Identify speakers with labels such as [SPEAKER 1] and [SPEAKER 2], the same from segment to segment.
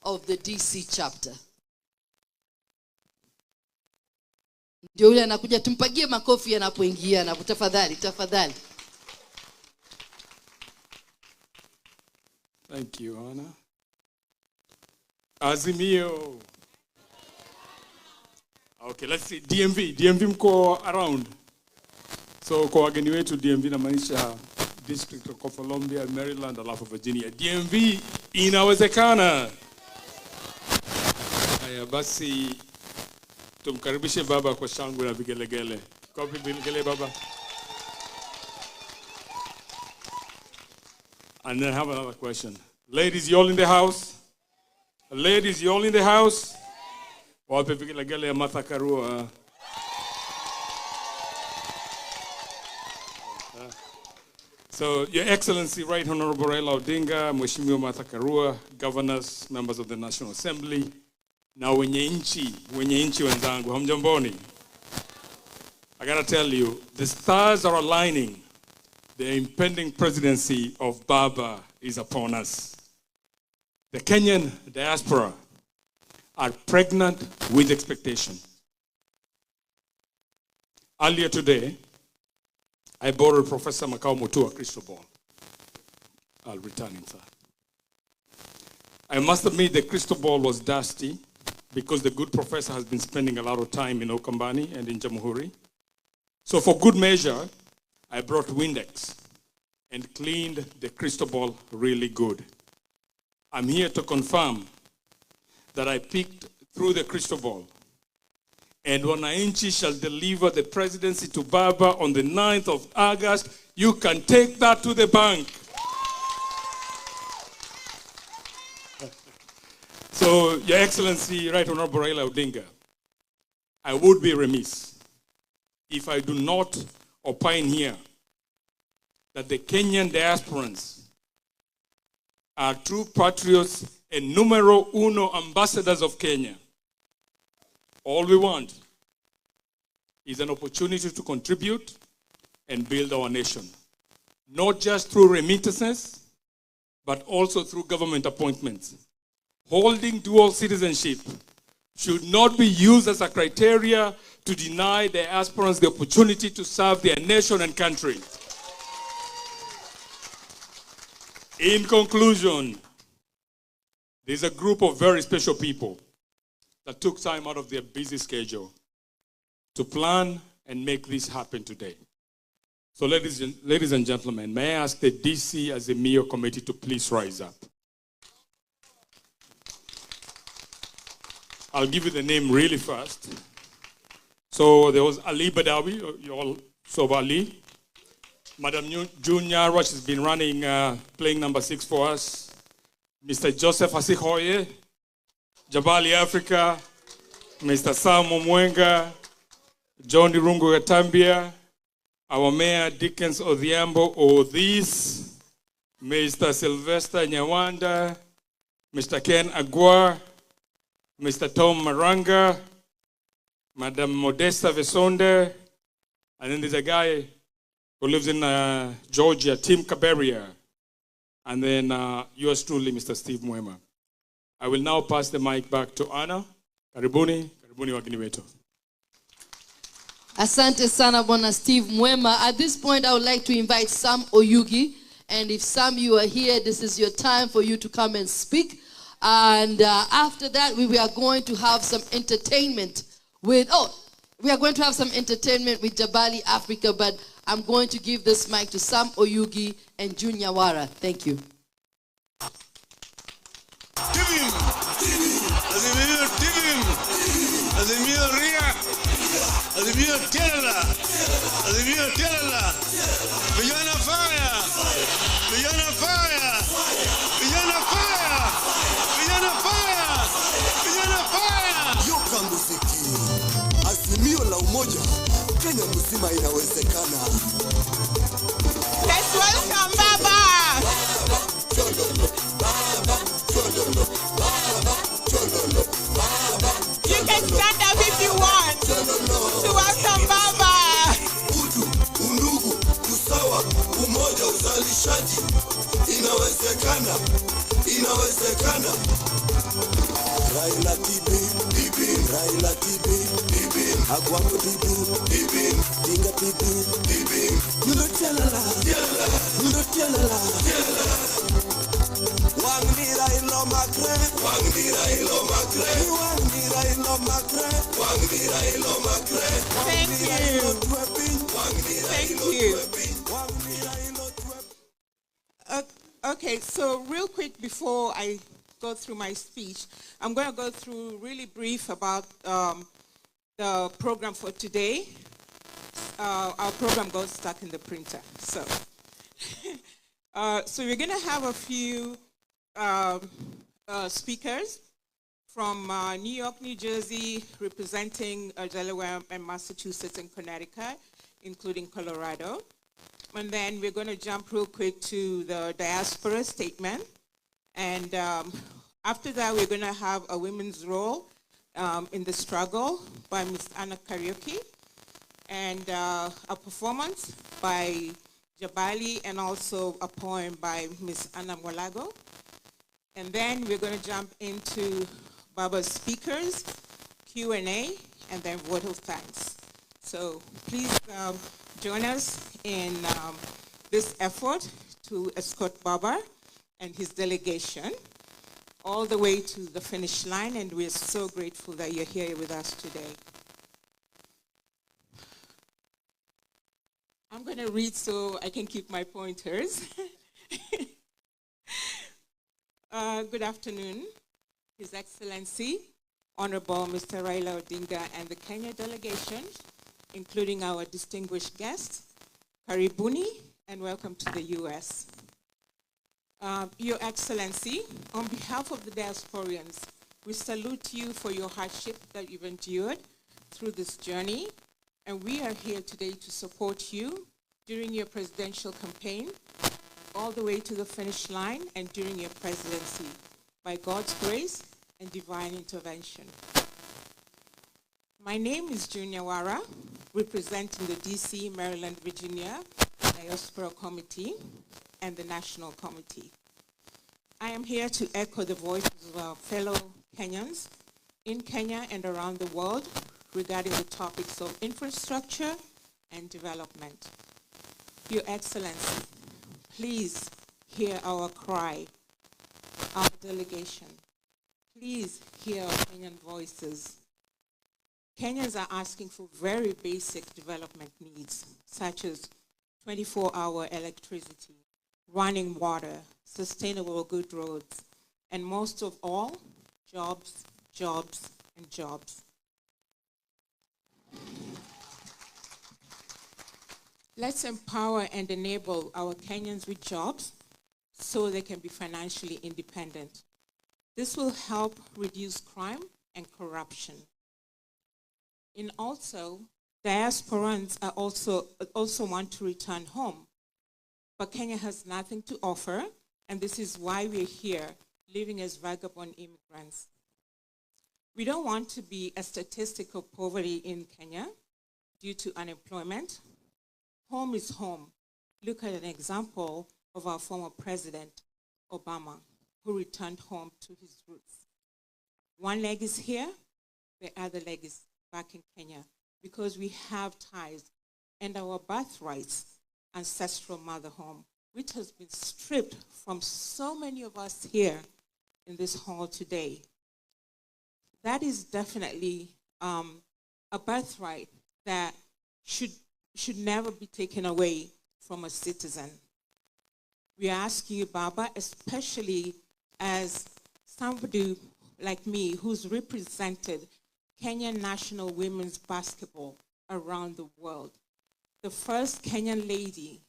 [SPEAKER 1] of the DC chapter. Ndio yule anakuja, tumpagie makofi anapoingia na tafadhali.
[SPEAKER 2] Thank you, Anna. Azimio. Okay, let's see. DMV mko around. So kwa wageni wetu DMV na maanisha District of Columbia, Maryland, alafu Virginia. DMV inawezekana. Haya basi tumkaribishe baba kwa shangwe na vigelegele. Kwa vigelegele baba. And then I have another question. Ladies, you all in the house? Ladies, you all in the house? Wape vigelegele ya Martha Karua. So, Your Excellency, Right Honourable Raila Odinga, Mheshimiwa Martha Karua, governors, members of the National Assembly, na wenye nchi wenzangu, hamjamboni. I gotta tell you, the stars are aligning. The impending presidency of Baba is upon us. The Kenyan diaspora are pregnant with expectation. Earlier today, I borrowed Professor Makao Mutua crystal ball. I'll return it, sir. I must admit the crystal ball was dusty because the good professor has been spending a lot of time in Okambani and in Jamhuri. So for good measure, I brought Windex and cleaned the crystal ball really good. I'm here to confirm that I peeked through the crystal ball. And Wananchi shall deliver the presidency to Baba on the 9th of August. You can take that to the bank. So, Your Excellency, Right Honourable Raila Odinga, I would be remiss if I do not opine here that the Kenyan diasporans are true patriots and numero uno ambassadors of Kenya. All we want is an opportunity to contribute and build our nation, not just through remittances, but also through government appointments. Holding dual citizenship should not be used as a criteria to deny the aspirants the opportunity to serve their nation and country. In conclusion, there's a group of very special people that took time out of their busy schedule to plan and make this happen today. So ladies and gentlemen, may I ask the DC Azimio committee to please rise up. I'll give you the name really fast. So there was Ali Badawi, you all saw Ali. Madam June Nyarwa, she's been running, playing number 6 for us. Mr. Joseph Asihoye, Jabali Africa, Mr. Sam Omwenga, John Irungu Gatambia, our Mayor Dickens Odhiambo Odhis, Mr. Sylvester Nyawanda, Mr. Ken Agua, Mr. Tom Maranga, Madam Modesta Vesonde, and then there's a guy who lives in Georgia, Tim Kaberia, and then yours truly, Mr. Steve Mwema. I will now pass the mic back to Anna. Karibuni wageni wetu.
[SPEAKER 1] Asante sana Bwana Steve Mwema. At this point, I would like to invite Sam Oyugi. And if Sam, you are here, this is your time for you to come and speak. And after that, we are going to have some entertainment with, Jabali Africa, but I'm going to give this mic to Sam Oyugi and June Nyawara. Thank you.
[SPEAKER 3] Azimio Ria, Azimio Tierra, Vijana Fire, Vijana Fire, Vijana Fire, Vijana Fire, Vijana Fire.
[SPEAKER 4] Yoka muziki, Azimio la umoja, Kenya mzima inawezekana.
[SPEAKER 5] Let's welcome Baba. You can stand up if you want to welcome Baba.
[SPEAKER 4] Utu, undugu, usawa, umoja, uzalishaji. Inawezekana. Raila tibi, Raila tibi, Agwambo tibi, Dinga tibi, Nulo tialala, Wangni Raila makre, Wangni Raila makre, Wangni Raila makre, Wangni Raila makre.
[SPEAKER 5] Thank you. Okay, so real quick before I go through my speech, I'm going to go through really brief about the program for today. Our program got stuck in the printer, so so we're going to have a few speakers from New York, New Jersey, representing Delaware and Massachusetts and Connecticut, including Colorado. And then we're going to jump real quick to the diaspora statement. And after that, we're going to have a women's role in the struggle by Ms. Anna Karaoke, and a performance by Jabali, and also a poem by Ms. Anna Mwalago. And then we're going to jump into Baba's speakers, Q&A, and then vote of thanks. So please join us in this effort to escort Baba and his delegation all the way to the finish line, and we're so grateful that you're here with us today. I'm going to read so I can keep my pointers. Good afternoon, His Excellency, Honourable Mr. Raila Odinga, and the Kenya delegation, including our distinguished guests. Karibuni, and welcome to the U.S. Your Excellency, on behalf of the diasporians, we salute you for your hardship that you've endured through this journey, and we are here today to support you during your presidential campaign, all the way to the finish line, and during your presidency, by God's grace and divine intervention. My name is Junior Wara, representing the DC, Maryland, Virginia Diaspora Committee and the National Committee. I am here to echo the voices of our fellow Kenyans in Kenya and around the world regarding the topics of infrastructure and development. Your Excellency, please hear our cry, our delegation. Please hear our Kenyan voices. Kenyans are asking for very basic development needs, such as 24-hour electricity, running water, sustainable good roads, and most of all, jobs, jobs, and jobs. Let's empower and enable our Kenyans with jobs so they can be financially independent. This will help reduce crime and corruption. And also, diasporans are also want to return home. But Kenya has nothing to offer, and this is why we're here, living as vagabond immigrants. We don't want to be a statistic of poverty in Kenya due to unemployment. Home is home. Look at an example of our former president, Obama, who returned home to his roots. One leg is here, the other leg is back in Kenya, because we have ties and our birthrights, ancestral mother home, which has been stripped from so many of us here in this hall today. That is definitely a birthright that should never be taken away from a citizen. We ask you, Baba, especially as somebody like me who's represented Kenyan national women's basketball around the world, the first Kenyan lady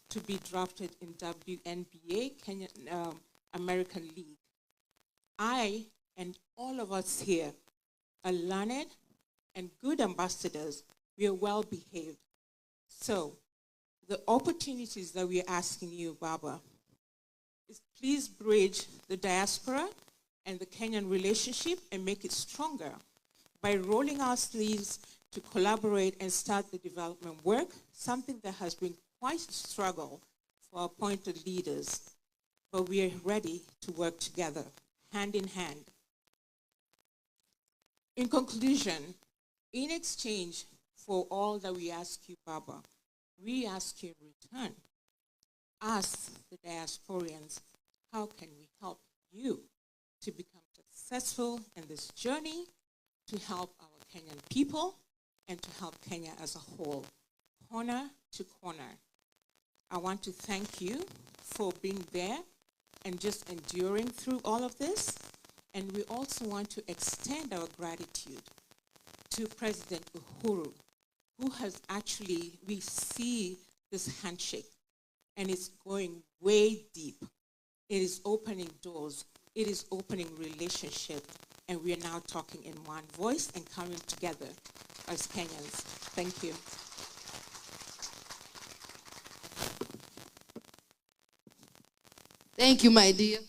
[SPEAKER 5] to be drafted in WNBA, Kenyan American League. I and all of us here are learned and good ambassadors. We are well behaved. So the opportunities that we are asking you, Baba, is please bridge the diaspora and the Kenyan relationship and make it stronger by rolling our sleeves to collaborate and start the development work, something that has been quite a struggle for appointed leaders. But we are ready to work together, hand in hand. In conclusion, in exchange for all that we ask you, Baba, we ask you in return, us, the diasporians, how can we help you to become successful in this journey, to help our Kenyan people, and to help Kenya as a whole, corner to corner. I want to thank you for being there and just enduring through all of this. And we also want to extend our gratitude to President Uhuru, who has actually, we see this handshake, and it's going way deep. It is opening doors. It is opening relationships. And we are now talking in one voice and coming together as Kenyans. Thank you.
[SPEAKER 1] Thank you, my dear.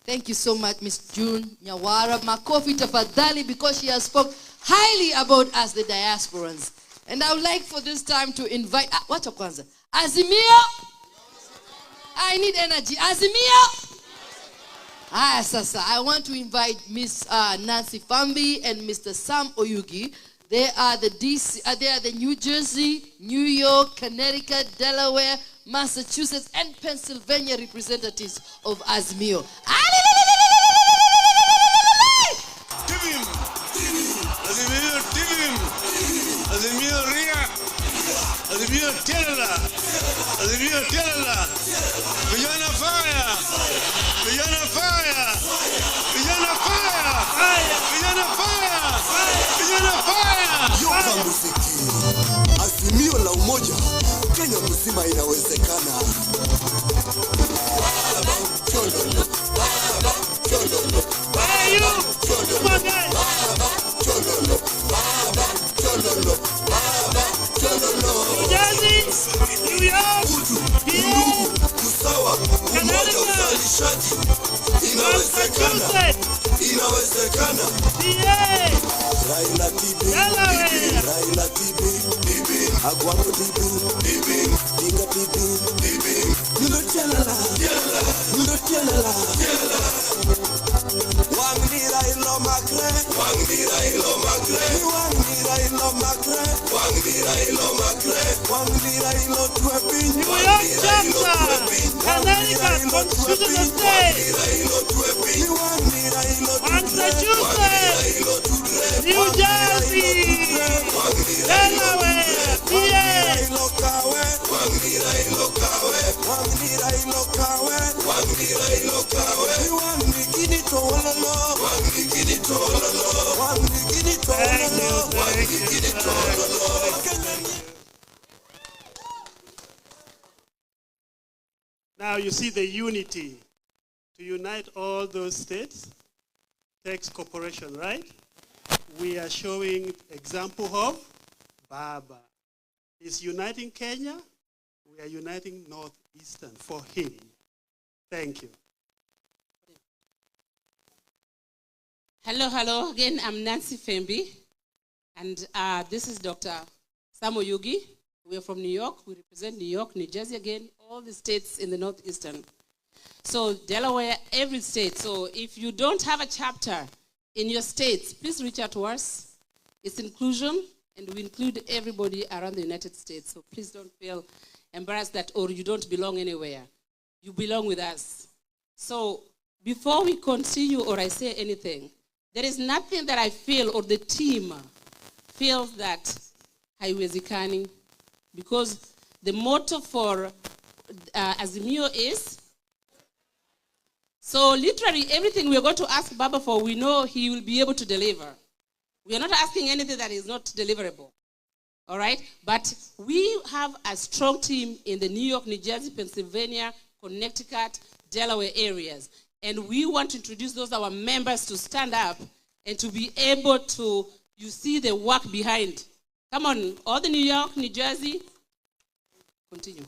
[SPEAKER 1] Thank you so much, Miss June Nyawara. Makofi tafadhali, because she has spoke highly about us, the diasporans. And I would like for this time to invite, wacha kwanza, Azimio. I need energy. Azimio. Sasa, I want to invite Miss Nancy Fambi and Mr. Sam Oyugi. They are the New Jersey, New York, Connecticut, Delaware, Massachusetts, and Pennsylvania representatives of Azimio.
[SPEAKER 3] Azimio Ria, Azimio Tierra, Azimio Tierra, Vijana Fire, Vijana Fire, Vijana Fire, Vijana Fire, Vijana Fire.
[SPEAKER 4] Yoka muziki, Azimio la umoja, Kenya mzima inawezekana. Baba, chololo, Baba, chololo, Baba, chololo, Baba, chololo, Baba, chololo, Baba, chololo. New York, usawa, umoja, uzalishaji, inawezekana, inawezekana. Raila Tibi, Raila Tibi, Agwamo Tibi, Dinga Tibi, Nuno Tialala, Nuno Tialala. Wangdi Raila Magre, Wangdi Raila Magre, Wangdi Raila Magre, Wangdi Raila Magre, Wangdi Raila Tuepi,
[SPEAKER 6] New York chapter, Connecticut, Constitutional State, Massachusetts, New Jersey, Delaware,
[SPEAKER 7] Now you see the unity. To unite all those states takes cooperation, right? We are showing example of Baba. He's uniting Kenya. We are uniting Northeastern for him. Thank you.
[SPEAKER 8] Hello again. I'm Nancy Fembi, and this is Dr. Sam Oyugi. We're from New York. We represent New York, New Jersey again, all the states in the Northeastern. So Delaware, every state. So if you don't have a chapter in your states, please reach out to us. It's inclusion, and we include everybody around the United States. So please don't feel embarrassed that, or you don't belong anywhere. You belong with us. So before we continue or I say anything, there is nothing that I feel or the team feels that haiwezekani, because the motto for Azimio is, so literally everything we're going to ask Baba for, we know he will be able to deliver. We are not asking anything that is not deliverable. All right? But we have a strong team in the New York, New Jersey, Pennsylvania, Connecticut, Delaware areas. And we want to introduce those our members to stand up and to be able to, you see the work behind. Come on, all the New York, New Jersey. Continue.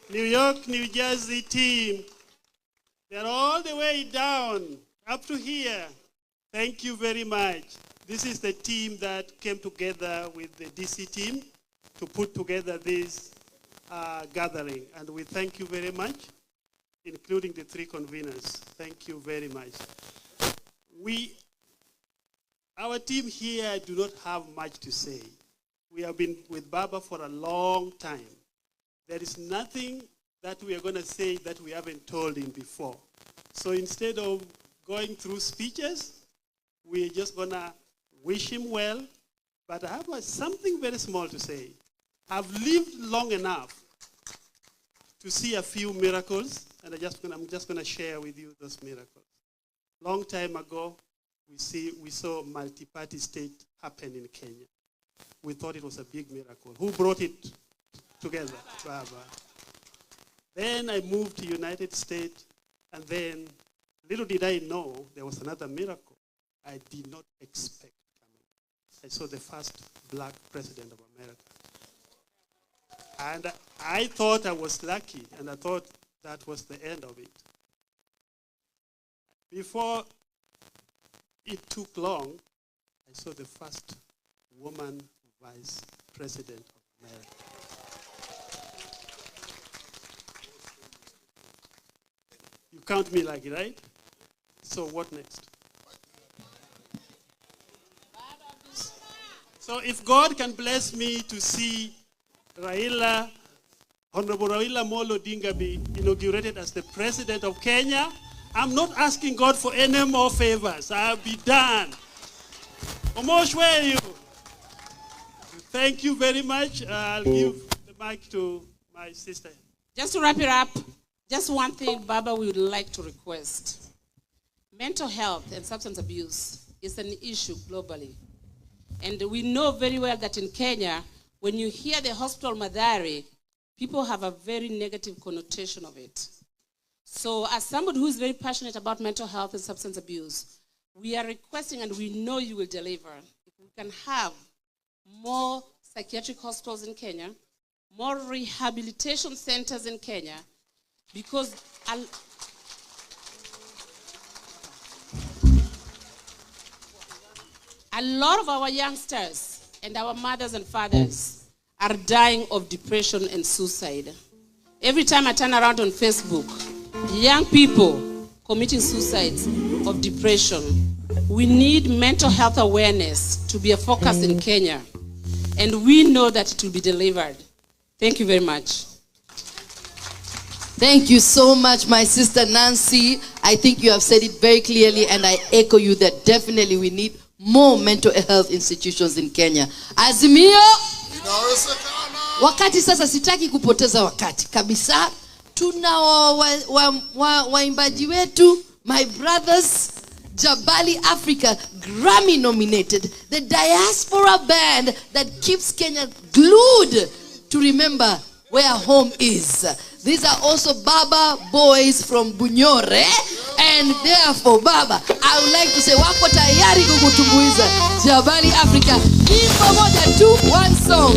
[SPEAKER 7] New York, New Jersey team. They're all the way down, up to here. Thank you very much. This is the team that came together with the DC team to put together this gathering, and we thank you very much. including the three conveners. Thank you very much. Our team here do not have much to say. We have been with Baba for a long time. There is nothing that we are going to say that we haven't told him before. So instead of going through speeches, we're just going to wish him well. But I have something very small to say. I've lived long enough to see a few miracles, and I'm just going to share with you those miracles. Long time ago, we saw multi-party state happen in Kenya. We thought it was a big miracle. Who brought it together? Baba. Then I moved to United States, and then little did I know there was another miracle I did not expect coming. I saw the first black president of America. And I thought I was lucky, and I thought that was the end of it. Before it took long, I saw the first woman vice president of America. You count me lucky, right? So what next? So if God can bless me to see Honourable Raila Odinga be inaugurated as the president of Kenya, I'm not asking God for any more favors. I'll be done. Omoshwe, thank you very much. I'll give the mic to my sister.
[SPEAKER 8] Just to wrap it up, just one thing Baba would like to request. Mental health and substance abuse is an issue globally. And we know very well that in Kenya, when you hear the hospital Mathare, people have a very negative connotation of it. So as somebody who is very passionate about mental health and substance abuse, we are requesting, and we know you will deliver, if we can have more psychiatric hospitals in Kenya, more rehabilitation centers in Kenya, because a lot of our youngsters and our mothers and fathers are dying of depression and suicide. Every time I turn around on Facebook, young people committing suicides of depression. We need mental health awareness to be a focus in Kenya, and we know that it will be delivered. Thank you very much.
[SPEAKER 1] Thank you so much, my sister Nancy. I think you have said it very clearly, and I echo you that definitely we need more mental health institutions in Kenya. Azimio, wakati sasa sitaki kupoteza wakati kabisa. Tuna waimbaji wetu, my brothers, Jabali Africa, Grammy nominated, the diaspora band that keeps Kenya glued to remember where home is. These are also Baba boys from Bunyore, and therefore Baba, I would like to say wako tayari kukutumbuiza Jabali Africa. Nyimbo moja tu, one song.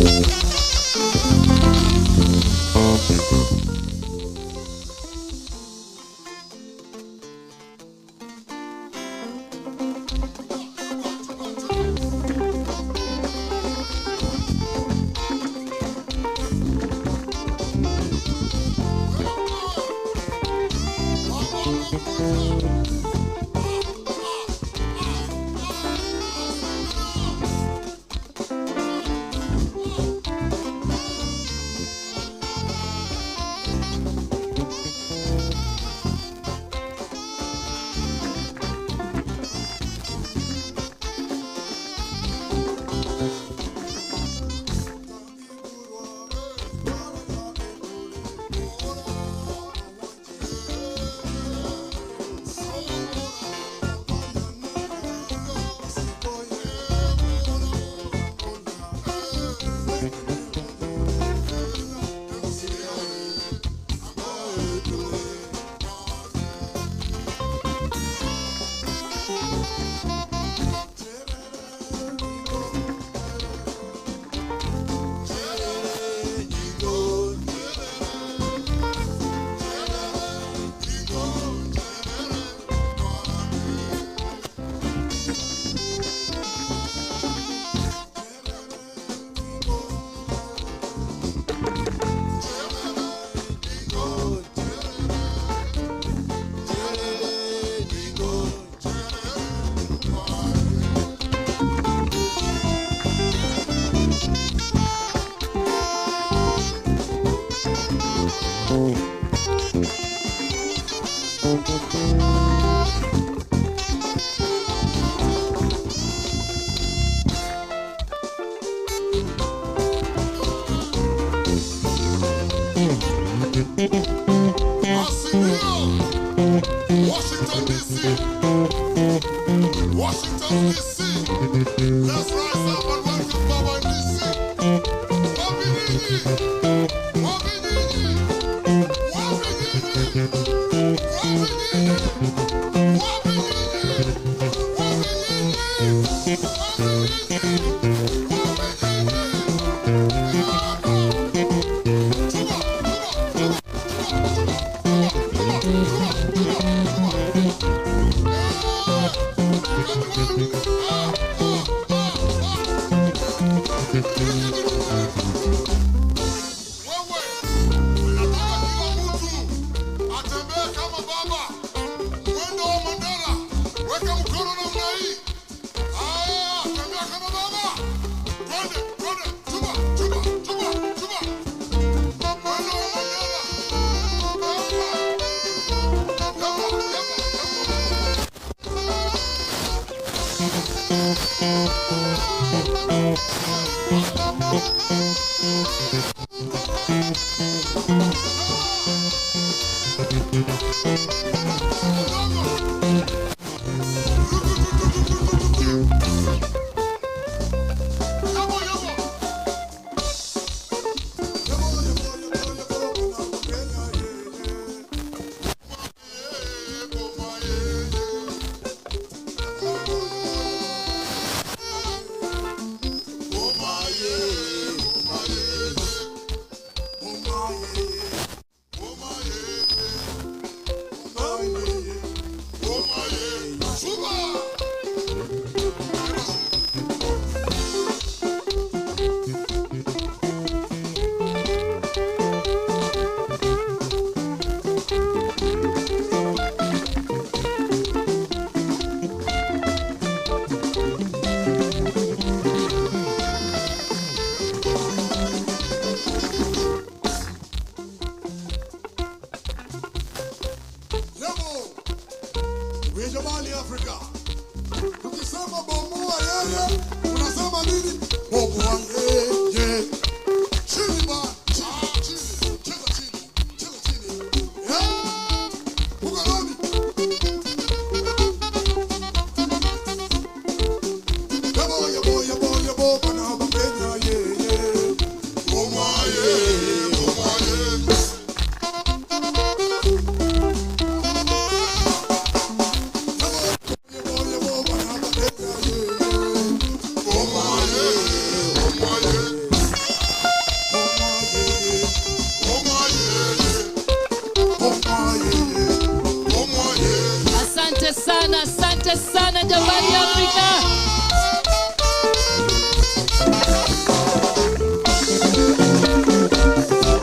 [SPEAKER 1] Asante sana jamani Afrika.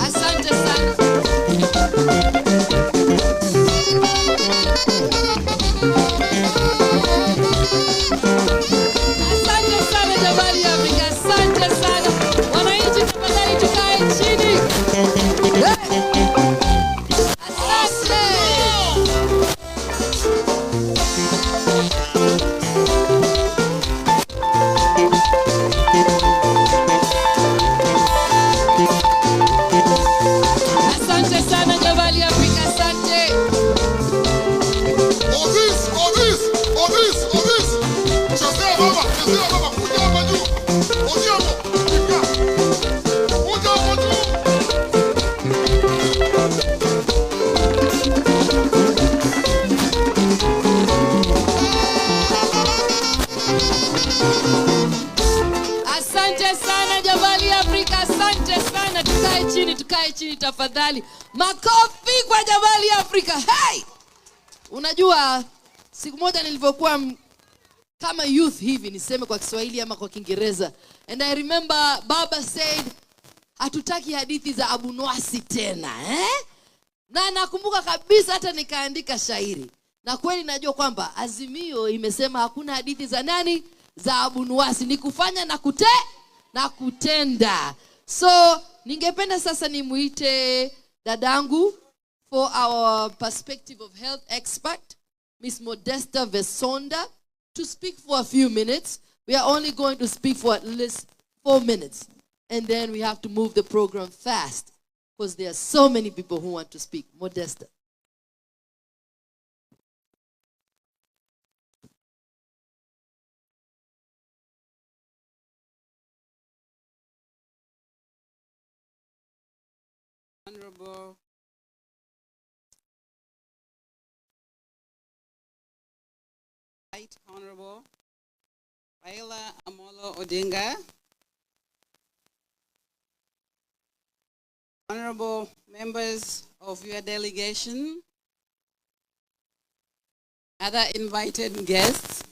[SPEAKER 1] Asante sana. Asante sana jamani Afrika. Asante sana. Wananchi tafadhali tukae chini. Asante sana jamani Afrika. Asante. Asante sana jamani Afrika. Asante sana. Tukae chini tafadhali. Makofi kwa jamani Afrika. Hey! Unajua siku moja nilivyokuwa kama youth hivi, niseme kwa Kiswahili ama kwa Kiingereza, and I remember baba said hatutaki hadithi za Abunwasi tena, na nakumbuka kabisa hata nikaandika shairi, na kweli najua kwamba Azimio imesema hakuna hadithi za nani, za Abunwasi, ni kufanya na kutenda. So ningependa sasa nimuite dadangu for our perspective of health expert, Miss Modesta Vesonda, to speak for a few minutes. We are only going to speak for at least 4 minutes. And then we have to move the program fast because there are so many people who want to speak. Modesta.
[SPEAKER 8] Honourable Right Honourable Raila Odinga, honourable members of your delegation, other invited guests,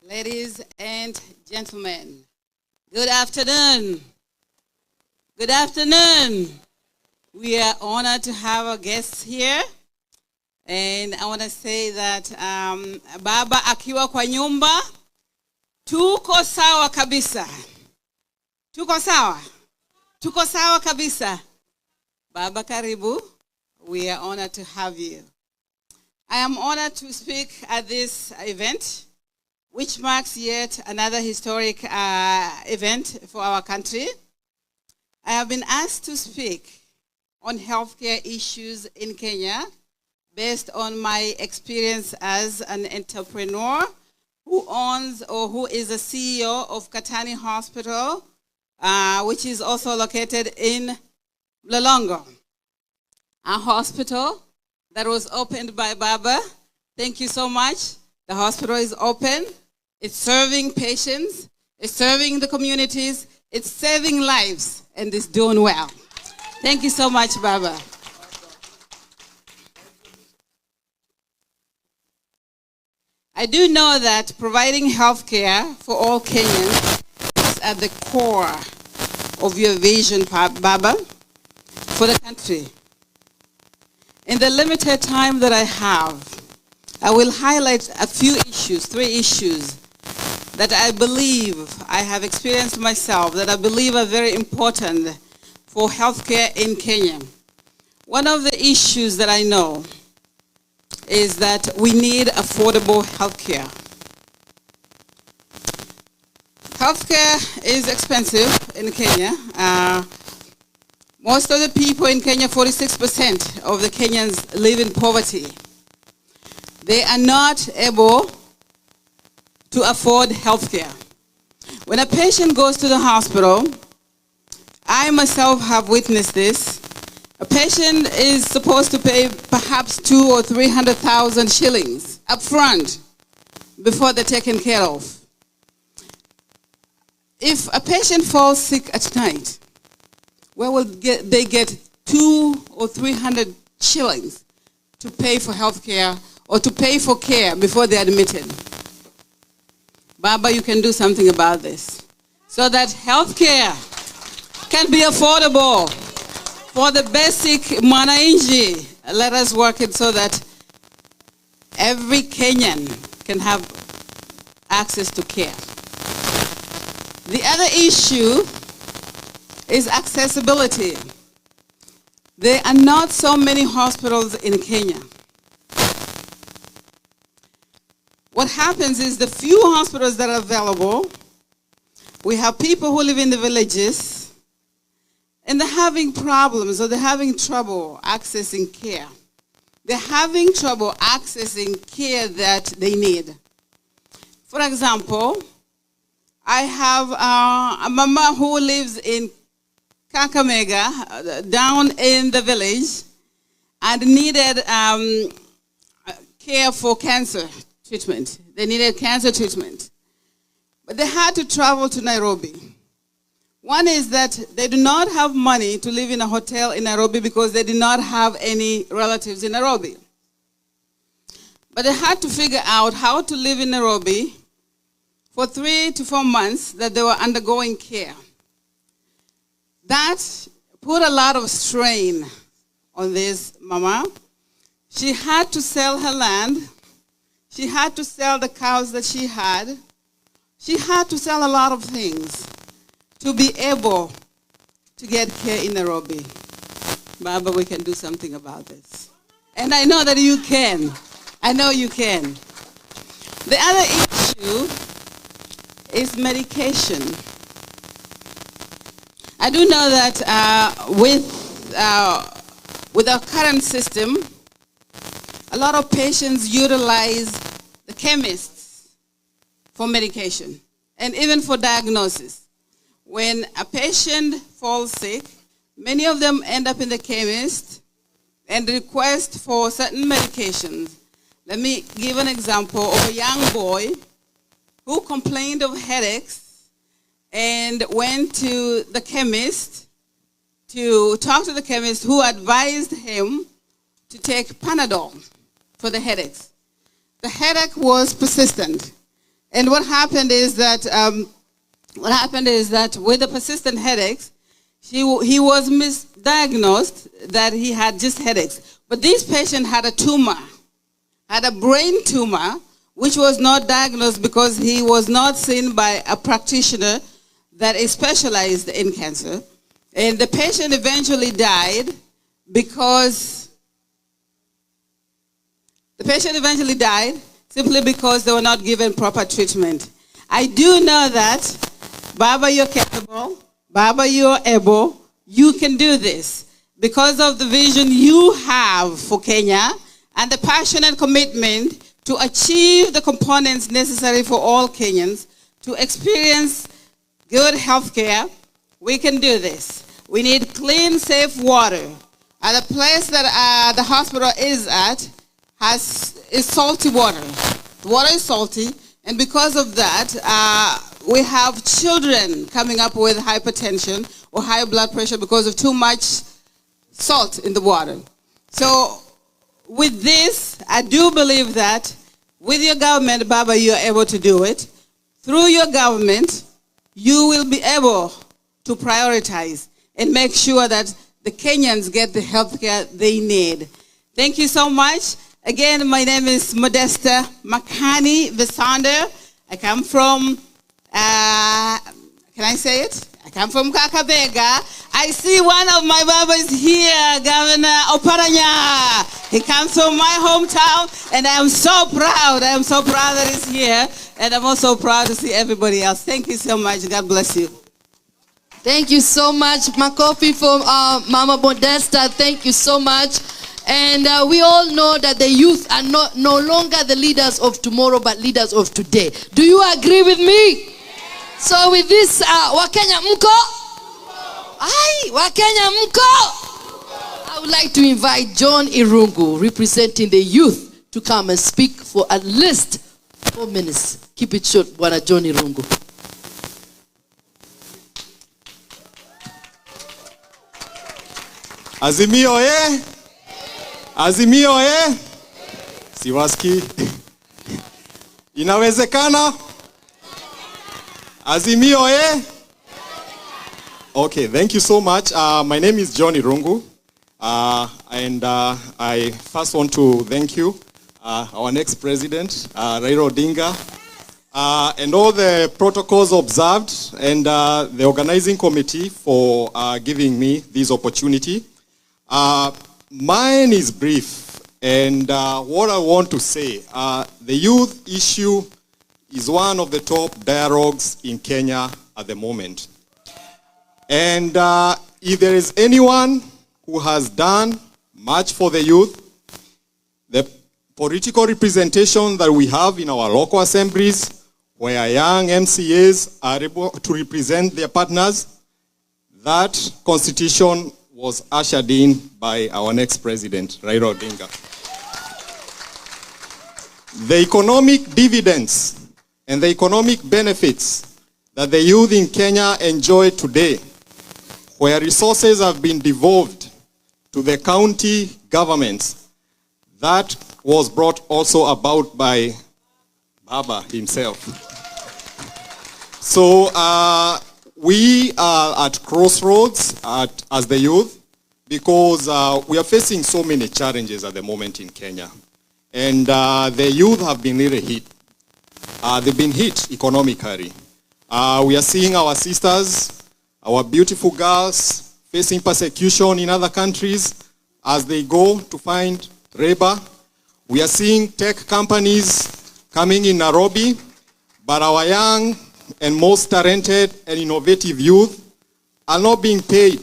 [SPEAKER 8] ladies and gentlemen, good afternoon. Good afternoon. We are honored to have our guests here. And I want to say that Baba akiwa kwa nyumba, tuko sawa kabisa. Tuko sawa? Tuko sawa kabisa. Baba karibu, we are honored to have you. I am honored to speak at this event, which marks yet another historic event for our country. I have been asked to speak on healthcare issues in Kenya based on my experience as an entrepreneur who owns or who is the CEO of Katani Hospital, which is also located in Mlolongo. A hospital that was opened by Baba. Thank you so much. The hospital is open. It's serving patients. It's serving the communities. It's saving lives, and it's doing well. Thank you so much, Baba. I do know that providing health care for all Kenyans is at the core of your vision, Baba, for the country. In the limited time that I have, I will highlight a few issues, 3 issues, that I believe I have experienced myself, that I believe are very important for healthcare in Kenya. One of the issues that I know is that we need affordable healthcare. Healthcare is expensive in Kenya. Most of the people in Kenya, 46% of the Kenyans live in poverty. They are not able to afford healthcare. When a patient goes to the hospital, I myself have witnessed this. A patient is supposed to pay perhaps 200,000 or 300,000 shillings up front before they're taken care of. If a patient falls sick at night, where will they get 200 or 300 shillings to pay for health care or to pay for care before they're admitted? Baba, you can do something about this so that health care can be affordable for the basic mwananchi. Let us work it so that every Kenyan can have access to care. The other issue is accessibility. There are not so many hospitals in Kenya. What happens is the few hospitals that are available, we have people who live in the villages, and they're having problems or they're having trouble accessing care. They're having trouble accessing care that they need. For example, I have a mama who lives in Kakamega, down in the village, and needed care for cancer treatment. They needed cancer treatment. But they had to travel to Nairobi. One is that they do not have money to live in a hotel in Nairobi because they did not have any relatives in Nairobi. But they had to figure out how to live in Nairobi for 3 to 4 months that they were undergoing care. That put a lot of strain on this mama. She had to sell her land. She had to sell the cows that she had. She had to sell a lot of things to be able to get care in Nairobi. Baba, we can do something about this. And I know that you can. I know you can. The other issue is medication. I do know that with our current system, a lot of patients utilize the chemists for medication and even for diagnosis. When a patient falls sick,
[SPEAKER 9] Many of them end up in the chemist and request for certain medications. Let me give an example of a young boy who complained of headaches and went to the chemist to talk to the chemist, who advised him to take Panadol for the headaches. The headache was persistent. And what happened is that with the persistent headaches, he was misdiagnosed that he had just headaches. But this patient had a tumor, had a brain tumor, which was not diagnosed because he was not seen by a practitioner that is specialized in cancer. And the patient eventually died simply because they were not given proper treatment. I do know that, Baba, you're capable. Baba, you're able. You can do this because of the vision you have for Kenya and the passion and commitment to achieve the components necessary for all Kenyans to experience good health care. We can do this. We need clean, safe water. And the place that the hospital is at is salty water. The water is salty, and because of that, we have children coming up with hypertension or high blood pressure because of too much salt in the water. So with this, I do believe that with your government, Baba, you're able to do it. Through your government, you will be able to prioritize and make sure that the Kenyans get the health care they need. Thank you so much. Again, my name is Modesta Makani Visander. I come from, can I say it? I come from Kakabega. I see one of my babas here, Governor Oparanya. He comes from my hometown, and I am so proud. I am so proud that he's here, and I'm also proud to see everybody else. Thank you so much. God bless you.
[SPEAKER 1] Thank you so much, Makofi, for Mama Modesta. Thank you so much. And we all know that the youth are no longer the leaders of tomorrow, but leaders of today. Do you agree with me? So with this, Wakenya mko? Ai, Wakenya mko? I would like to invite John Irungu, representing the youth, to come and speak for at least 4 minutes. Keep it short, Bwana John Irungu.
[SPEAKER 10] Azimio eh? Azimio eh? Siwaski. Inawezekana? Azimio eh? Okay, thank you so much. My name is John Irungu. And I first want to thank you, our next president, Raila Odinga, and all the protocols observed, and the organizing committee for giving me this opportunity. Mine is brief, and what I want to say, the youth issue is one of the top dialogues in Kenya at the moment. And if there is anyone who has done much for the youth, the political representation that we have in our local assemblies, where young MCAs are able to represent their partners, that constitution was ushered in by our next president, Raila Odinga. The economic dividends and the economic benefits that the youth in Kenya enjoy today, where resources have been devolved to the county governments, that was brought also about by Baba himself. So we are at crossroads as the youth, because we are facing so many challenges at the moment in Kenya. And the youth have been really hit. They've been hit economically. We are seeing our sisters, our beautiful girls, facing persecution in other countries as they go to find labor. We are seeing tech companies coming in Nairobi, but our young and most talented and innovative youth are not being paid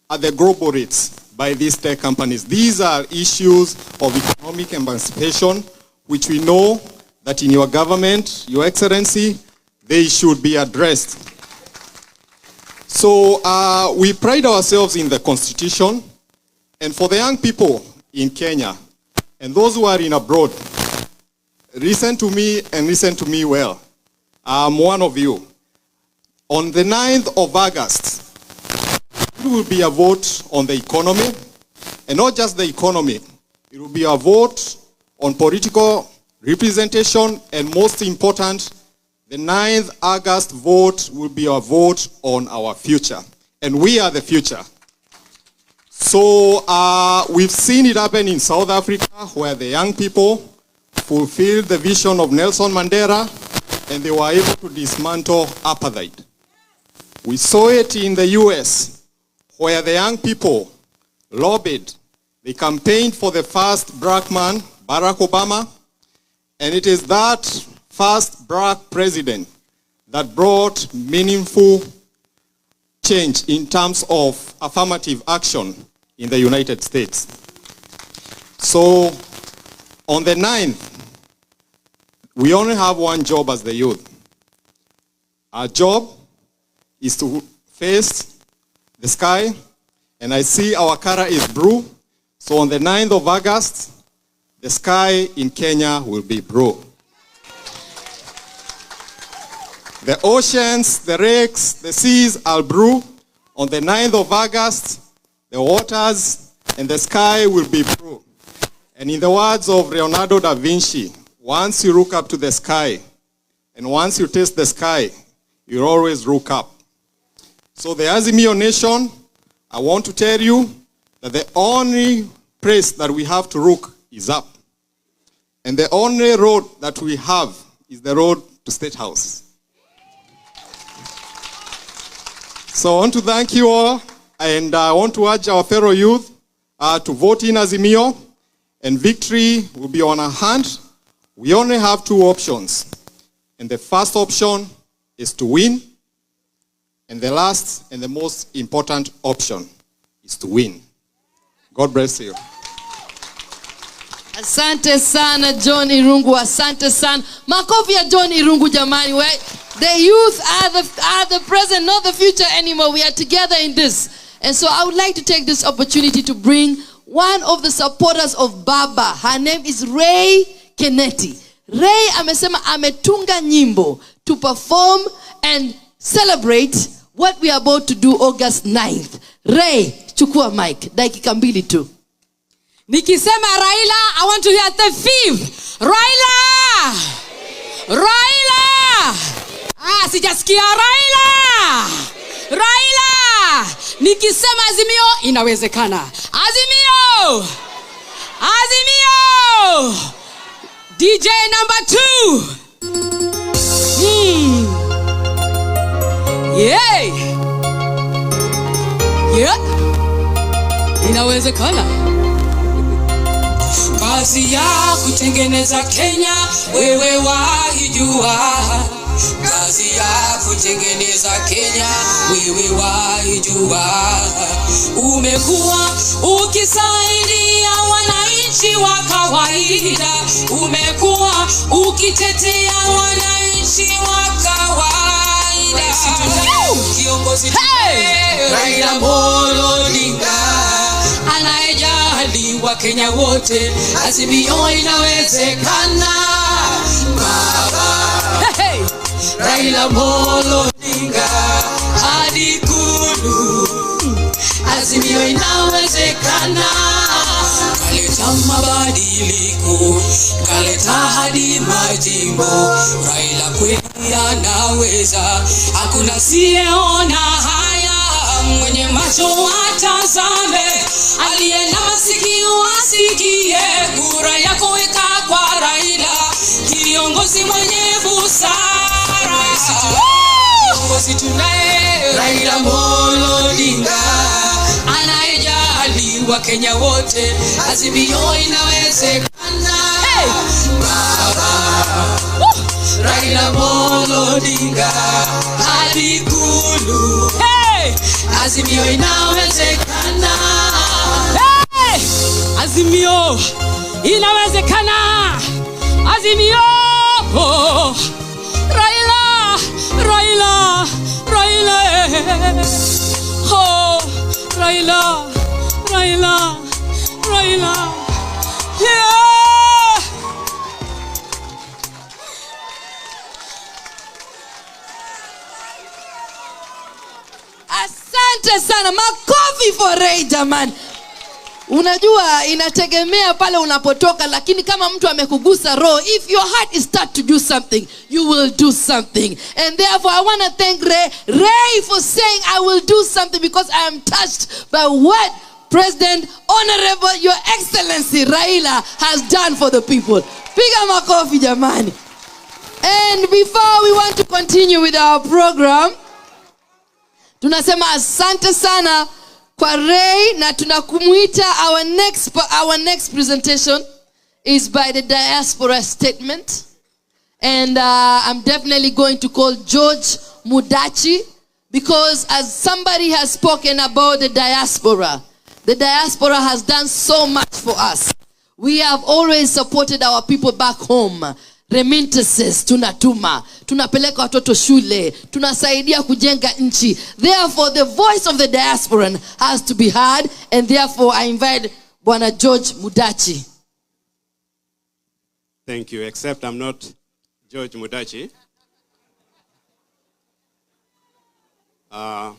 [SPEAKER 10] at the global rates by these tech companies. These are issues of economic emancipation, which we know that in your government, Your Excellency, they should be addressed. So we pride ourselves in the Constitution. And for the young people in Kenya and those who are in abroad, listen to me and listen to me well. I'm one of you. On the 9th of August, it will be a vote on the economy, and not just the economy. It will be a vote on political representation, and most important, the 9th August vote will be a vote on our future. And we are the future. So we've seen it happen in South Africa, where the young people fulfilled the vision of Nelson Mandela, and they were able to dismantle apartheid. We saw it in the US, where the young people lobbied. They campaigned for the first black man, Barack Obama, and it is that first black president that brought meaningful change in terms of affirmative action in the United States. So on the 9th, we only have one job as the youth. Our job is to face the sky, and I see our color is blue. So on the 9th of August, the sky in Kenya will be blue. The oceans, the lakes, the seas are blue. On the 9th of August, the waters and the sky will be blue. And in the words of Leonardo da Vinci, once you look up to the sky, and once you taste the sky, you'll always look up. So the Azimio Nation, I want to tell you that the only place that we have to look is up. And the only road that we have is the road to State House. So I want to thank you all, and I want to urge our fellow youth to vote in Azimio, and victory will be on our hand. We only have two options, and the first option is to win, and the last and the most important option is to win. God bless you.
[SPEAKER 1] Asante sana John Irungu, asante sana. Makofi ya John Irungu jamani. The youth are the present, not the future anymore. We are together in this. And so I would like to take this opportunity to bring one of the supporters of Baba. Her name is Ray Keneti. Ray amesema ametunga nyimbo to perform and celebrate what we are about to do August 9th. Ray, chukua mic. Dakika mbili tu.
[SPEAKER 11] Nikisema Raila, I want to hear the fifth. Raila! Raila! Sijasikia Raila! Raila! Nikisema Azimio, inawezekana. Azimio! Azimio! DJ number 2. Yeah! Yeah! Inawezekana. Kazi ya kutengeneza Kenya, wewe waijua. Kazi ya kutengeneza Kenya, wewe waijua. Umekuwa ukisaidia wananchi wa kawaida. Umekuwa ukitetea wananchi wa kawaida. Kiongozi Raila Odinga anayejali wa Kenya wote. Azimio inawezekana. Baba Raila Odinga hadi Ikulu. Azimio inawezekana. Kaleta mabadiliko, kaleta hadi majimbo. Raila kweli anaweza, hakuna siyeona haya. Mwenye macho atazame, aliye na masikio asikie. Kura yako weka kwa Raila, kiongozi mwenye busara. Kiongozi tunaye Raila Odinga, anayejali wa Kenya wote. Azimio inawezekana. Baba Raila Odinga hadi Ikulu. Azimio inawezekana. Azimio inawezekana. Azimio. Raila, Raila, Raila. Oh, Raila, Raila, Raila. Yeah.
[SPEAKER 1] Asante sana, makofi for Ray jamani. Unajua inategemea pale unapotoka, lakini kama mtu amekugusa roho, if your heart is start to do something, you will do something. And therefore I want to thank Ray for saying I will do something, because I am touched by what President Honourable Your Excellency Raila has done for the people. Piga makofi jamani. And before we want to continue with our program, tunasema asante sana kwa Ray, na tunakumuita our next presentation is by the diaspora statement. And I'm definitely going to call George Mudachi, because as somebody has spoken about the diaspora has done so much for us. We have always supported our people back home. Remittances tunatuma, tunapeleka watoto shule, tunasaidia kujenga nchi. Therefore the voice of the diaspora has to be heard, and therefore I invite Bwana George Mudachi.
[SPEAKER 12] Thank you, except I'm not George Mudachi. I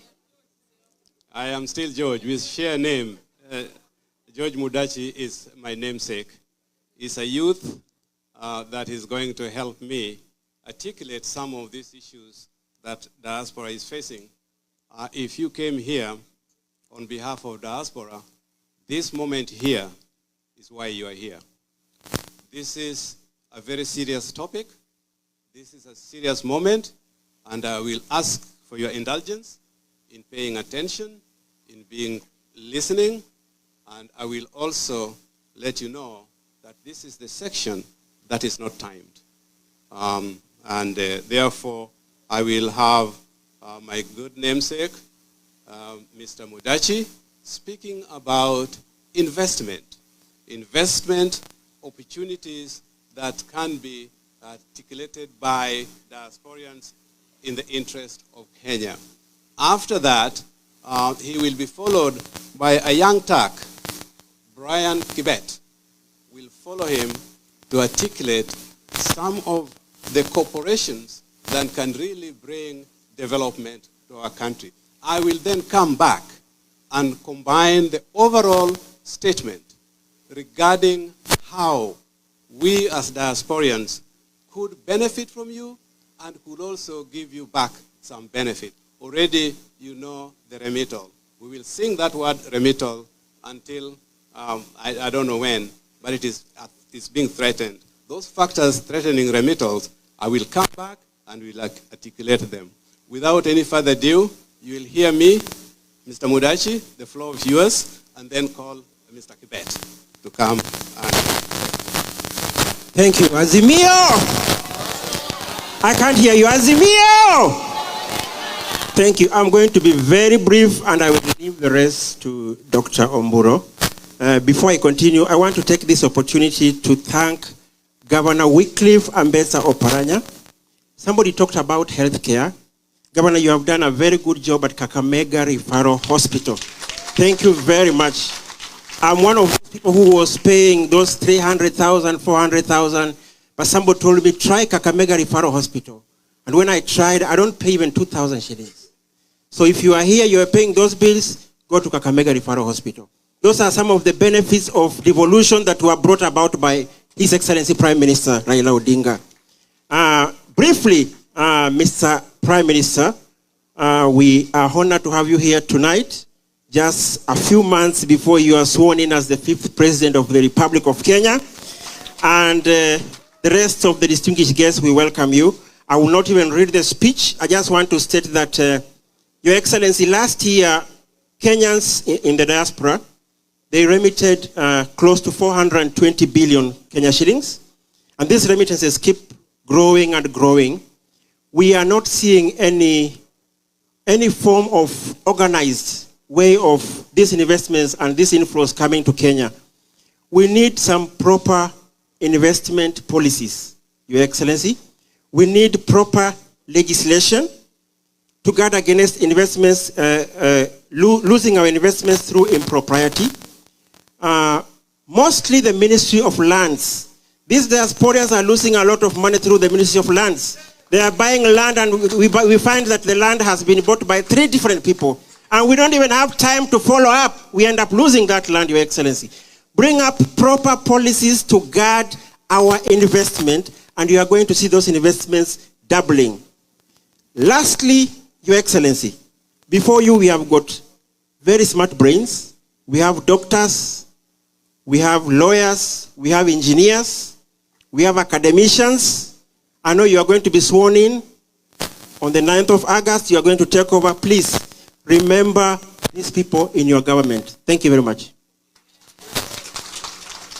[SPEAKER 12] am still George. We share a name. George Mudachi is my namesake. He's a youth that is going to help me articulate some of these issues that diaspora is facing. If you came here on behalf of diaspora, this moment here is why you are here. This is a very serious topic. This is a serious moment, and I will ask for your indulgence in paying attention, in being listening, and I will also let you know that this is the section that is not timed. Therefore, I will have my good namesake, Mr. Mudachi, speaking about investment opportunities that can be articulated by diasporians in the interest of Kenya. After that, he will be followed by a young Turk, Brian Kibet. Will follow him to articulate some of the corporations that can really bring development to our country. I will then come back and combine the overall statement regarding how we as diasporians could benefit from you and could also give you back some benefit. Already you know the remittal. We will sing that word remittal until I don't know when, but it's being threatened. Those factors threatening remittals, I will come back and will articulate them. Without any further ado, you will hear me, Mr. Mudachi, the floor is yours, and then call Mr. Kibet to come.
[SPEAKER 13] Thank you. Azimio! I can't hear you. Azimio! Thank you. I'm going to be very brief, and I will leave the rest to Dr. Omburo. Before I continue, I want to take this opportunity to thank Governor Wycliffe Ambetsa Oparanya. Somebody talked about healthcare. Governor, you have done a very good job at Kakamega Referral Hospital. Thank you very much. I'm one of those people who was paying those 300,000, 400,000, but somebody told me, try Kakamega Referral Hospital. And when I tried, I don't pay even 2,000 shillings. So if you are here, you are paying those bills, go to Kakamega Referral Hospital. Those are some of the benefits of devolution that were brought about by His Excellency Prime Minister Raila Odinga. Briefly, Mr. Prime Minister, we are honored to have you here tonight, just a few months before you are sworn in as the 5th President of the Republic of Kenya. And the rest of the distinguished guests, we welcome you. I will not even read the speech. I just want to state that, Your Excellency, last year, Kenyans in the diaspora, they remitted close to 420 billion Kenya shillings. And these remittances keep growing and growing. We are not seeing any form of organized way of these investments and these inflows coming to Kenya. We need some proper investment policies, Your Excellency. We need proper legislation. to guard against investments, losing our investments through impropriety. Mostly the Ministry of Lands. These diasporans are losing a lot of money through the Ministry of Lands. They are buying land, and we find that the land has been bought by 3 different people. And we don't even have time to follow up. We end up losing that land, Your Excellency. Bring up proper policies to guard our investment, and you are going to see those investments doubling. Lastly, Your Excellency, before you we have got very smart brains. We have doctors, we have lawyers, we have engineers, we have academicians. I know you are going to be sworn in on the 9th of August. You are going to take over. Please remember these people in your government. Thank you very much.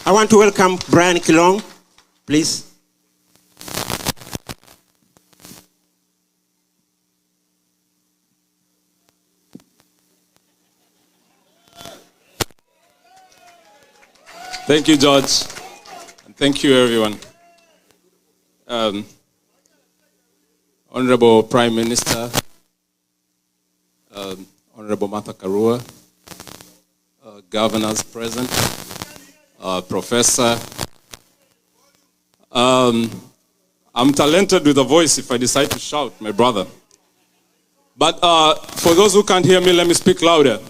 [SPEAKER 13] I want to welcome Brian Kilong, please.
[SPEAKER 14] Thank you, George. And thank you, everyone. Honorable Prime Minister, Honorable Martha Karua, governors present, Professor. I'm talented with a voice if I decide to shout, my brother. But for those who can't hear me, let me speak louder.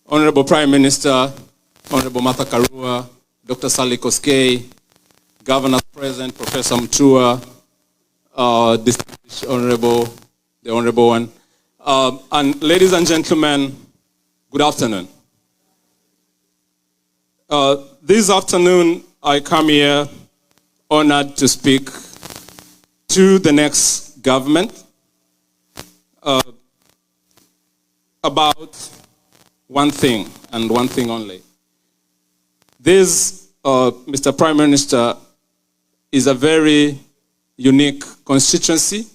[SPEAKER 14] Honorable Prime Minister, Honorable Martha Karua, Dr. Sally Koskei, Governors present, Professor Mtua, distinguished Honorable, the Honorable one, and ladies and gentlemen, good afternoon. This afternoon, I come here honored to speak to the next government about one thing and one thing only. This, Mr. Prime Minister, is a very unique constituency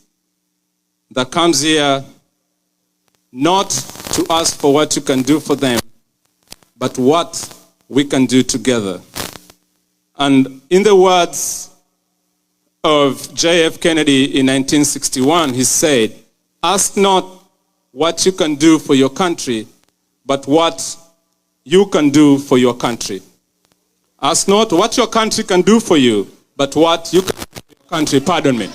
[SPEAKER 14] that comes here not to ask for what you can do for them, but what we can do together. And in the words of J.F. Kennedy in 1961, he said, "Ask not what you can do for your country, but what you can do for your country." Ask not what your country can do for you, but what you can do for your country, pardon me.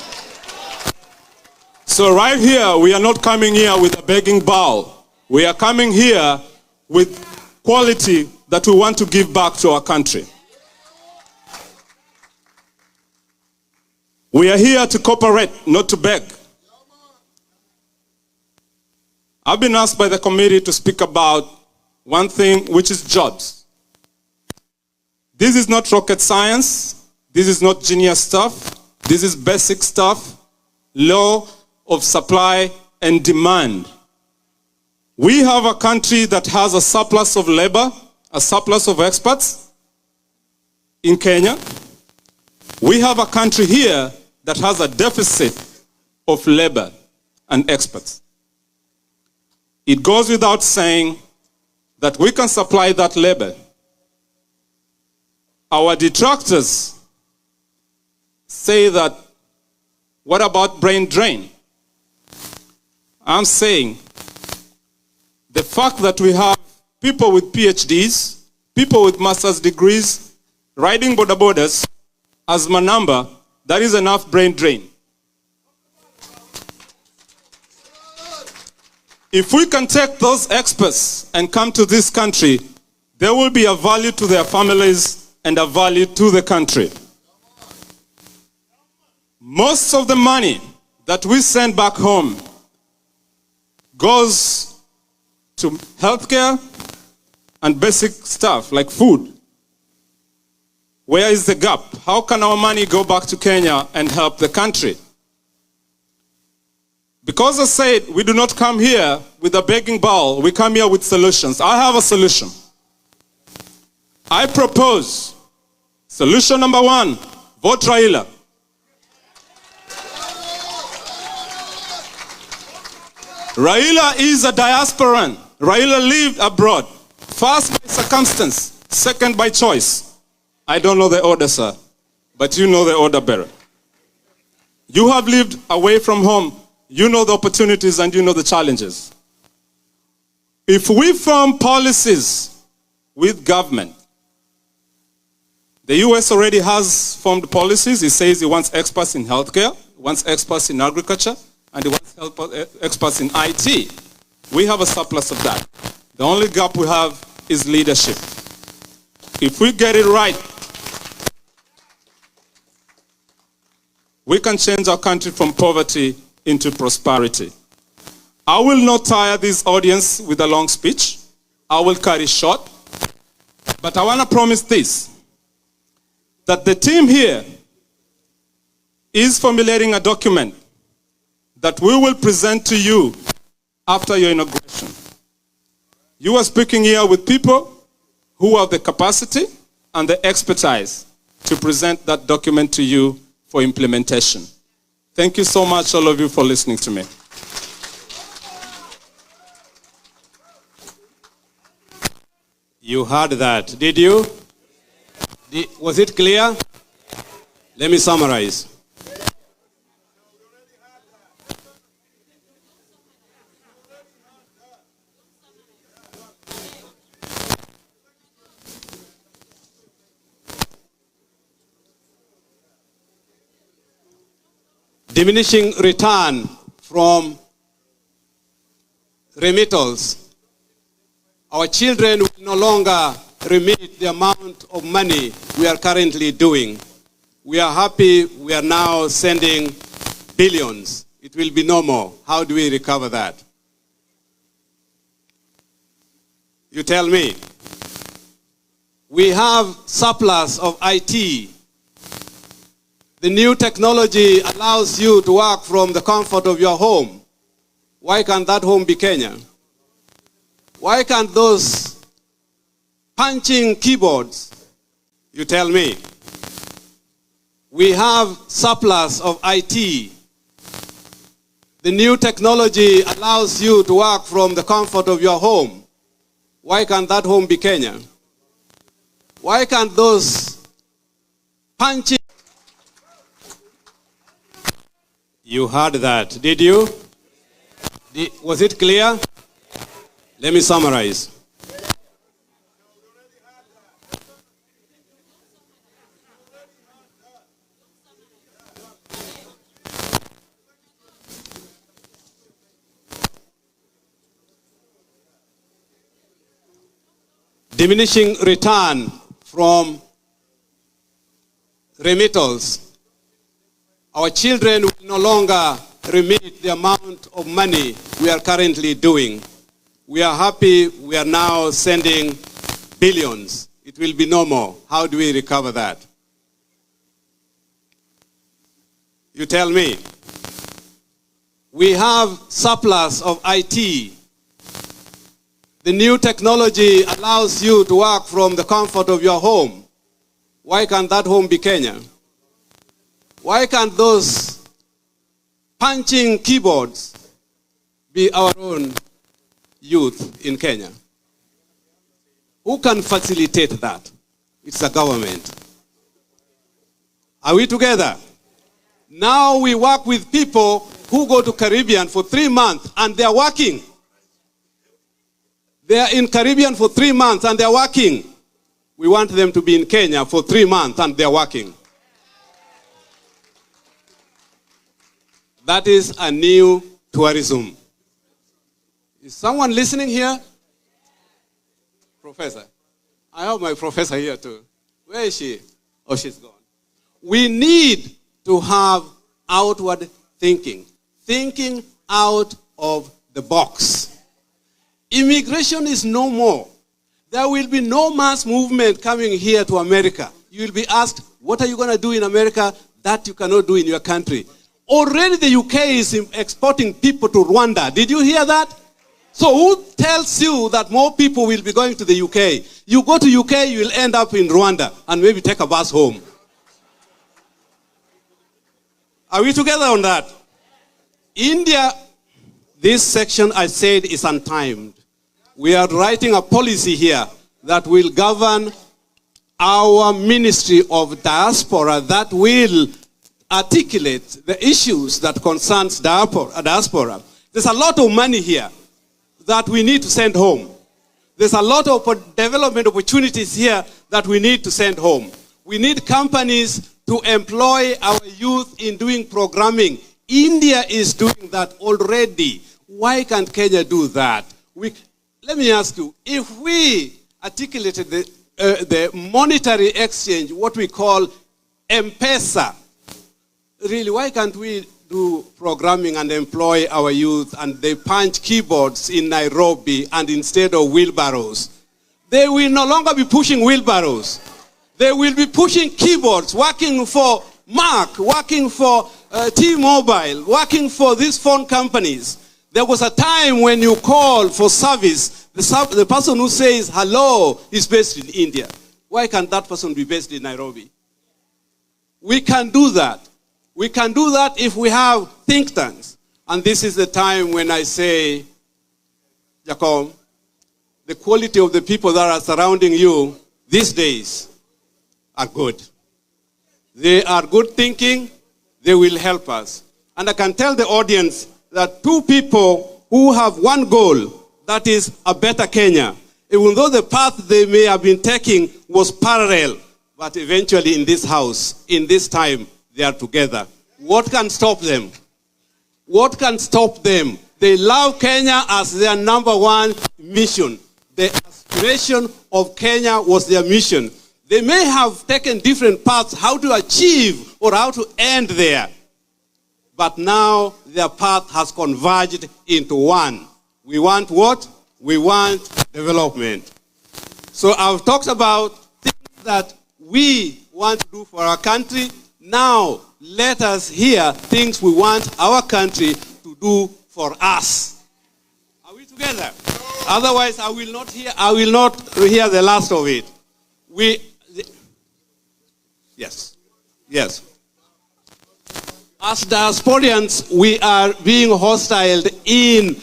[SPEAKER 14] So right here, we are not coming here with a begging bowl. We are coming here with quality that we want to give back to our country. We are here to cooperate, not to beg. I've been asked by the committee to speak about one thing, which is jobs. This is not rocket science. This is not genius stuff. This is basic stuff. Law of supply and demand. We have a country that has a surplus of labor, a surplus of experts in Kenya. We have a country here that has a deficit of labor and experts. It goes without saying that we can supply that labor. Our detractors say that, what about brain drain? I'm saying the fact that we have people with PhDs, people with master's degrees, riding border borders as my number, that is enough brain drain. If we can take those experts and come to this country, there will be a value to their families and a value to the country. Most of the money that we send back home goes to healthcare and basic stuff like food. Where is the gap? How can our money go back to Kenya and help the country? Because I said we do not come here with a begging bowl, we come here with solutions. I have a solution. I propose solution number 1, vote Raila. Raila is a diasporan. Raila lived abroad. First by circumstance, second by choice. I don't know the order, sir, but you know the order better. You have lived away from home. You know the opportunities and you know the challenges. If we form policies with government, the US already has formed policies. It says it wants experts in healthcare, wants experts in agriculture, and it wants experts in IT. We have a surplus of that. The only gap we have is leadership. If we get it right, we can change our country from poverty into prosperity. I will not tire this audience with a long speech. I will cut it short. But I want to promise this, that the team here is formulating a document that we will present to you after your inauguration. You are speaking here with people who have the capacity and the expertise to present that document to you for implementation. Thank you so much, all of you, for listening to me.
[SPEAKER 12] You heard that, did you? Was it clear? Let me summarize. Diminishing return from remittals. Our children will no longer remit the amount of money we are currently doing. We are happy we are now sending billions. It will be no more. How do we recover that? You tell me. We have surplus of IT. The new technology allows you to work from the comfort of your home. Why can't that home be Kenya? Why can't those punching keyboards? You tell me. We have surplus of IT. The new technology allows you to work from the comfort of your home. Why can't that home be Kenya? Why can't those punching... You heard that, did you? Was it clear? Let me summarize. Diminishing return from remittals. Our children will no longer remit the amount of money we are currently doing. We are happy we are now sending billions. It will be no more. How do we recover that? You tell me. We have surplus of IT. The new technology allows you to work from the comfort of your home. Why can't that home be Kenya? Why can't those punching keyboards be our own youth in Kenya? Who can facilitate that? It's the government. Are we together? Now we work with people who go to Caribbean for 3 months and they're working. They are in Caribbean for 3 months and they're working. We want them to be in Kenya for 3 months and they're working. That is a new tourism. Is someone listening here? Professor. I have my professor here too. Where is she? Oh, she's gone. We need to have outward thinking. Thinking out of the box. Immigration is no more. There will be no mass movement coming here to America. You will be asked, what are you going to do in America that you cannot do in your country? Already the UK is exporting people to Rwanda. Did you hear that? So who tells you that more people will be going to the UK? You go to UK, you will end up in Rwanda and maybe take a bus home. Are we together on that? India, this section I said is untimed. We are writing a policy here that will govern our Ministry of Diaspora that will articulate the issues that concerns diaspora. There's a lot of money here that we need to send home. There's a lot of development opportunities here that we need to send home. We need companies to employ our youth in doing programming. India is doing that already. Why can't Kenya do that? Let me ask you, if we articulated the monetary exchange, what we call M-Pesa, really, why can't we do programming and employ our youth and they punch keyboards in Nairobi and instead of wheelbarrows? They will no longer be pushing wheelbarrows. They will be pushing keyboards, working for Mark, working for T-Mobile, working for these phone companies. There was a time when you call for service, the person who says hello is based in India. Why can't that person be based in Nairobi? We can do that. We can do that if we have think tanks. And this is the time when I say, Jacob, the quality of the people that are surrounding you these days are good. They are good thinking. They will help us. And I can tell the audience that two people who have one goal, that is a better Kenya, even though the path they may have been taking was parallel, but eventually in this house, in this time, they are together. What can stop them? What can stop them? They love Kenya as their number one mission. The aspiration of Kenya was their mission. They may have taken different paths how to achieve or how to end there. But now their path has converged into one. We want what? We want development. So I've talked about things that we want to do for our country. Now let us hear things we want our country to do for us. Are we together? Otherwise, I will not hear the last of it. Yes. As diasporians, we are being hostile in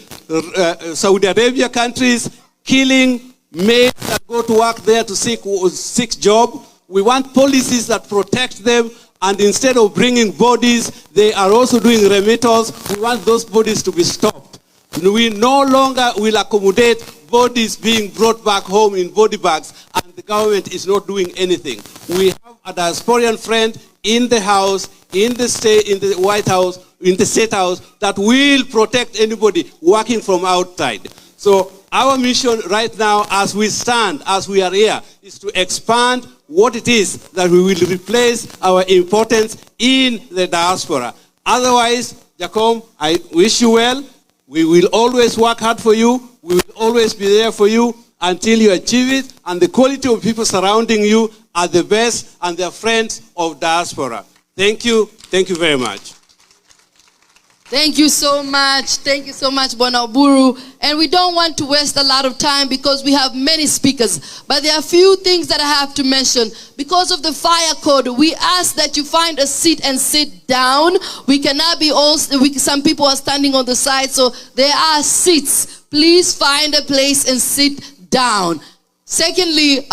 [SPEAKER 12] Saudi Arabia countries, killing maids that go to work there to seek job. We want policies that protect them, and instead of bringing bodies, they are also doing remittals. We want those bodies to be stopped. We no longer will accommodate bodies being brought back home in body bags, and the government is not doing anything. We have a diasporian friend in the House, in the state, in the White House, in the State House, that will protect anybody working from outside. So our mission right now, as we stand, as we are here, is to expand what it is that we will replace our importance in the diaspora. Otherwise, Jacob, I wish you well. We will always work hard for you. We will always be there for you until you achieve it. And the quality of people surrounding you are the best, and they're friends of diaspora. Thank you. Thank you very much.
[SPEAKER 1] Thank you so much. Thank you so much, Bwana Oburu. And we don't want to waste a lot of time because we have many speakers. But there are a few things that I have to mention. Because of the fire code, we ask that you find a seat and sit down. We cannot be all, some people are standing on the side, so there are seats. Please find a place and sit down. Secondly,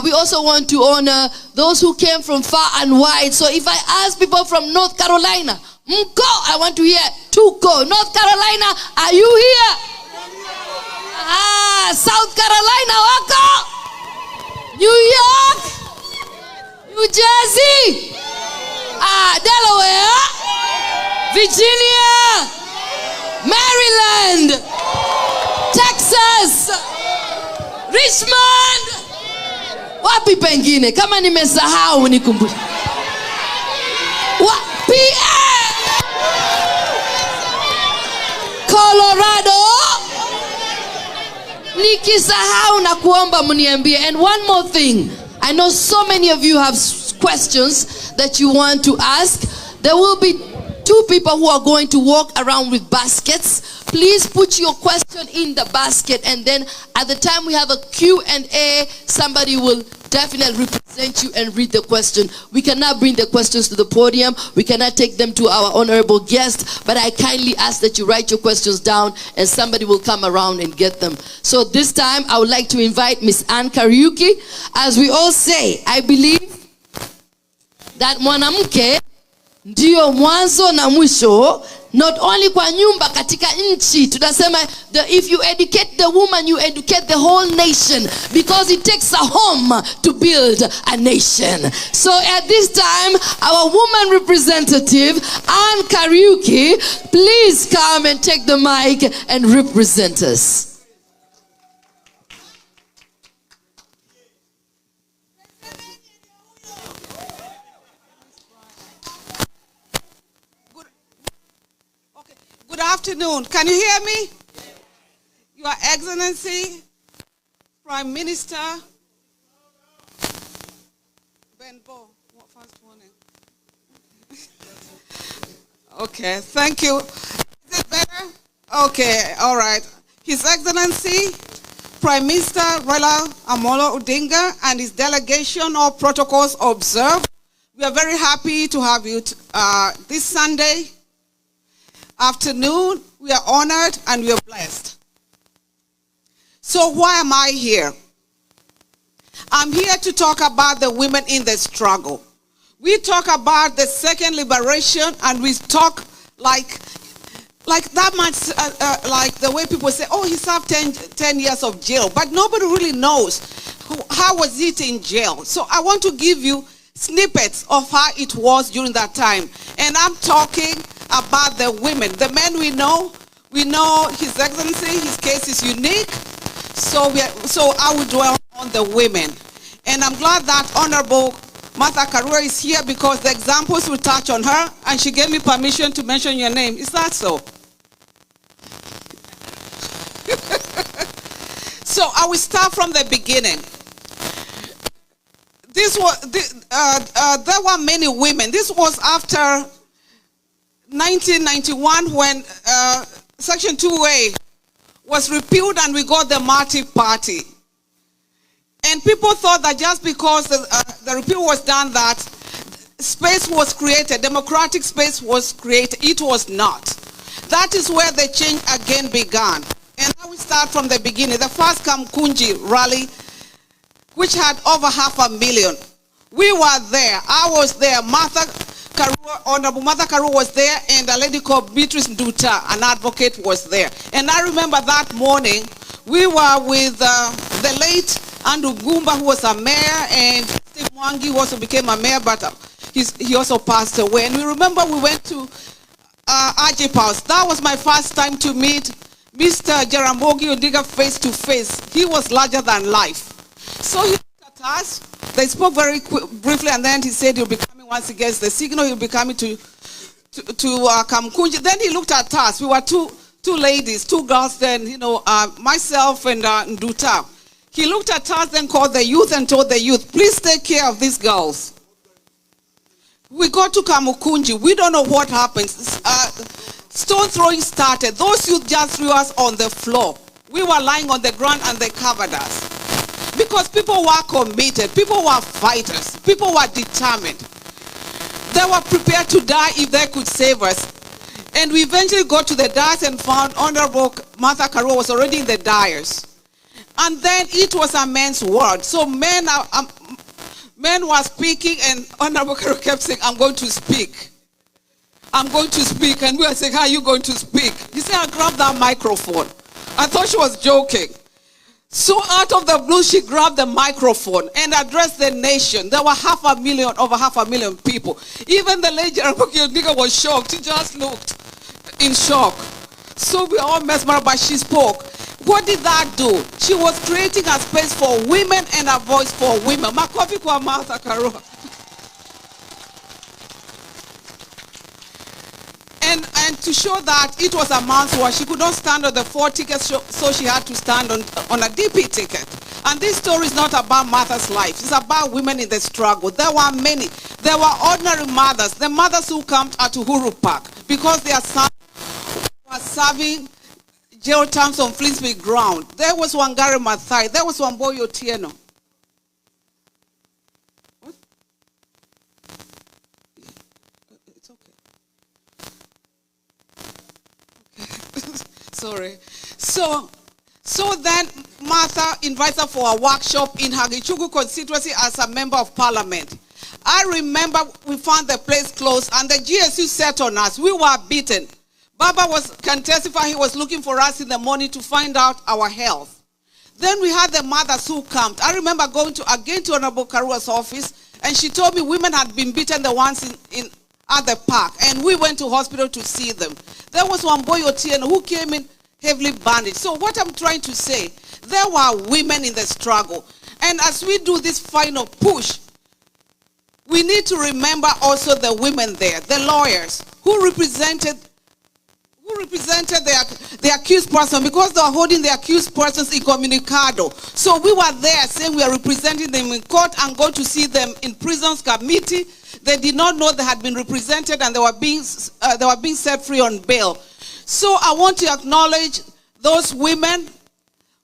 [SPEAKER 1] we also want to honor those who came from far and wide. So if I ask people from North Carolina, Mko, I want to hear Tuko. North Carolina, are you here? South Carolina, wako? New York? New Jersey? Delaware? Virginia? Maryland? Texas? Richmond? Wapi pengine? Kama nimesahau nikumbushe. PA? Colorado? Nikisahau na kuomba mniambie. And one more thing. I know so many of you have questions that you want to ask. There will be two people who are going to walk around with baskets. Please put your question in the basket, and then at the time we have a Q&A, somebody will definitely represent you and read the question. We cannot bring the questions to the podium. We cannot take them to our honorable guest, but I kindly ask that you write your questions down and somebody will come around and get them. So this time I would like to invite Miss Ann Kariuki. As we all say, I believe that mwanamke ndio mwanzo na mwisho, not only kwa nyumba, katika nchi. Tunasema if you educate the woman, you educate the whole nation, because it takes a home to build a nation. So at this time, our woman representative, Ann Kariuki, please come and take the mic and represent us.
[SPEAKER 15] Good afternoon. Can you hear me? Your Excellency, Prime Minister Benbow. What first morning? Okay, thank you. Is it better? Okay, all right. His Excellency, Prime Minister Raila Odinga and his delegation, all protocols observed. We are very happy to have you this Sunday afternoon. We are honored and we are blessed. So why am I here? I'm here to talk about the women in the struggle. We talk about the second liberation, and we talk like that much, like the way people say, oh, he served 10 years of jail, but nobody really knows how was it in jail. So I want to give you snippets of how it was during that time. And I'm talking about the women. The men we know His Excellency, his case is unique. So I will dwell on the women. And I'm glad that Honorable Martha Karua is here, because the examples will touch on her, and she gave me permission to mention your name. Is that so? So I will start from the beginning. There were many women. This was after 1991, when Section 2A was repealed and we got the Multi Party. And people thought that just because the repeal was done, that space was created, democratic space was created. It was not. That is where the change again began. And now we start from the beginning. The first Kamkunji rally, which had over 500,000. We were there. I was there. Honorable Martha Karua was there, and a lady called Beatrice Nduta, an advocate, was there. And I remember that morning, we were with the late Andrew Gumba, who was a mayor, and Steve Mwangi, who also became a mayor, but he also passed away. And we remember we went to Ajip House. That was my first time to meet Mr. Jaramogi Odinga face to face. He was larger than life. So he looked at us. They spoke very briefly, and then he said he'll be coming once he gets the signal. He'll be coming to Kamkunji. Then he looked at us. We were two ladies, two girls then, myself and Nduta. He looked at us, then called the youth and told the youth, please take care of these girls. We got to Kamukunji. We don't know what happened. Stone throwing started. Those youth just threw us on the floor. We were lying on the ground and they covered us. Because people were committed. People were fighters. People were determined. They were prepared to die if they could save us. And we eventually got to the dais and found Honorable Martha Karua was already in the dais. And then it was a man's world. So men were speaking, and Honorable Karua kept saying, I'm going to speak. I'm going to speak. And we were saying, how are you going to speak? He said, I'll grab that microphone. I thought she was joking. So out of the blue, she grabbed the microphone and addressed the nation. There were over 500,000 people. Even the lady Jaramogi Odinga was shocked. She just looked in shock. So we all mesmerized, but she spoke. What did that do? She was creating a space for women and a voice for women. Makofi kwa Martha Karua. And to show that it was a man's work, she could not stand on the 4 tickets, so she had to stand on a DP ticket. And this story is not about Martha's life. It's about women in the struggle. There were many. There were ordinary mothers, the mothers who camped at Uhuru Park because their sons were serving jail terms on Flinsby ground. There was Wangari Maathai. There was Wamboyo Otieno. Sorry. So then Martha invites her for a workshop in her Gichugu constituency as a member of parliament. I remember we found the place closed and the GSU set on us. We were beaten. Baba can testify he was looking for us in the morning to find out our health. Then we had the mothers who camped. I remember going to Honourable Karua's office, and she told me women had been beaten the ones at the park, and we went to hospital to see them. There was one boy Otieno who came in heavily bandaged. So what I'm trying to say, there were women in the struggle. And as we do this final push, we need to remember also the women there, the lawyers who represented the accused person, because they were holding the accused persons incommunicado. So we were there saying we are representing them in court and going to see them in prisons committee. They did not know they had been represented and they were being set free on bail. So I want to acknowledge those women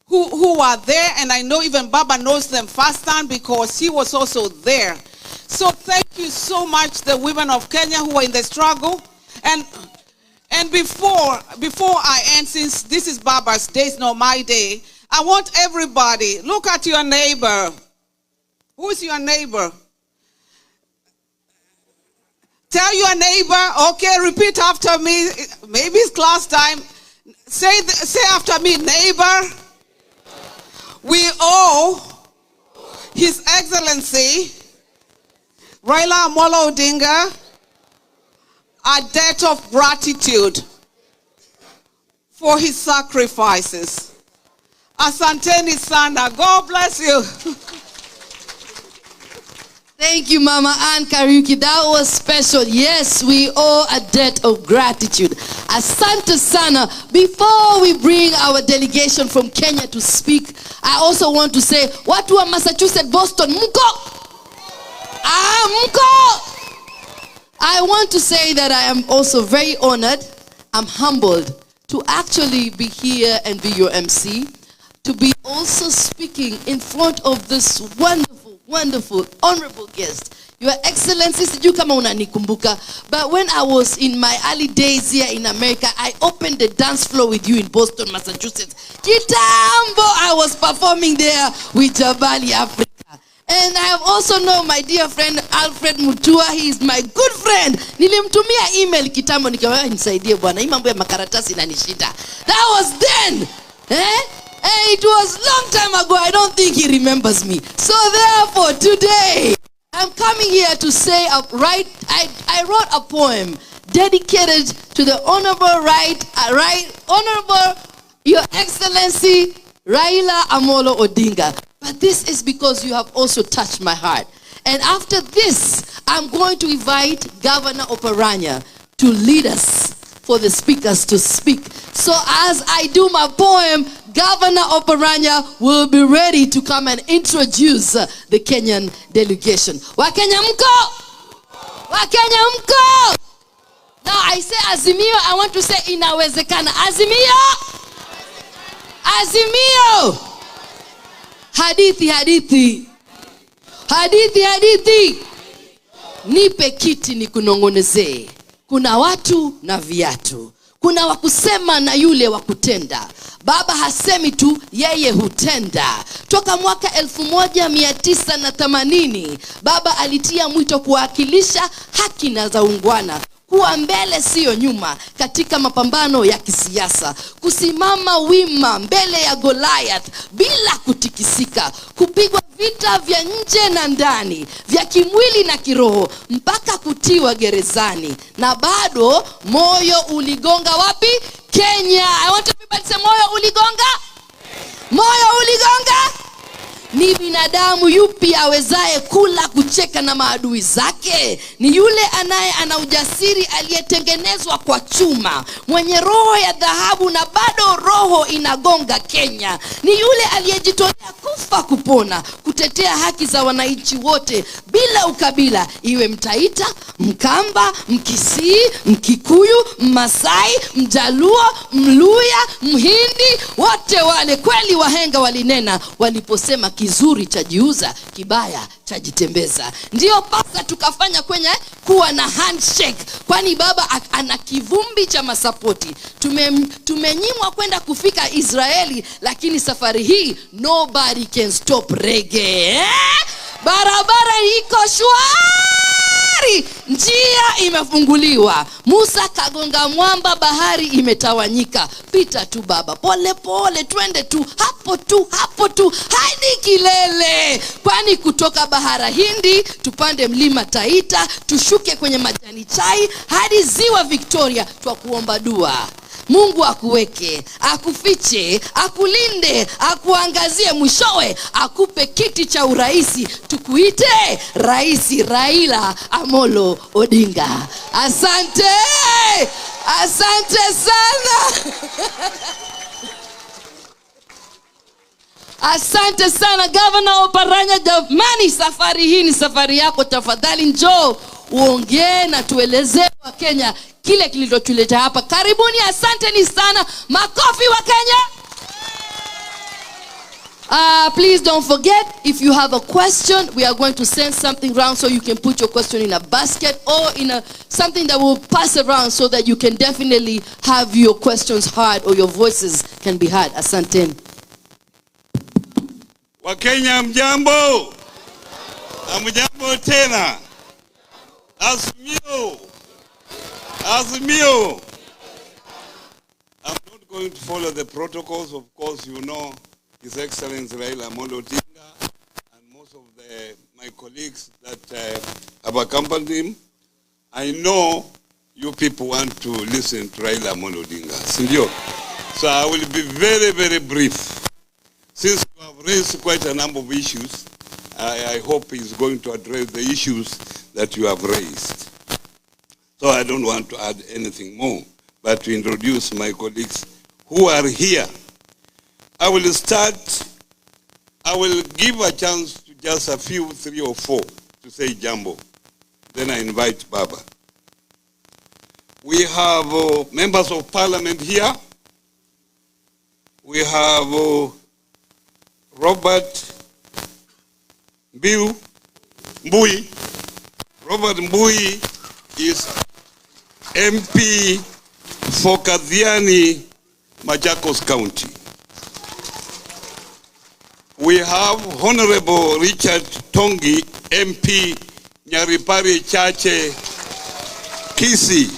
[SPEAKER 15] who are there, and I know even Baba knows them firsthand because he was also there. So thank you so much, the women of Kenya who are in the struggle. And before I end, since this is Baba's day, it's not my day, I want everybody, look at your neighbor. Who's your neighbor? Tell your neighbor, okay, repeat after me. Maybe it's class time. Say after me, neighbor. We owe His Excellency Raila Odinga a debt of gratitude for his sacrifices. Asanteni sana. God bless you.
[SPEAKER 1] Thank you, Mama Ann Kariuki. That was special. Yes, we owe a debt of gratitude. Asante sana. Before we bring our delegation from Kenya to speak, I also want to say, watu wa Massachusetts, Boston, mko? Mko? I want to say that I am also very honored, I'm humbled to actually be here and be your MC, to be also speaking in front of this wonderful, honorable guest. Your Excellency, sijui kama unanikumbuka, but when I was in my early days here in America, I opened the dance floor with you in Boston, Massachusetts. Kitambo, I was performing there with Jabali Africa. And I have also known my dear friend Alfred Mutua. He is my good friend. Nilimtumia email kitambo nikamwambia nisaidie bwana. Hii mambo ya makaratasi inanishinda. That was then. It was long time ago. I don't think he remembers me. So therefore today I'm coming here to say I wrote a poem dedicated to the Honorable Your Excellency Raila Amolo Odinga. But this is because you have also touched my heart. And after this, I'm going to invite Governor Oparanya to lead us for the speakers to speak. So as I do my poem, Governor Oparanya will be ready to come and introduce the Kenyan delegation. Wakenya mko? Wakenya mko? Now I say Azimio, I want to say inawezekana. Azimio? Azimio! Hadithi. Nipe kiti nikunong'onezee. Kuna watu na viatu. Kuna wakusema na yule wakutenda. Baba hasemi tu, yeye hutenda. Toka mwaka 1980, Baba alitia mwito kuwakilisha haki na za ungwana. Kuwa mbele sio nyuma katika mapambano ya kisiasa. Kusimama wima mbele ya Goliath bila kutikisika. Kupigwa vita vya nje na ndani, vya kimwili na kiroho, mpaka kutiwa gerezani. Na bado moyo uligonga wapi? Kenya. I want everybody to say moyo uligonga? Moyo uligonga? Ni binadamu yupi awezaye kula kucheka na maadui zake? Ni yule ana ujasiri aliyetengenezwa kwa chuma, mwenye roho ya dhahabu na bado roho inagonga Kenya. Ni yule aliyejitolea kufa kupona, kutetea haki za wananchi wote bila ukabila, iwe Mtaita, Mkamba, Mkisii, Mkikuyu, Mmasai, Mjaluo, Mluya, Mhindi, wote wale kweli wahenga walinena waliposema kizuri chajiuza, kibaya chajitembeza. Ndio paka tukafanya kwenye kuwa na handshake, kwani baba ana kivumbi cha masapoti. Tumenyimwa kwenda kufika Israeli, lakini safari hii nobody can stop reggae. Barabara iko shwari. bahari, njia imefunguliwa. Musa kagonga mwamba, bahari imetawanyika. Pita tu baba, pole pole, twende tu hapo tu hadi kilele. Kwani kutoka bahara Hindi tupande mlima Taita, tushuke kwenye majani chai hadi ziwa Victoria, twa kuomba dua. Mungu akuweke, akufiche, akulinde, akuangazie, mwishowe akupe kiti cha uraisi, tukuite Rais Raila Amolo Odinga. Asante, asante sana. Asante sana Governor Oparanya. Jamani, safari hii ni safari yako, tafadhali njoo uongee na tueleze wa Kenya kile kilichotuleta hapa. Karibuni, asanteni sana. Makofi wa Kenya. Please don't forget, if you have a question, we are going to send something around so you can put your question in a basket or in something that will pass around so that you can definitely have your questions heard or your voices can be heard. Asanteni.
[SPEAKER 3] Wakenya mjambo. Amjambo tena. Azimio. Azimio. I'm not going to follow the protocols. Of course, you know His Excellency Raila Amolo Odinga and most of my colleagues that have accompanied him. I know you people want to listen to Raila Amolo Odinga. So I will be very, very brief. Since you have raised quite a number of issues, I hope he's going to address the issues that you have raised. So I don't want to add anything more, but to introduce my colleagues who are here. I will give a chance to just a few, 3 or 4, to say jambo. Then I invite Baba. We have members of parliament here. We have Robert Mbui. Robert Mbui is MP for Kadhiani, Machakos County. We have Honourable Richard Tongi, MP, Nyaripari Chache, Kisii.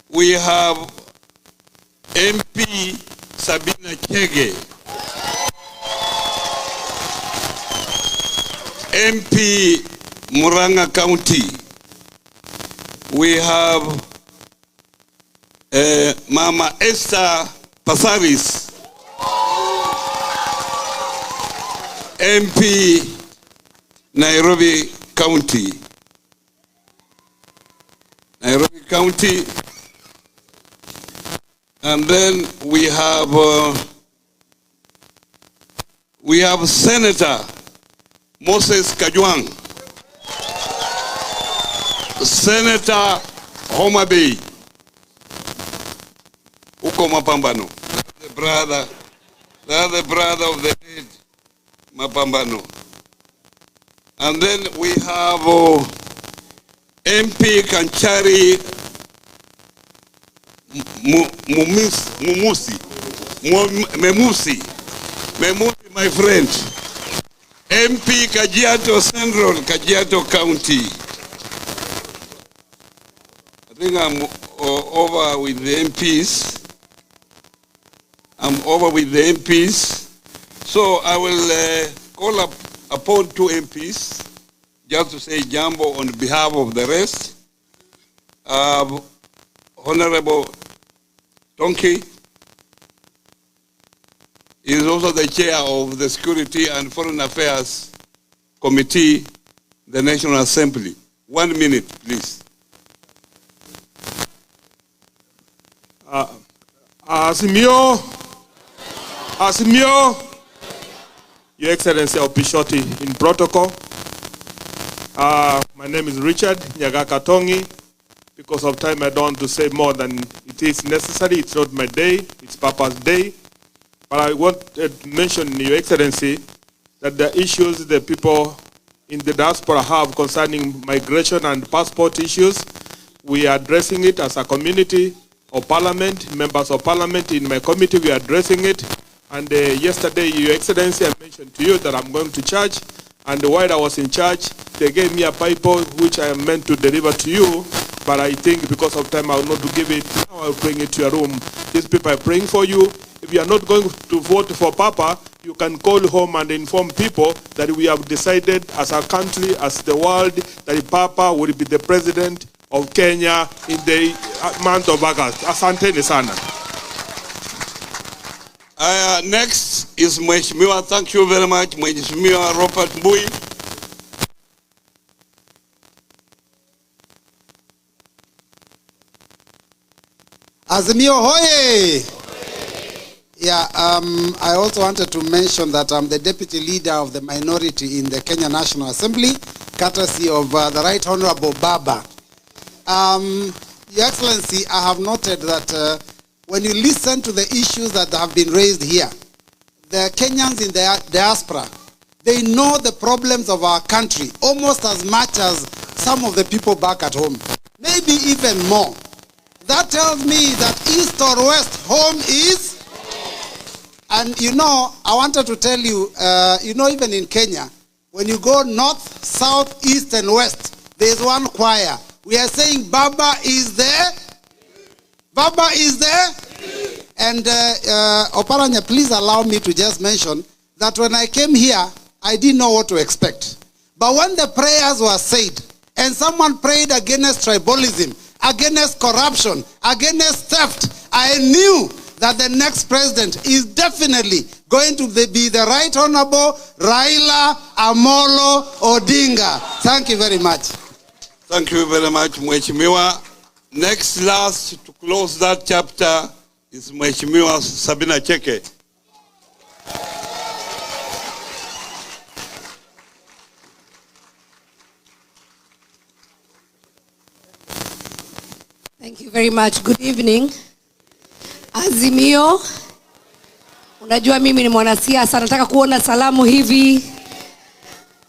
[SPEAKER 3] We have MP Sabina Chege, MP Muranga County. We have Mama Esther Pasaris, MP Nairobi County. Nairobi County. And then we have Senator Moses Kajwang, Senator Homa Bay, Uko Mapambano, the other brother of the head, Mapambano. And then we have MP Kanchari Memusi, my friend. MP Kajiado Central, Kajiado County. I think I'm over with the MPs. So I will call upon 2 MPs just to say jambo on behalf of the rest. Honourable Tonki is also the chair of the Security and Foreign Affairs Committee, the National Assembly. 1 minute, please.
[SPEAKER 16] Azimio, Your Excellency Opishoti in protocol. My name is Richard Nyagaka Tongi. Because of time, I don't want to say more than it is necessary. It's not my day, it's Papa's day. But I want to mention, Your Excellency, that the issues the people in the diaspora have concerning migration and passport issues, we are addressing it as a community of parliament, members of parliament in my committee, we are addressing it. And yesterday, Your Excellency, I mentioned to you that I'm going to church, and while I was in church, They gave me a Bible which I am meant to deliver to you, but I think because of time I will not give it. Now I will bring it to your room. These people are praying for you. If you are not going to vote for Papa, you can call home and inform people that we have decided as a country, as the world, that Papa will be the president of Kenya in the month of August. Asanteni sana.
[SPEAKER 3] Next is Mheshimiwa. Thank you very much, Mheshimiwa Robert Mbui.
[SPEAKER 17] Azimio hoye! Yeah, I also wanted to mention that I'm the deputy leader of the minority in the Kenya National Assembly, courtesy of the Right Honourable Baba. Your Excellency, I have noted that when you listen to the issues that have been raised here, the Kenyans in the diaspora, they know the problems of our country almost as much as some of the people back at home, maybe even more. That tells me that east or west, home is. And you know, I wanted to tell you, even in Kenya, when you go north, south, east, and west, there is one choir. We are saying Baba is there. Baba is there. And Oparanya, please allow me to just mention that when I came here, I didn't know what to expect. But when the prayers were said, and someone prayed against tribalism, against corruption, against theft, I knew that the next president is definitely going to be the Right Honourable Raila Odinga. Thank you very much.
[SPEAKER 3] Thank you very much, Mheshimiwa. Next, last, to close that chapter is Mheshimiwa Sabina Cheke.
[SPEAKER 18] Thank you very much. Good evening. Azimio, unajua mimi ni mwanasiasa, nataka kuona salamu hivi.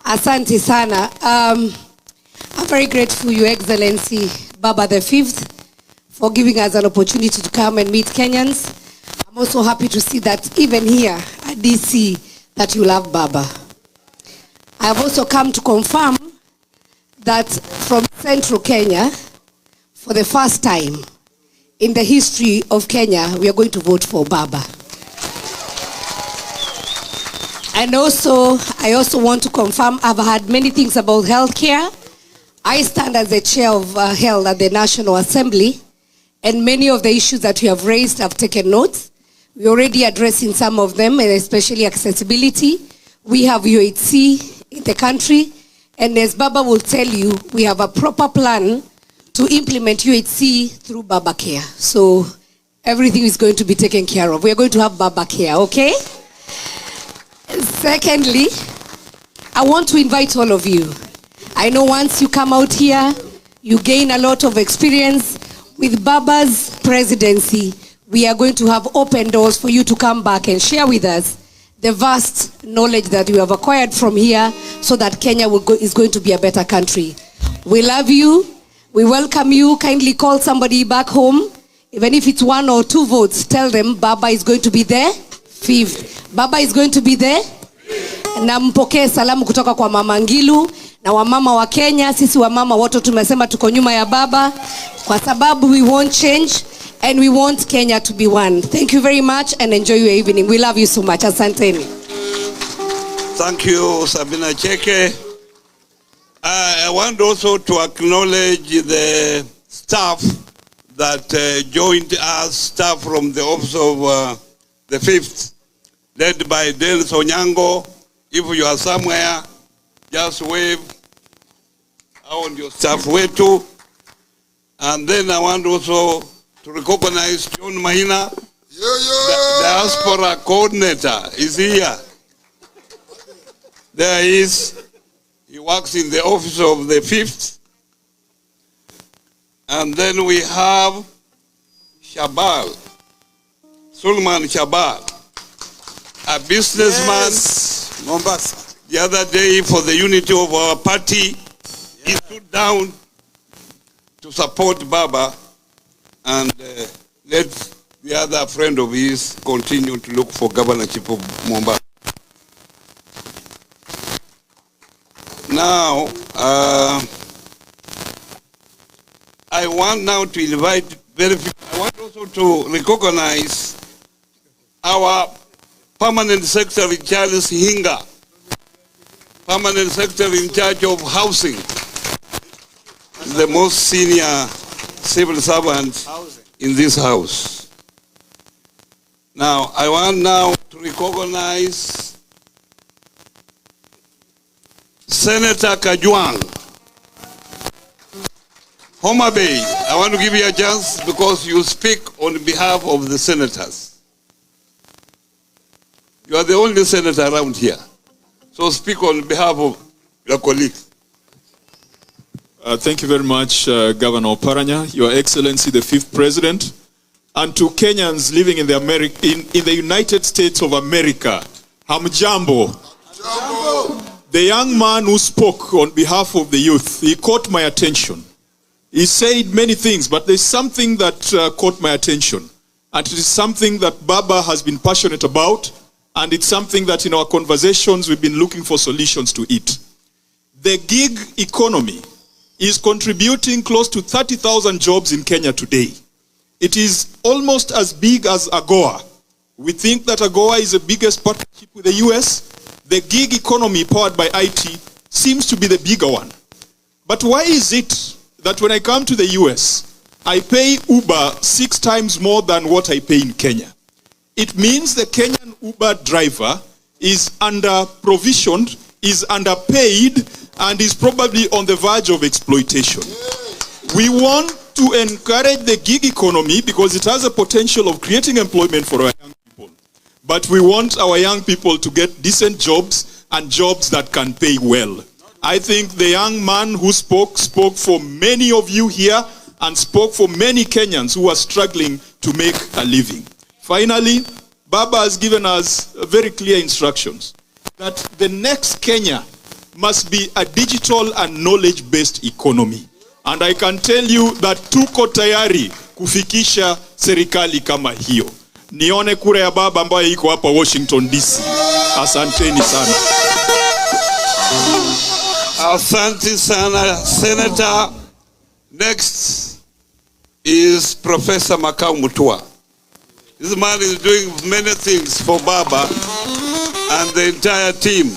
[SPEAKER 18] Asante sana. I'm very grateful, Your Excellency Baba the Fifth, for giving us an opportunity to come and meet Kenyans. I'm also happy to see that even here at DC that you love Baba. I have also come to confirm that from Central Kenya, for the first time in the history of Kenya, we are going to vote for Baba. And also, I also want to confirm, I've heard many things about healthcare. I stand as the chair of health at the National Assembly, and many of the issues that you have raised, I've taken notes. We're already addressing some of them, and especially accessibility. We have UHC in the country, and as Baba will tell you, we have a proper plan to implement UHC through Baba Care. So everything is going to be taken care of. We are going to have Baba Care, okay? Secondly, I want to invite all of you. I know once you come out here, you gain a lot of experience. With Baba's presidency, we are going to have open doors for you to come back and share with us the vast knowledge that you have acquired from here so that Kenya is going to be a better country. We love you. We welcome you. Kindly call somebody back home. Even if it's 1 or 2 votes, tell them Baba is going to be there. Fifth. Baba is going to be there. Na mpokee salamu kutoka kwa Mama Ngilu na wamama wa Kenya. Sisi wamama wote tumesema tuko nyuma ya Baba kwa sababu we want change and we want Kenya to be one. Thank you very much and enjoy your evening. We love you so much. Asanteni.
[SPEAKER 3] Thank you, Sabina Cheke. I want also to acknowledge the staff that joined us, staff from the office of the Fifth, led by Dennis Onyango. If you are somewhere, just wave on your staff wetu. And then I want also to recognize John Mahina, the diaspora coordinator, is here. There he is. He works in the office of the Fifth. And then we have Shabal, Sulman Shabal, a businessman.
[SPEAKER 17] Yes. Mombasa.
[SPEAKER 3] The other day, for the unity of our party, he stood down to support Baba and let the other friend of his continue to look for governorship of Mombasa. Now, I want now to invite I want also to recognize our Permanent Secretary Charles Hinga, Permanent Secretary in charge of housing, the most senior civil servant in this house. Now, I want now to recognize Senator Kajwang, Homa Bay. I want to give you a chance because you speak on behalf of the senators. You are the only senator around here. So speak on behalf of your colleagues.
[SPEAKER 19] Thank you very much, Governor Oparanya, Your Excellency, the 5th President, and to Kenyans living in the United States of America. Hamjambo. The young man who spoke on behalf of the youth, he caught my attention. He said many things, but there's something that caught my attention. And it is something that Baba has been passionate about, and it's something that in our conversations we've been looking for solutions to it. The gig economy is contributing close to 30,000 jobs in Kenya today. It is almost as big as AGOA. We think that AGOA is the biggest partnership with the US. The gig economy powered by IT seems to be the bigger one. But why is it that when I come to the US, I pay Uber 6 times more than what I pay in Kenya? It means the Kenyan Uber driver is under-provisioned, is underpaid, and is probably on the verge of exploitation. We want to encourage the gig economy because it has a potential of creating employment for our young people. But we want our young people to get decent jobs and jobs that can pay well. I think the young man who spoke for many of you here and spoke for many Kenyans who are struggling to make a living. Finally, Baba has given us very clear instructions that the next Kenya must be a digital and knowledge-based economy. And I can tell you that tuko tayari kufikisha serikali kama hiyo. Nione kura ya Baba ambayo iko hapa Washington DC. Asanteni sana.
[SPEAKER 3] Asante sana, Senator. Next is Professor Makau Mutua. This man is doing many things for Baba and the entire team.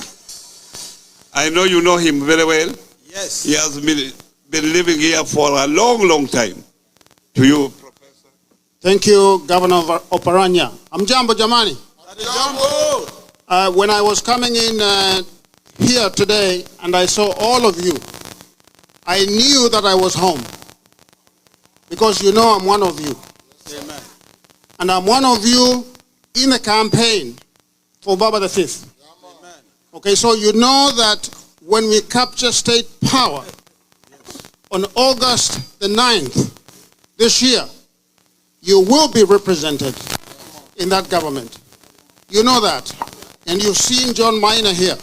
[SPEAKER 3] I know you know him very well.
[SPEAKER 17] Yes.
[SPEAKER 3] He has been living here for a long, long time. To you, Professor.
[SPEAKER 20] Thank you, Governor Oparanya. Amjambo jamani. When I was coming in here today and I saw all of you, I knew that I was home. Because you know I'm one of you.
[SPEAKER 17] Amen.
[SPEAKER 20] And I'm one of you in the campaign for Baba the Fifth. Okay, so you know that when we capture state power on August the 9th this year, you will be represented in that government. You know that. And you've seen John Minor here.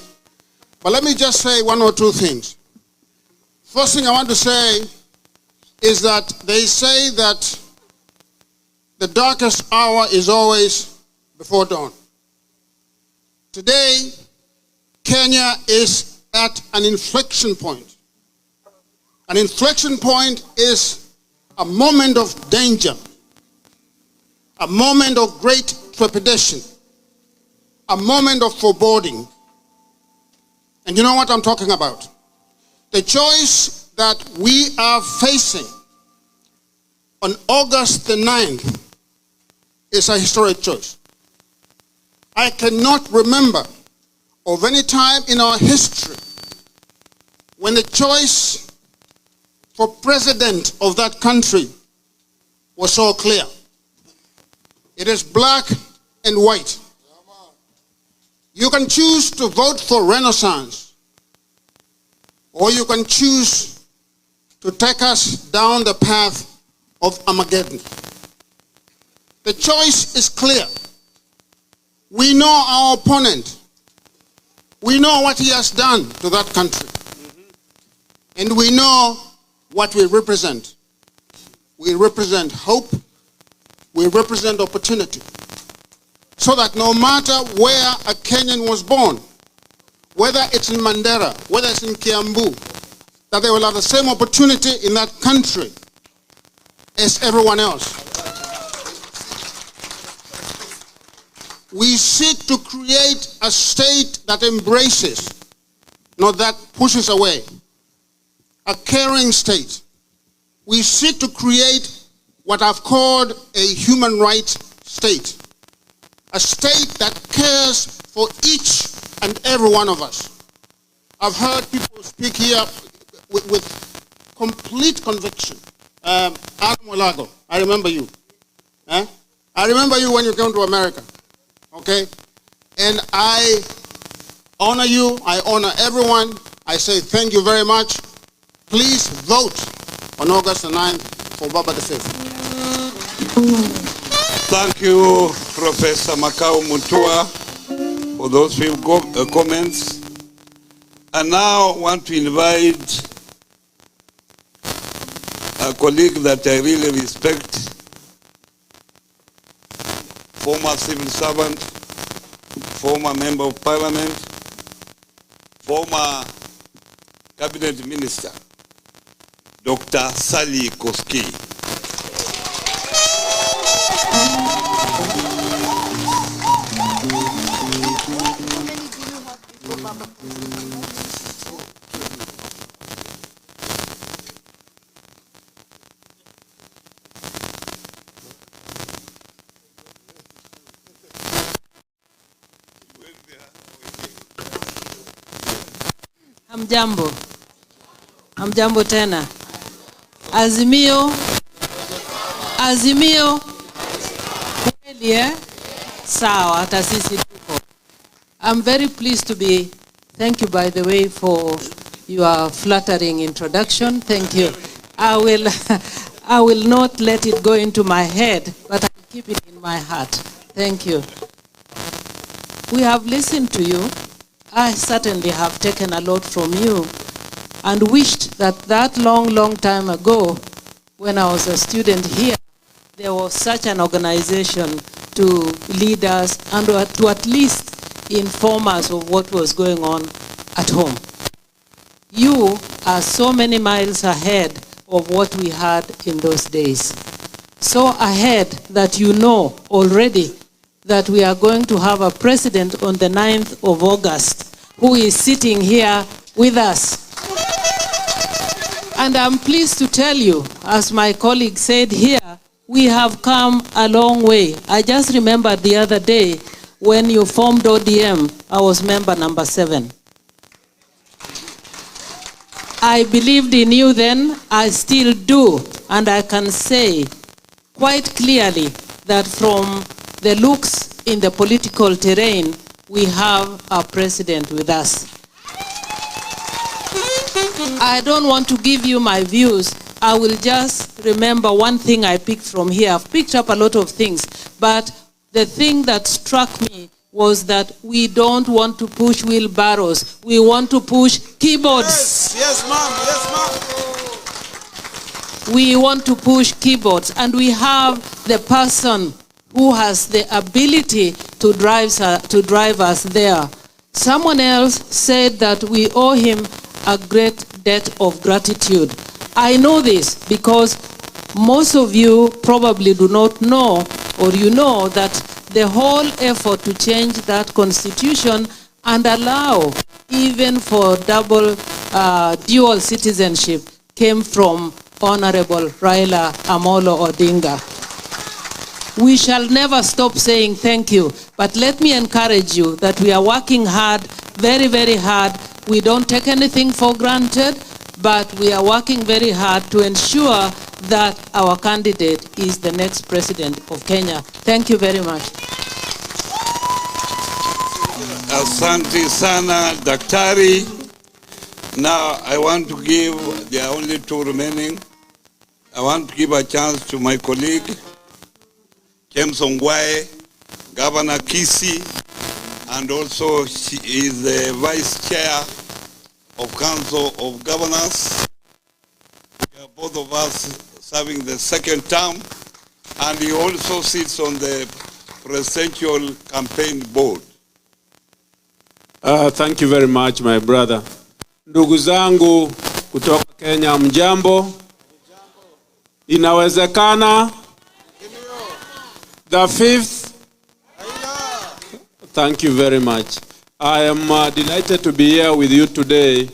[SPEAKER 20] But let me just say one or two things. First thing I want to say is that they say that the darkest hour is always before dawn. Today, Kenya is at an inflection point. An inflection point is a moment of danger, a moment of great trepidation, a moment of foreboding. And you know what I'm talking about? The choice that we are facing on August the 9th is a historic choice. I cannot remember of any time in our history when the choice for president of that country was so clear. It is black and white. You can choose to vote for Renaissance, or you can choose to take us down the path of Armageddon. The choice is clear. We know our opponent. We know what he has done to that country. And we know what we represent. We represent hope. We represent opportunity. So that no matter where a Kenyan was born, whether it's in Mandera, whether it's in Kiambu, that they will have the same opportunity in that country as everyone else. We seek to create a state that embraces, not that pushes away. A caring state. We seek to create what I've called a human rights state. A state that cares for each and every one of us. I've heard people speak here with complete conviction. Adam Walago, I remember you. I remember you when you came to America. Okay? And I honor you. I honor everyone. I say thank you very much. Please vote on August the 9th for Baba the 5th.
[SPEAKER 3] Thank you, Professor Makau Mutua, for those few comments. And now I want to invite a colleague that I really respect, former civil servant, former member of parliament, former cabinet minister, Dr. Sally Koski.
[SPEAKER 21] Hamjambo. Hamjambo tena. Azimio. Azimio. Kweli eh? Sawa, hata sisi tuko. I'm very pleased to be, thank you by the way for your flattering introduction. Thank you. I will not let it go into my head, but I'll keep it in my heart. Thank you. We have listened to you. I certainly have taken a lot from you and wished that long time ago, when I was a student here, there was such an organization to lead us and to at least inform us of what was going on at home. You are so many miles ahead of what we had in those days. So ahead that you know already that we are going to have a president on the 9th of August who is sitting here with us. And I'm pleased to tell you, as my colleague said here, we have come a long way. I just remember the other day when you formed ODM, I was member number 7. I believed in you then, I still do, and I can say quite clearly that from the looks in the political terrain, we have our president with us. I don't want to give you my views. I will just remember one thing I picked from here. I've picked up a lot of things, but the thing that struck me was that we don't want to push wheelbarrows. We want to push keyboards.
[SPEAKER 20] Yes, ma'am. Yes, ma'am.
[SPEAKER 21] We want to push keyboards, and we have the person who has the ability to drive us there. Someone else said that we owe him a great debt of gratitude. I know this because most of you probably do not know, or you know that the whole effort to change that constitution and allow even for dual citizenship came from Honourable Raila Odinga. We shall never stop saying thank you, but let me encourage you that we are working hard, very, very hard. We don't take anything for granted, but we are working very hard to ensure that our candidate is the next president of Kenya. Thank you very much.
[SPEAKER 3] Asante sana, Daktari. Now I want to give, there are only 2 remaining. I want to give a chance to my colleague, James Ongwae, Governor Kisi, and also she is the Vice Chair of Council of Governors. We are both of us serving the 2nd term, and he also sits on the Presidential Campaign Board.
[SPEAKER 12] Thank you very much, my brother. Ndugu zangu kutoka Kenya, mjambo. Inawezekana. The fifth. Thank you very much. I am delighted to be here with you today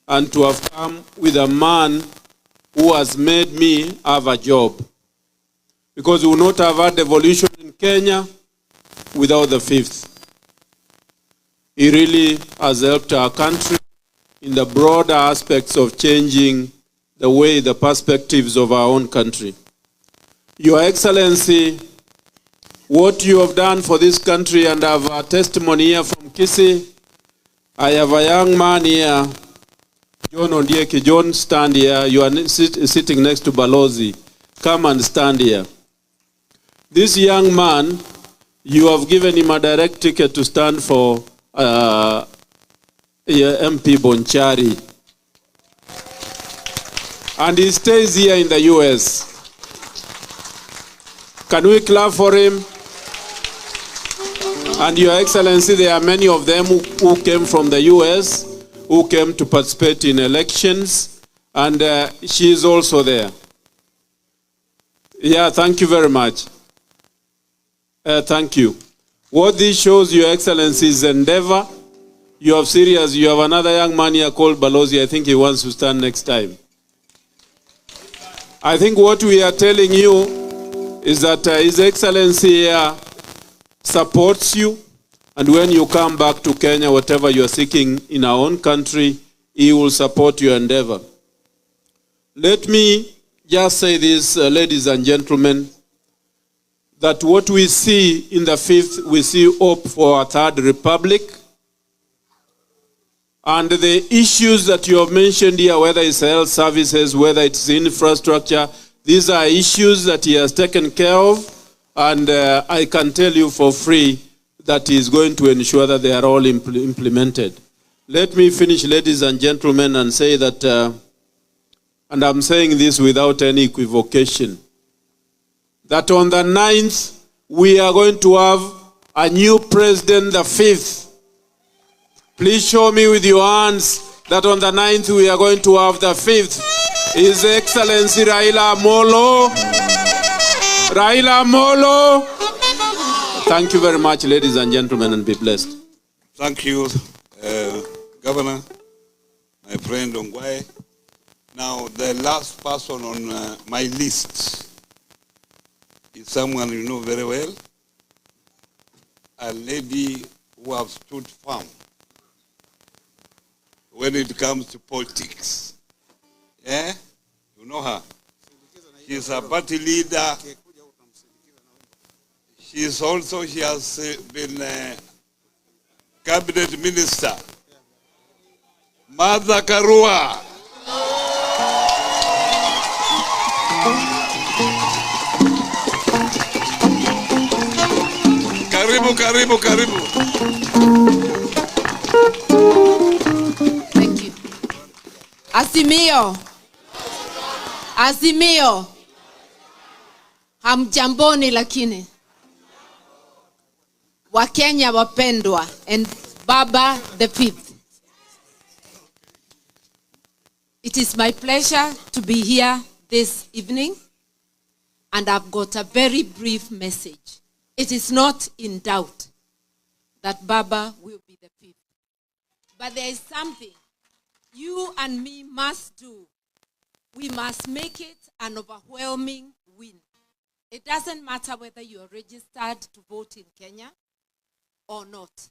[SPEAKER 12] and to have come with a man who has made me have a job. Because we would not have had evolution in Kenya without the fifth. He really has helped our country in the broader aspects of changing the way, the perspectives of our own country. Your Excellency, what you have done for this country, and I have a testimony here from Kisii. I have a young man here, John Ondieki. John, stand here. You are sitting next to Balozi. Come and stand here. This young man, you have given him a direct ticket to stand for MP Bonchari. And he stays here in the US. Can we clap for him? And Your Excellency, there are many of them who came from the US, who came to participate in elections, and she is also there. Yeah, thank you very much. Thank you. What this shows, Your Excellency, is endeavor. You have serious. You have another young man here called Balozi. I think he wants to stand next time. I think what we are telling you is that His Excellency here supports you, and when you come back to Kenya, whatever you are seeking in our own country, he will support your endeavor. Let me just say this, ladies and gentlemen, that what we see in the fifth, we see hope for a third republic. And the issues that you have mentioned here, whether it's health services, whether it's infrastructure, these are issues that he has taken care of. And I can tell you for free that he is going to ensure that they are all implemented. Let me finish, ladies and gentlemen, and say that, and I'm saying this without any equivocation, that on the 9th, we are going to have a new president, the 5th. Please show me with your hands that on the 9th, we are going to have the 5th. His Excellency Raila Molo. Raila Molo. Thank you very much, ladies and gentlemen, and be blessed.
[SPEAKER 3] Thank you, Governor, my friend Ongwae. Now, the last person on my list is someone you know very well, a lady who has stood firm when it comes to politics. Yeah? You know her. She's a party leader. She has been a cabinet minister. Martha Karua. Karibu.
[SPEAKER 2] Thank you. Azimio. Hamjamboni lakini. Wakenya wapendwa and Baba the Fifth. It is my pleasure to be here this evening, and I've got a very brief message. It is not in doubt that Baba will be the fifth. But there is something you and me must do. We must make it an overwhelming win. It doesn't matter whether you are registered to vote in Kenya or not.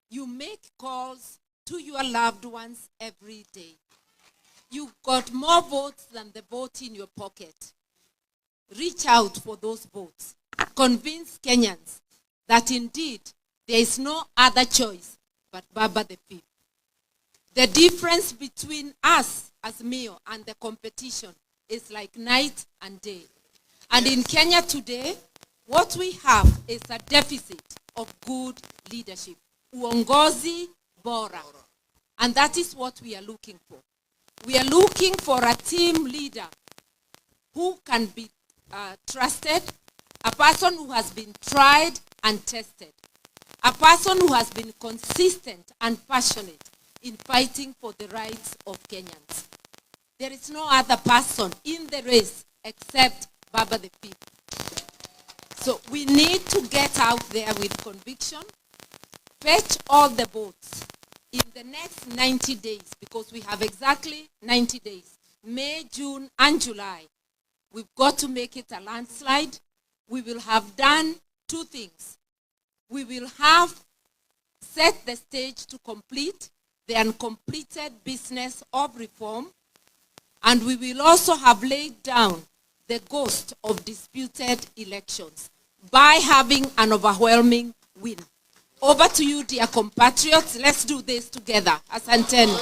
[SPEAKER 2] You make calls to your loved ones every day. You've got more votes than the vote in your pocket. Reach out for those votes. Convince Kenyans that indeed there is no other choice but Baba the Fifth. The difference between us as Mio and the competition is like night and day. And in Kenya today, what we have is a deficit of good leadership. Uongozi bora. And that is what we are looking for. We are looking for a team leader who can be trusted, a person who has been tried and tested. a person who has been consistent and passionate in fighting for the rights of Kenyans. There is no other person in the race except Baba the Fifth. So we need to get out there with conviction, fetch all the votes in the next 90 days, because we have exactly 90 days, May, June, and July. We've got to make it a landslide. We will have done two things. We will have set the stage to complete the uncompleted business of reform, and we will also have laid down the ghost of disputed elections by having an overwhelming win. Over to you, dear compatriots. Let's do this together. Asanteni.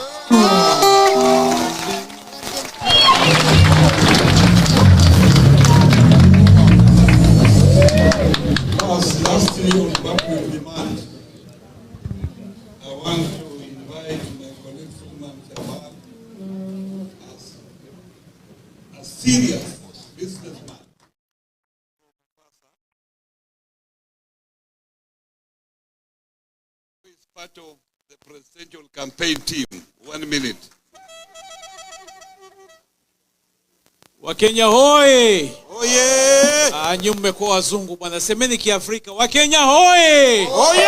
[SPEAKER 3] Lastly, on back with demand, I want to invite my colleague Suleiman Jabal as a serious businessman. Who is part of the presidential campaign team. 1 minute.
[SPEAKER 5] Wakenya hoi! Oye! Anyi mmekuwa wazungu bwana, semeni kiafrika. Wakenya hoi! Oye!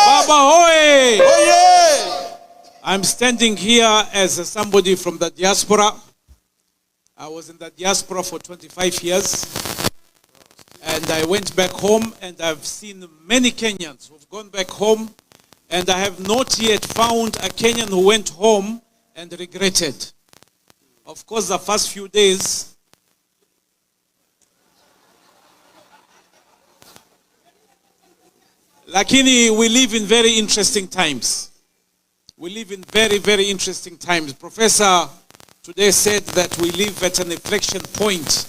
[SPEAKER 5] Baba hoi! Oye! I'm standing here as somebody from the diaspora. I was in the diaspora for 25 years. And I went back home and I've seen many Kenyans who've gone back home, and I have not yet found a Kenyan who went home and regretted. Of course, the first few days, lakini we live in very interesting times. We live in very, very interesting times. Professor today said that we live at an inflection point,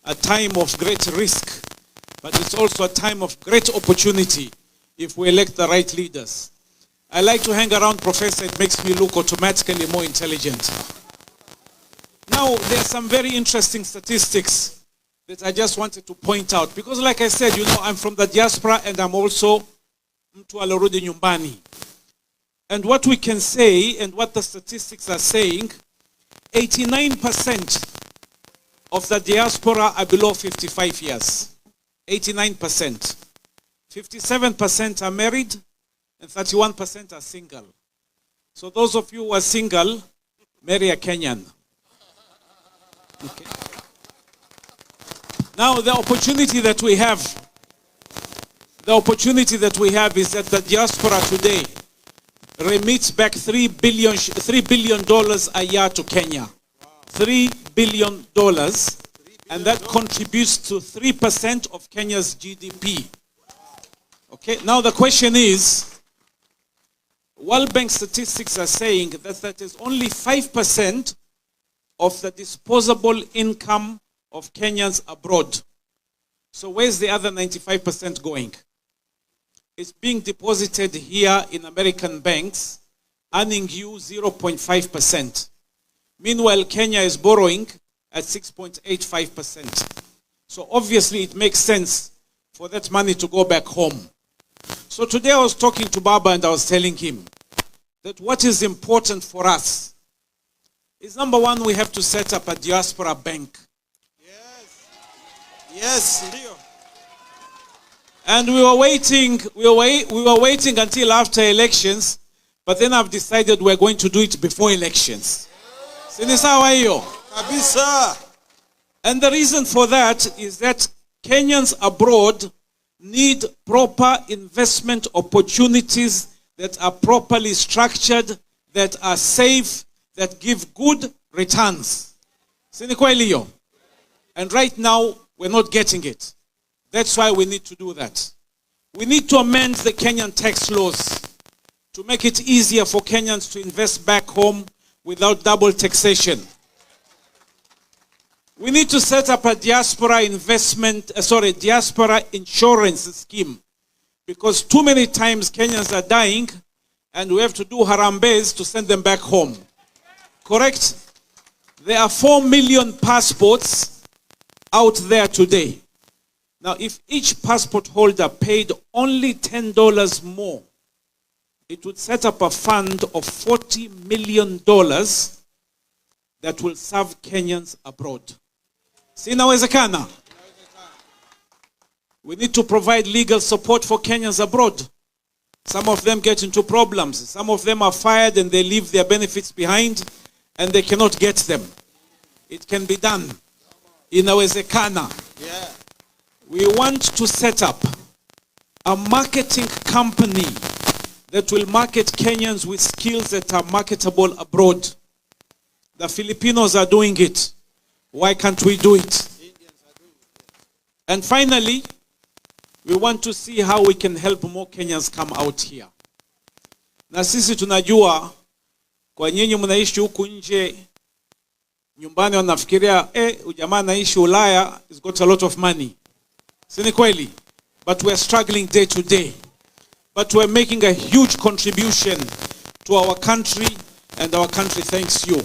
[SPEAKER 5] a time of great risk, but it's also a time of great opportunity if we elect the right leaders. I like to hang around Professor. It makes me look automatically more intelligent. Now, there are some very interesting statistics that I just wanted to point out. Because like I said, you know, I'm from the diaspora and I'm also mtu alorudi nyumbani. And what we can say, and what the statistics are saying, 89% of the diaspora are below 55 years. 89%. 57% are married, and 31% are single. So those of you who are single, marry a Kenyan. Okay. Now the opportunity that we have is that the diaspora today remits back $3 billion a year to Kenya. $3 billion, and that contributes to 3% of Kenya's GDP. Okay, now the question is, World Bank statistics are saying that is only 5% of the disposable income of Kenyans abroad. So where's the other 95% going? It's being deposited here in American banks, earning you 0.5%. Meanwhile, Kenya is borrowing at 6.85%. So obviously it makes sense for that money to go back home. So today I was talking to Baba and I was telling him that what is important for us is, number one, we have to set up a diaspora bank. Yes, Leo. And we were waiting until after elections, but then I've decided we're going to do it before elections. And the reason for that is that Kenyans abroad need proper investment opportunities that are properly structured, that are safe, that give good returns. And right now, we're not getting it. That's why we need to do that. We need to amend the Kenyan tax laws to make it easier for Kenyans to invest back home without double taxation. We need to set up a diaspora insurance scheme, because too many times Kenyans are dying and we have to do harambes to send them back home. Correct? There are 4 million passports out there today. Now, if each passport holder paid only $10 more, it would set up a fund of $40 million that will serve Kenyans abroad. Sinawezekana. We need to provide legal support for Kenyans abroad. Some of them get into problems. Some of them are fired and they leave their benefits behind and they cannot get them. It can be done. Inawezekana. Yeah. We want to set up a marketing company that will market Kenyans with skills that are marketable abroad. The Filipinos are doing it. Why can't we do it? And finally, we want to see how we can help more Kenyans come out here. Na sisi tunajua kwa nyinyi mnaishi huku nje nyumbani wanafikiria ujamaa anaishi Ulaya, he's got a lot of money. Si ni kweli? But we're struggling day to day. But we're making a huge contribution to our country, and our country thanks you.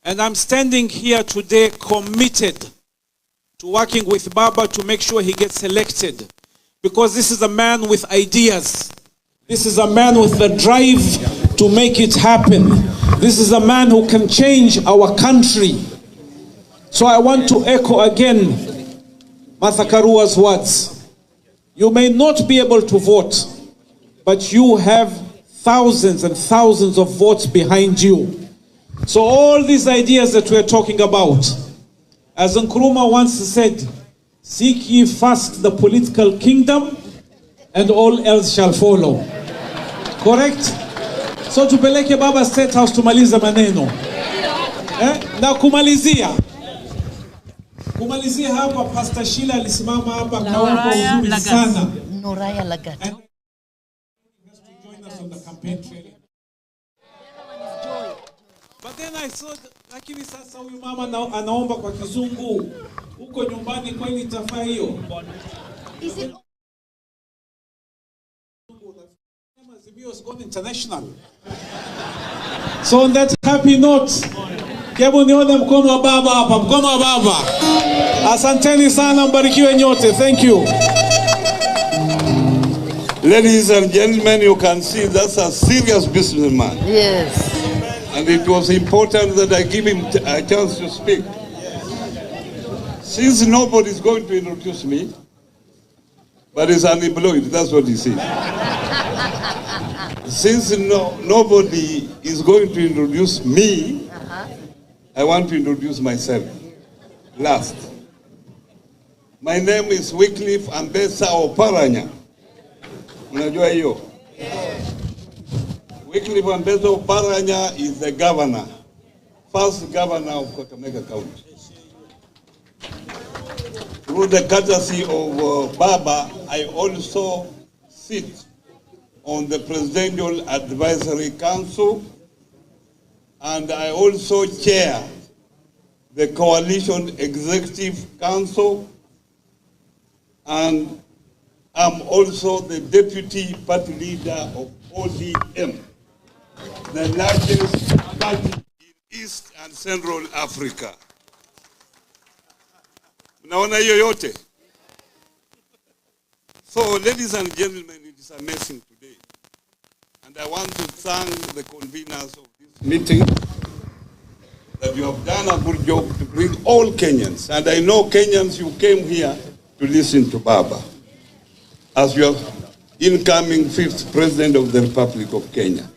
[SPEAKER 5] And I'm standing here today committed to working with Baba to make sure he gets elected. Because this is a man with ideas. This is a man with the drive to make it happen. This is a man who can change our country. So I want to echo again Martha Karua's words. You may not be able to vote, but you have thousands and thousands of votes behind you. So all these ideas that we're talking about, as Nkrumah once said, seek ye first the political kingdom and all else shall follow. Correct? So tupeleke Baba State House tumalize maneno. Na kumalizia hapa, Pastor Sheila alisimama hapa kaomba uzuri sana.
[SPEAKER 4] Noraya Lagat.
[SPEAKER 5] And he has to join us on the campaign trail. But then I saw, lakini sasa huyu mama anaomba kwa kizungu. Huko nyumbani kweli itafaa hiyo? Is it has gone international. So on that happy note, hebu nione mkono wa baba hapa, mkono wa baba. Asanteni sana, mbarikiwe nyote. Thank you.
[SPEAKER 3] Ladies and gentlemen, you can see that's a serious businessman.
[SPEAKER 4] Yes.
[SPEAKER 3] And it was important that I give him a chance to speak. Since nobody is going to introduce me, but he's unemployed, that's what he says. Since nobody is going to introduce me, I want to introduce myself last. My name is Wycliffe Ambesa Oparanya. Unajua hiyo? Wycliffe Ambesa Oparanya is the governor, first governor of Kakamega County. Through the courtesy of Baba, I also sit on the Presidential Advisory Council, and I also chair the Coalition Executive Council, and I'm also the Deputy Party Leader of ODM, the largest party in East and Central Africa. Unaona hiyo yote? So, ladies and gentlemen, it is amazing today. And I want to thank the conveners of this meeting that you have done a good job to bring all Kenyans. And I know Kenyans, you came here to listen to Baba as your incoming 5th President of the Republic of Kenya.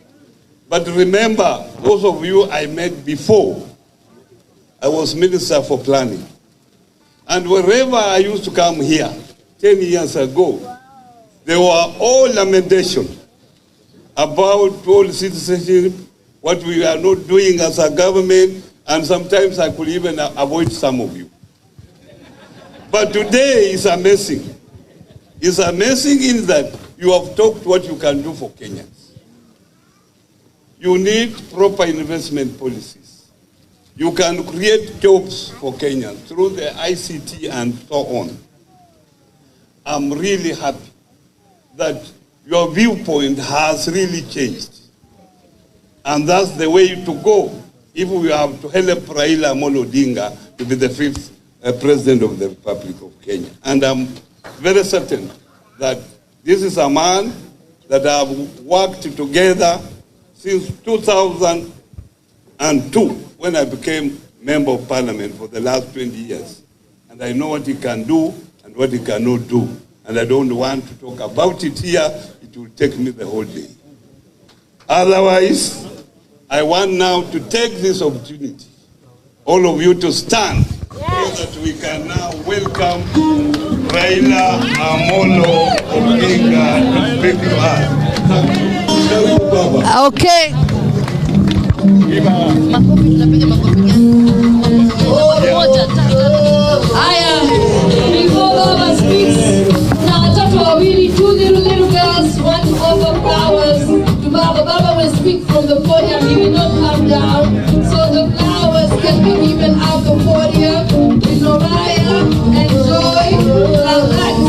[SPEAKER 3] But remember, those of you I met before, I was Minister for Planning. And wherever I used to come here, 10 years ago, there were all lamentations about all citizenship, what we are not doing as a government, and sometimes I could even avoid some of you. But today is amazing. It's amazing in that you have talked what you can do for Kenyans. You need proper investment policies. You can create jobs for Kenyans through the ICT and so on. I'm really happy that your viewpoint has really changed. And that's the way to go if we have to help Raila Odinga to be the 5th President of the Republic of Kenya. And I'm very certain that this is a man that I've worked together since 2002 when I became member of parliament for the last 20 years. And I know what he can do and what he cannot do. And I don't want to talk about it here. It will take me the whole day. Otherwise, I want now to take this opportunity, all of you to stand so that we can now welcome Raila Odinga to speak to us.
[SPEAKER 1] Okay. Haya, before Baba speaks, na watoto wawili, two little girls want to offer flowers to Baba. Baba will speak from the podium, he will not come down. So the flowers can be given out the podium with Noraya and Joy. Now that's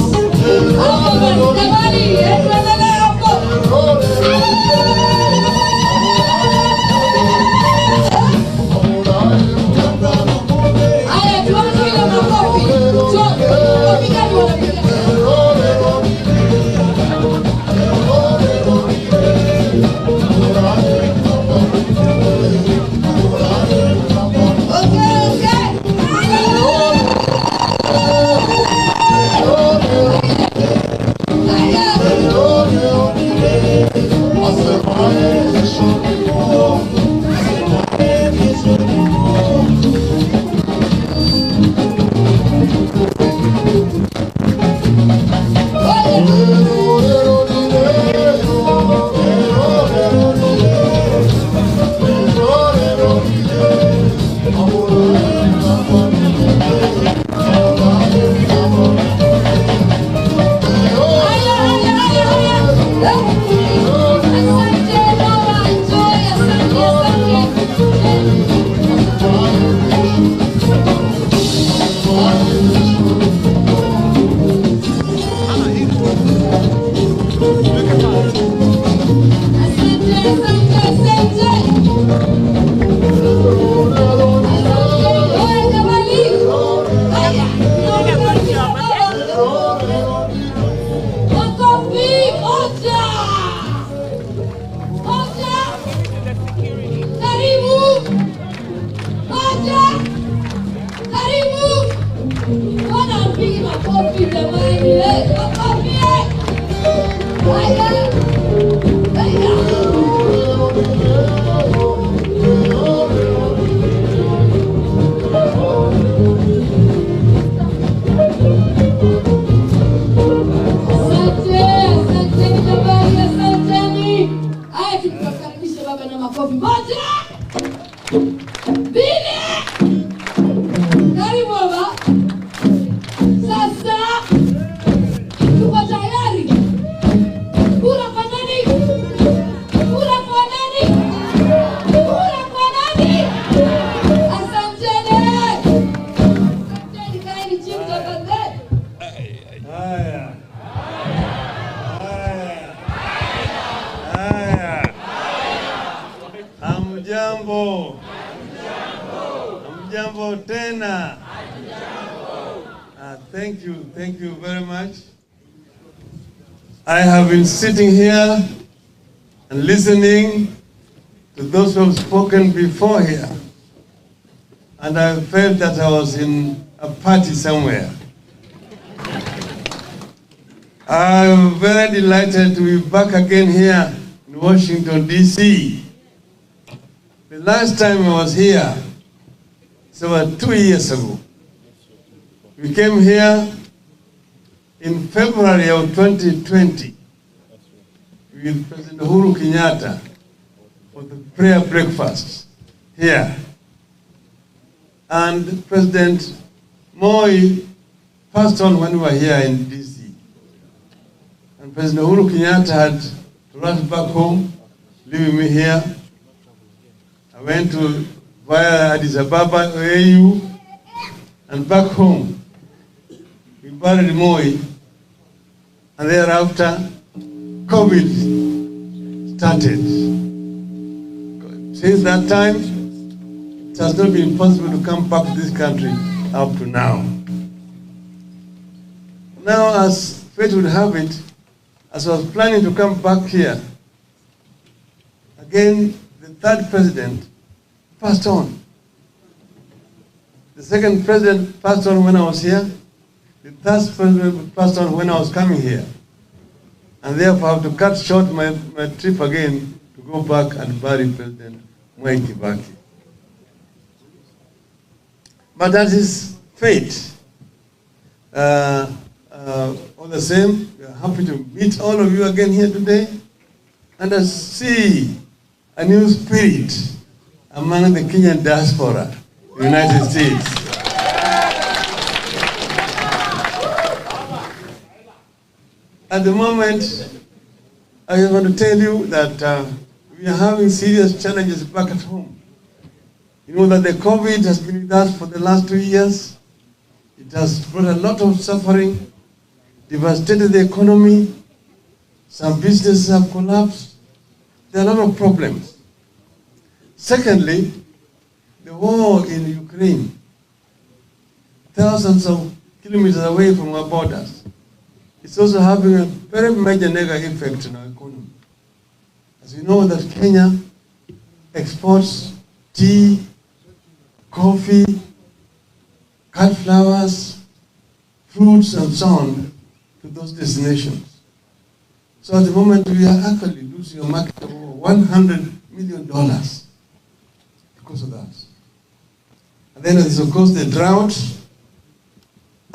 [SPEAKER 4] Thank you very much. I have been sitting here and listening to those who have spoken before here, and I felt that I was in a party somewhere. I'm very delighted to be back again here in Washington, D.C. The last time I was here, it's about 2 years ago. We came here in February of 2020 with President Uhuru Kenyatta for the prayer breakfast here. And President Moi passed on when we were here in DC. And President Uhuru Kenyatta had to rush back home, leaving me here. I went to via Addis Ababa, AU, and back home. We buried Moi, and thereafter, COVID started. Since that time, it has not been possible to come back to this country up to now. Now, as fate would have it, as I was planning to come back here, again, the third president passed on. The second president passed on when I was here. The third president passed on when I was coming here. And therefore I have to cut short my trip again to go back and bury President Mwai Kibaki. But that is fate. All the same, we are happy to meet all of you again here today and I see a new spirit among the Kenyan diaspora, the United States. At the moment, I want to tell you that we are having serious challenges back at home. You know that the COVID has been with us for the last 2 years. It has brought a lot of suffering, devastated the economy. Some businesses have collapsed. There are a lot of problems. Secondly, the war in Ukraine, thousands of kilometers away from our borders, it's also having a very major negative effect on our economy. As you know that Kenya exports tea, coffee, cut flowers, fruits and so on to those destinations. So at the moment we are actually losing a market of over $100 million because of that. And then there's of course the drought.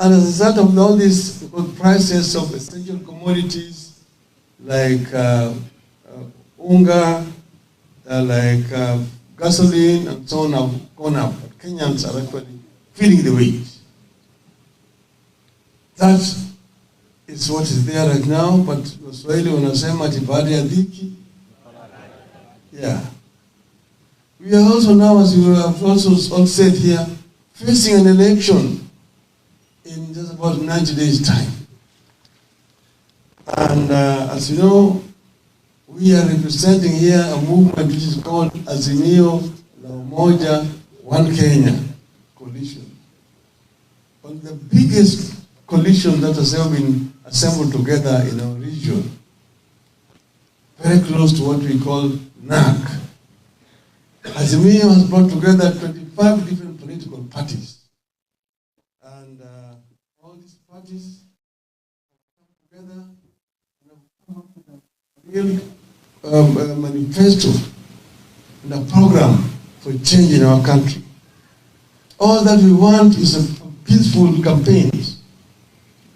[SPEAKER 4] And as a result of all these prices of essential commodities like unga, like gasoline and so on have gone up. But Kenyans are actually feeling the weight. That is what is there right now, but Waswahili wanasema ati baada ya dhiki. Yeah. We are also now, as you have also all said here, facing an election in just about 90 days' time. And as you know, we are representing here a movement which is called Azimio la Umoja One Kenya coalition. One of the biggest coalition that has ever been assembled together in our region, very close to what we call NAC. Azimio has brought together 25 different political parties. And all these parties come together and have come up with a real manifesto and a program for change in our country. All that we want is a peaceful campaigns.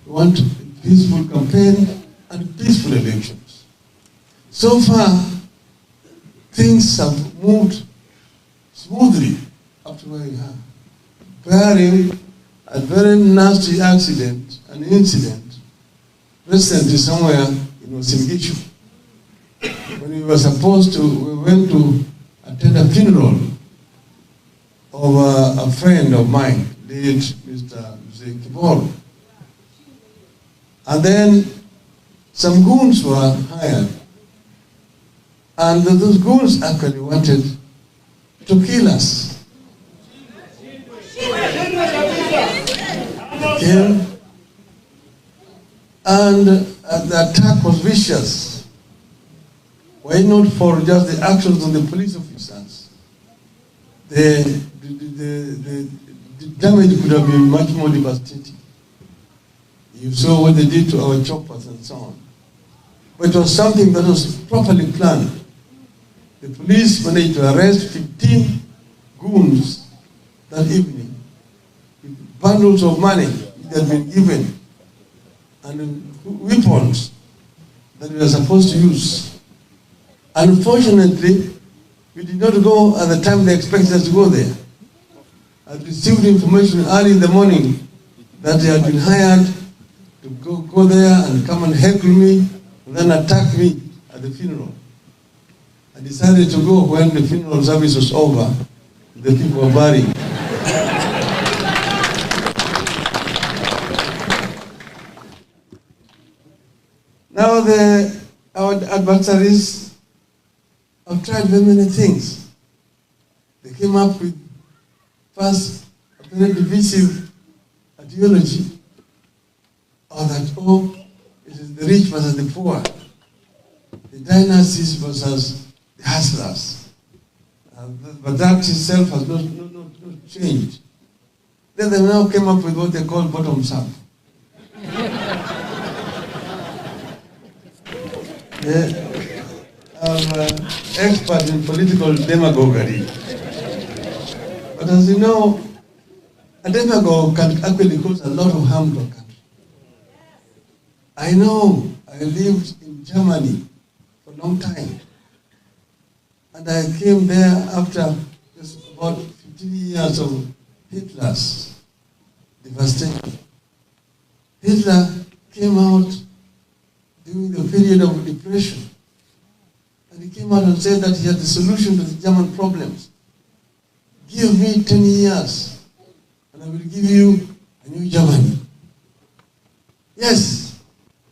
[SPEAKER 4] We want a peaceful campaign and peaceful elections. So far, things have moved smoothly up to where we are. Barring a very nasty accident, an incident, recently somewhere in Osingishu. When we were supposed to, we went to attend a funeral of a friend of mine, late Mr. Kiboro. And then some goons were hired. And those goons actually wanted to kill us. Okay. And the attack was vicious. Why not for just the actions of the police officers? The damage could have been much more devastating. You saw what they did to our choppers and so on. But it was something that was properly planned. The police managed to arrest 15 goons that evening with bundles of money that had been given and weapons that we were supposed to use. Unfortunately, we did not go at the time they expected us to go there. I received information early in the morning that they had been hired to go there and come and heckle me and then attack me at the funeral. I decided to go when the funeral service was over. The people were burying. Now our adversaries have tried very many things. They came up with first a very divisive ideology or that, oh, it is the rich versus the poor, the dynasties versus the hustlers. But that itself has not changed. Then they now came up with what they call bottoms up. I'm an expert in political demagoguery. But as you know, a demagogue can actually cause a lot of harm to a country. I know, I lived in Germany for a long time. And I came there after just about 15 years of Hitler's devastation. Hitler came out during the period of depression. And he came out and said that he had the solution to the German problems. Give me 10 years, and I will give you a new Germany. Yes,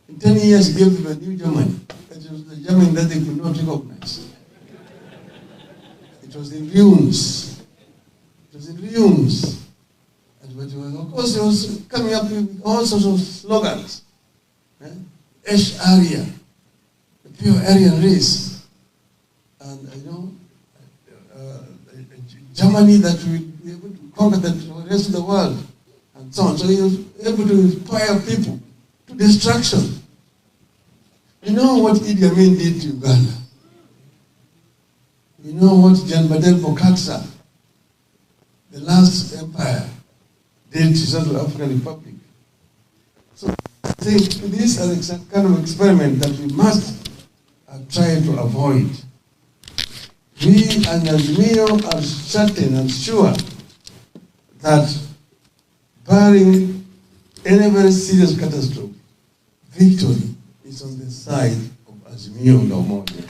[SPEAKER 4] in 10 years he gave them a new Germany. It was the Germany that they could not recognize. It was in ruins. It was in ruins. And of course, he was coming up with all sorts of slogans. Esh Arya, the pure Aryan race. And Germany that will be able to conquer the rest of the world, and so on. So he was able to inspire people to destruction. You know what Idi Amin did to Uganda? You know what Jan Badel Bokassa, the last empire, did to South African Republic? So I think this is a kind of experiment that we must try to avoid. We and Azimio are certain and sure that barring any very serious catastrophe, victory is on the side of Azimio La Umoja.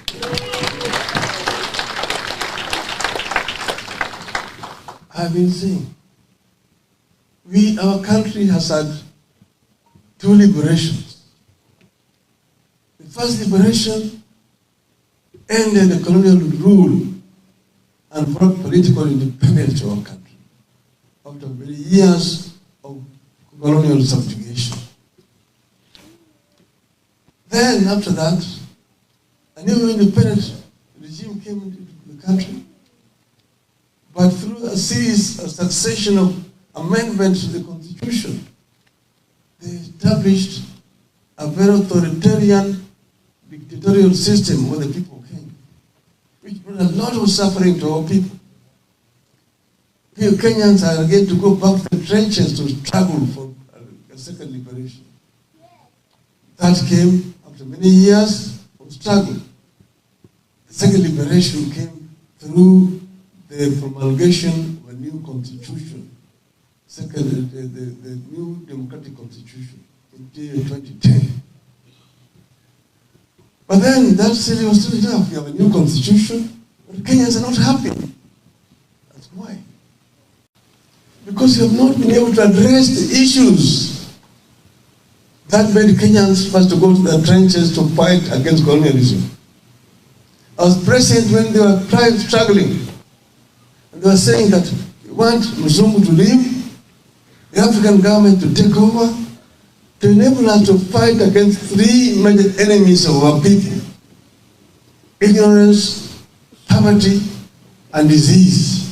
[SPEAKER 4] I've been saying, our country has had two liberations. The first liberation ended the colonial rule and brought political independence to our country after many years of colonial subjugation. Then, after that, a new independent regime came into the country, but through a succession of amendments to the Constitution, they established a very authoritarian dictatorial system where the people came, which brought a lot of suffering to our people. Kenyans are again to go back to the trenches to struggle for a second liberation. That came after many years of struggle. The second liberation came through the promulgation of a new constitution, the new democratic constitution in 2010. But then that said it was still enough. We have a new constitution, but Kenyans are not happy. That's why. Because you have not been able to address the issues that made Kenyans first to go to the trenches to fight against colonialism. I was present when they were struggling. And they were saying that we want Mzungu to leave, the African government to take over, to enable us to fight against three major enemies of our people: ignorance, poverty, and disease.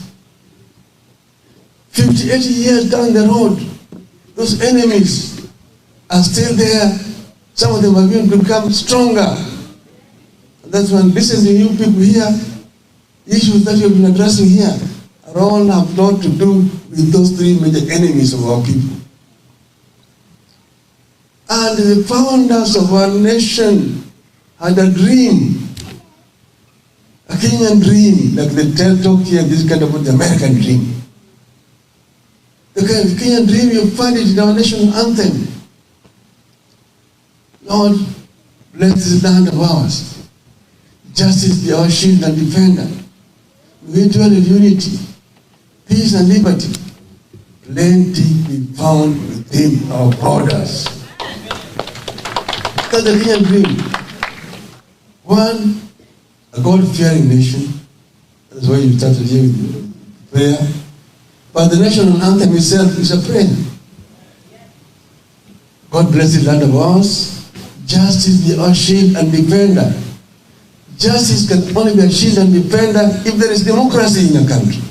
[SPEAKER 4] 50, 80 years down the road, those enemies are still there. Some of them have even become stronger. And that's when listening to you people here, issues that you've been addressing here are all have a lot to do with those three major enemies of our people. And the founders of our nation had a dream, a Kenyan dream, like they talk here, this kind of the American dream. The kind of Kenyan dream, you find it in our national anthem. Lord, bless this land of ours. Justice be our shield and defender. We dwell in unity, peace and liberty. Plenty be found within our borders. That's the Kenyan dream. One, a God-fearing nation. That's why you started here with prayer. But the national anthem itself is a prayer. God bless the land of ours. Justice be our shield and defender. Justice can only be a shield and defender if there is democracy in a country.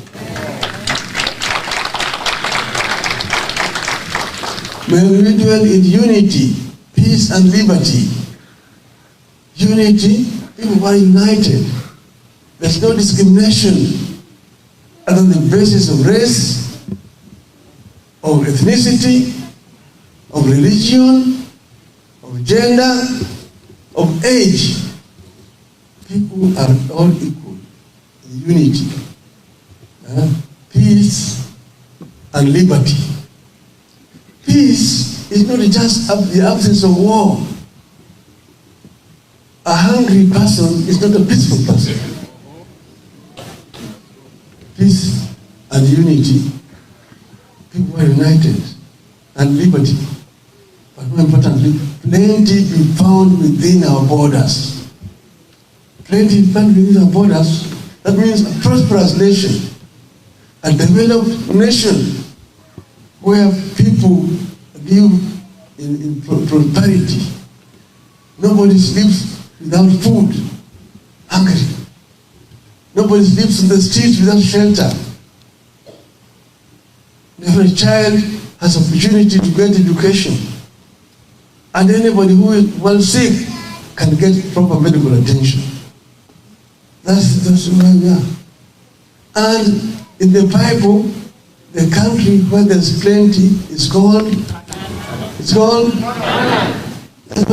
[SPEAKER 4] May we dwell in unity, peace and liberty. Unity, people are united. There's no discrimination on the basis of race, of ethnicity, of religion, of gender, of age. People are all equal in unity, peace and liberty. Peace is not just the absence of war. A hungry person is not a peaceful person. Peace and unity, people are united, and liberty. But more importantly, plenty be found within our borders. Plenty be found within our borders. That means a prosperous nation, a developed nation, where people live in prosperity. Nobody sleeps without food, hungry. Nobody sleeps in the streets without shelter. Every child has opportunity to get education. And anybody who is well sick can get proper medical attention. That's where we are. And in the Bible, the country where there's plenty is called, that's what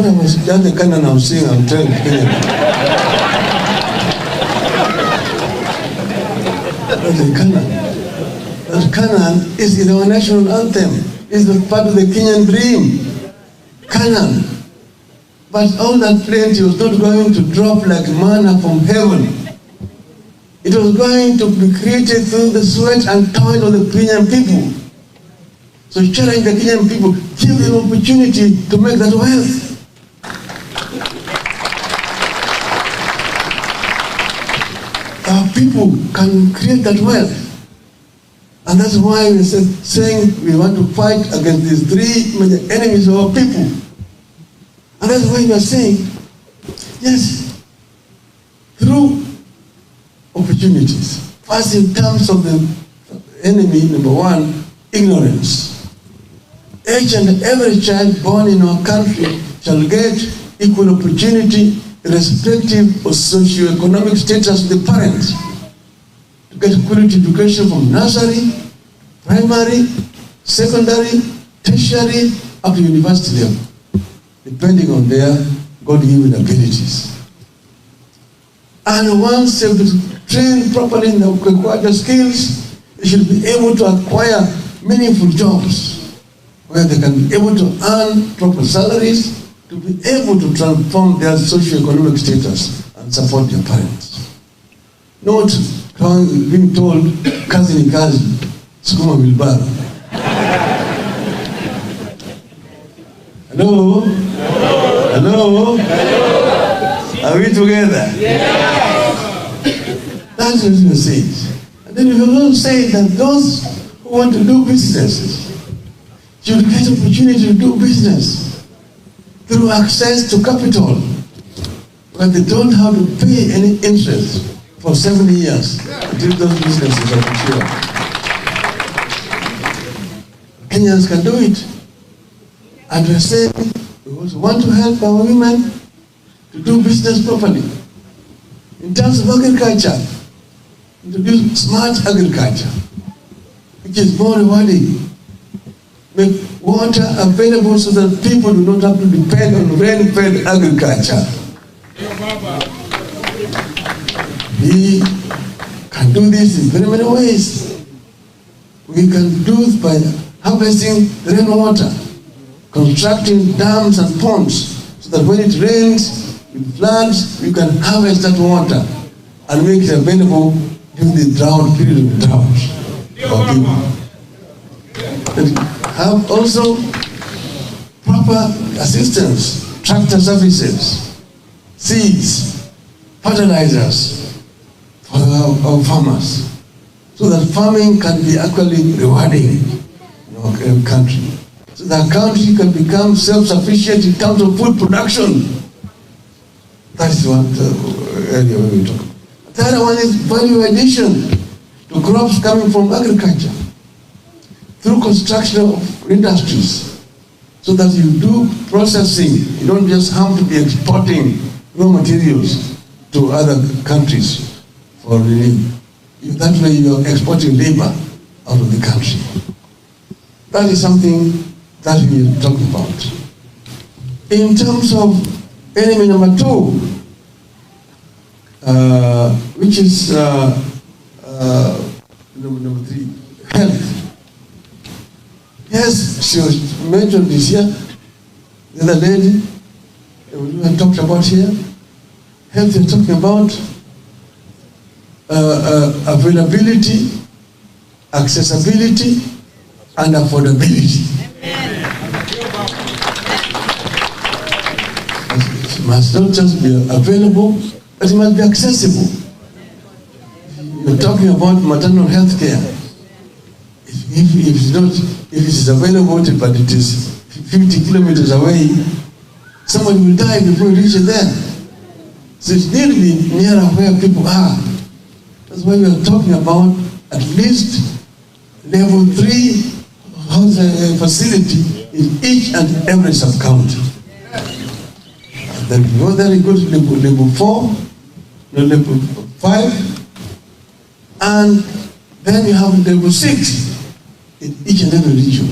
[SPEAKER 4] I was, just the Canaan I was saying, I'm telling Kenya. That's the Canaan. That Canaan is in our national anthem. It's the part of the Kenyan dream. Canaan. But all that plenty was not going to drop like manna from heaven. It was going to be created through the sweat and toil of the Kenyan people. So challenge the Kenyan people, give them opportunity to make that wealth. Our people can create that wealth. And that's why we said, saying we want to fight against these three major enemies of our people. And that's why we are saying, yes, through opportunities. First, in terms of the enemy, number one, ignorance. Each and every child born in our country shall get equal opportunity irrespective of socio-economic status of the parents. To get quality education from nursery, primary, secondary, tertiary, up to university level, depending on their God-given abilities. And once they've been trained properly in the required skills, they should be able to acquire meaningful jobs where they can be able to earn proper salaries to be able to transform their socio-economic status and support their parents. Not being told, kazi ni kazi, sukuma wilbara. Hello? Hello? Are we together? That's what you say. And then you also say that those who want to do businesses should get opportunity to do business through access to capital, where they don't have to pay any interest for 7 years until those businesses are mature. Kenyans can do it. And we're saying we also want to help our women to do business properly. In terms of agriculture, introduce smart agriculture, which is more rewarding. Make water available so that people do not have to depend on rain-fed agriculture. We can do this in very many ways. We can do it by harvesting the rainwater, constructing dams and ponds, so that when it rains, it floods, you can harvest that water and make it available during the drought, period of drought for people. And have also proper assistance, tractor services, seeds, fertilizers for our farmers, so that farming can be actually rewarding in our country. so the country can become self-sufficient in terms of food production. That is one area where we talk. The other one is value addition to crops coming from agriculture through construction of industries, so that you do processing. You don't just have to be exporting raw materials to other countries for relief. That way you're exporting labor out of the country. That is something that we are talking about. In terms of enemy number 2, which is number 3, health. Yes, she was mentioned this year. The other lady we have talked about here. Health is talking about availability, accessibility, and affordability. It must not just be available, but it must be accessible. You're talking about maternal health care. If it is available, but it is 50 kilometers away, somebody will die before you reach there. So it needs to be nearer where people are. That's why we are talking about at least level 3 housing facility in each and every sub-county. Then go there, you go to level 4, level 5, and then you have level 6 in each and every region.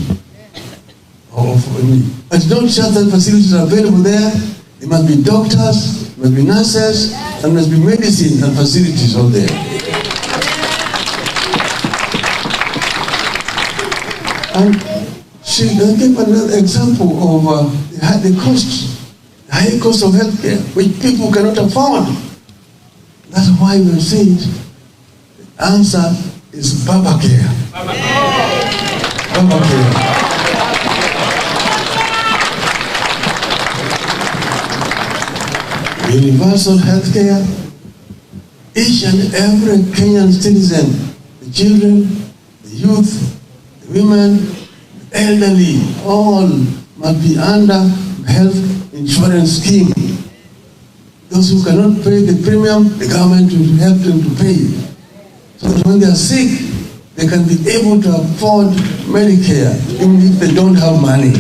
[SPEAKER 4] And don't just that facilities are available there. There must be doctors, there must be nurses, and there must be medicine and facilities all there. And she gave another example of the high cost of healthcare, which people cannot afford. That's why we say the answer is Baba Care. Baba Care. Universal health care. Each and every Kenyan citizen, the children, the youth, the women, the elderly, all must be under health insurance scheme. Those who cannot pay the premium, the government will help them to pay. So that when they are sick, they can be able to afford Medicare, even if they don't have money.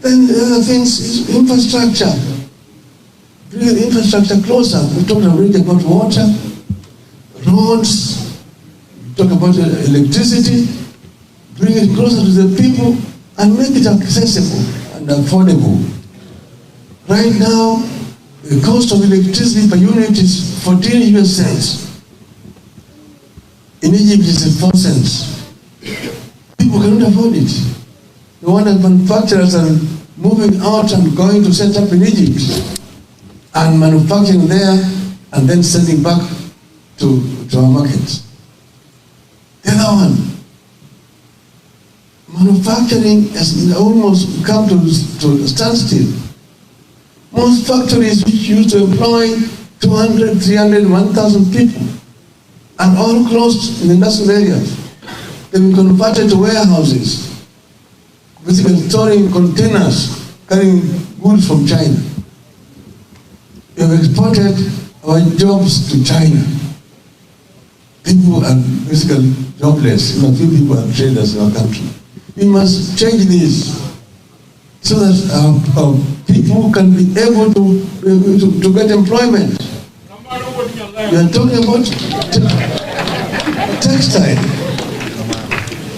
[SPEAKER 4] Then the other things is infrastructure. Bring the infrastructure closer. We talked already about water, roads, we talked about electricity. Bring it closer to the people and make it accessible and affordable. Right now, the cost of electricity per unit is 14 US cents. In Egypt, it's 4 cents. People cannot afford it. No wonder manufacturers are moving out and going to set up in Egypt and manufacturing there and then sending back to our markets. The other one, manufacturing has almost come to a standstill. Most factories which used to employ 200, 300, 1,000 people are all closed in industrial areas. They've been converted to warehouses, basically storing containers carrying goods from China. We have exported our jobs to China. People are basically jobless. A few people are traders in our country. We must change this so that our people can be able to get employment. We are talking about textile.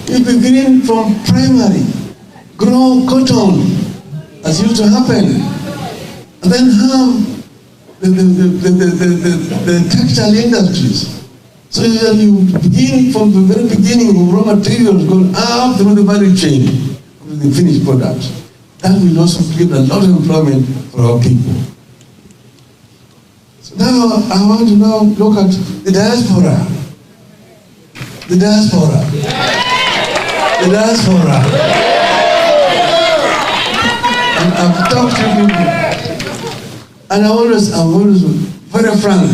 [SPEAKER 4] You begin from primary, grow cotton, as used to happen, and then have the textile industries. So you begin from the very beginning of raw materials, going up through the value chain of the finished product. That will also give a lot of employment for our people. So now I want to now look at the diaspora. The diaspora. The diaspora. And I've talked to people, and I'm always very frank.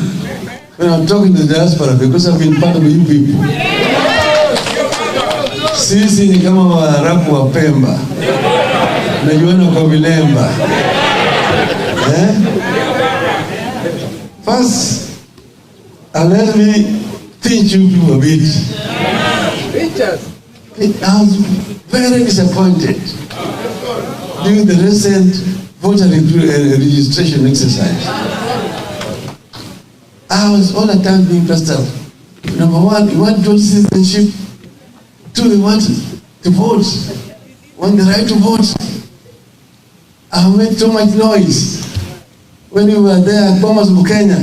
[SPEAKER 4] when I'm talking to the diaspora, because I've been part of you people. Sisi ni kama Waarabu wa Pemba. Najuana kwa vilemba. First, let me teach you people a bit. I was very disappointed during the recent voter registration exercise. I was all the time being pressed out. Number one, you want dual citizenship. Two, you want to vote. Want the right to vote. I made so much noise. When we were there at Thomas Bukenya,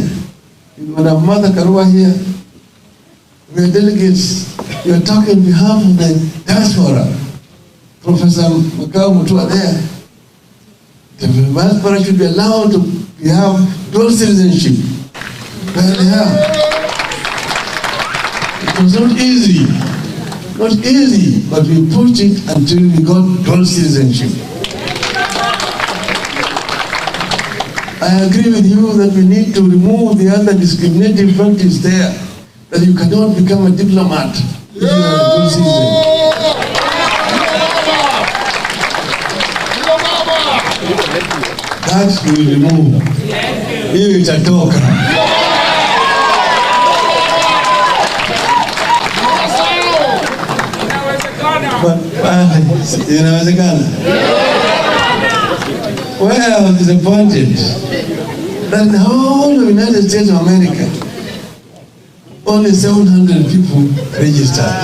[SPEAKER 4] you would have Mother Karua here. We are delegates. We are talking on behalf of the diaspora. Professor Makau Mutua there. The diaspora should be allowed to have dual citizenship. Well, yeah. It was not easy. Not easy, but we pushed it until we got dual citizenship. I agree with you that we need to remove the other discriminating practice there, that you cannot become a diplomat if you are a dual citizen. That we will remove. Hiyo itatoka. Inawezekana. Well, I was disappointed that in the whole of the United States of America, only 700 people registered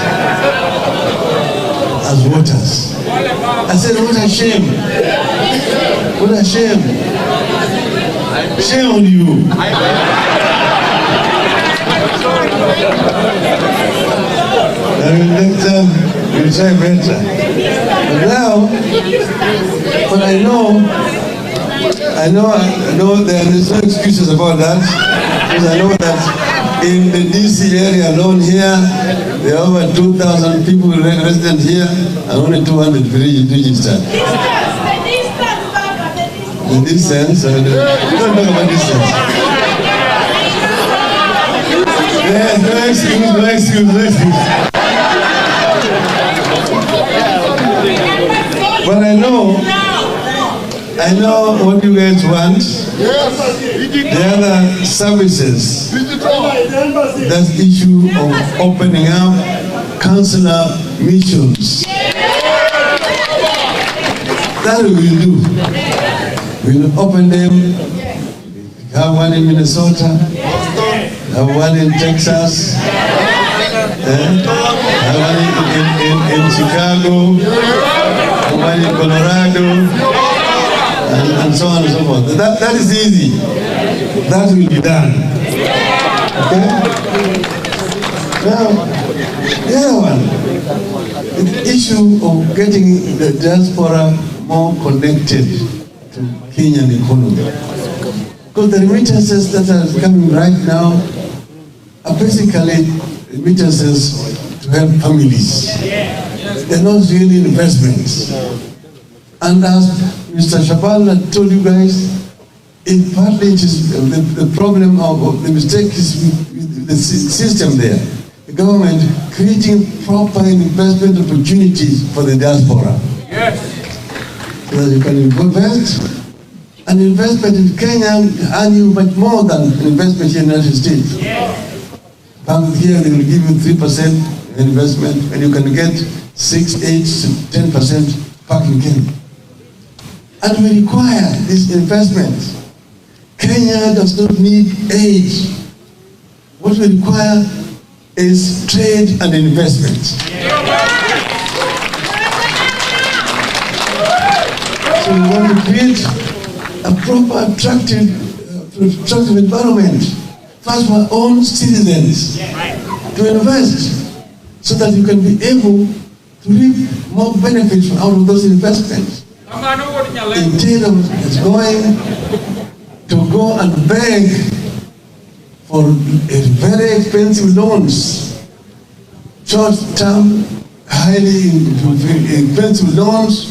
[SPEAKER 4] as voters. I said, what a shame. What a shame. Shame on you. Next time, you'll try better. But now, but I know there is no excuses about that, because I know that in the DC area alone here, there are over 2,000 people resident here, and only 200 registered. The distance, don't talk about distance. Yes, no excuse. But I know what you guys want. The other services, that issue of opening up counselor missions. That we will do. We will open them. We have one in Minnesota, have one in Texas, have one in Chicago, one in Colorado, and so on and so forth. That is easy. That will be done. Okay? Now, the other one, the issue of getting the diaspora more connected to Kenyan economy. Because the remittances that are coming right now are basically remittances to help families. They're not really investments. And as Mr. Shabal told you guys, partly it is the problem of the mistake is with the system there. The government creating proper investment opportunities for the diaspora. Yes. So that you can invest. An investment in Kenya earn you much more than an investment here in the United States. Yes. Banks here, they will give you 3% investment, and you can get 6, 8, 10% back in Kenya. And we require this investment. Kenya does not need aid. What we require is trade and investment. So we want to create a proper, attractive environment first for our own citizens to invest, so that you can be able to reap more benefits out of those investments. Instead of going to go and beg for very expensive loans, short-term, highly expensive loans,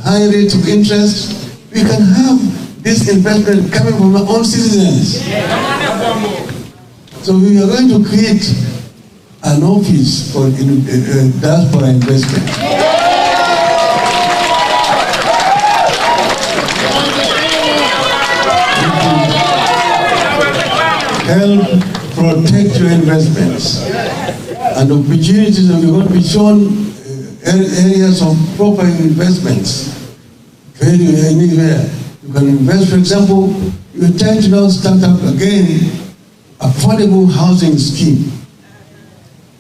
[SPEAKER 4] high rates of interest, we can have this investment coming from our own citizens. So we are going to create an office for diaspora investment. Help protect your investments and opportunities, and you're going to be shown areas of proper investments. Anywhere you can invest. For example, you tend to now start up again affordable housing scheme.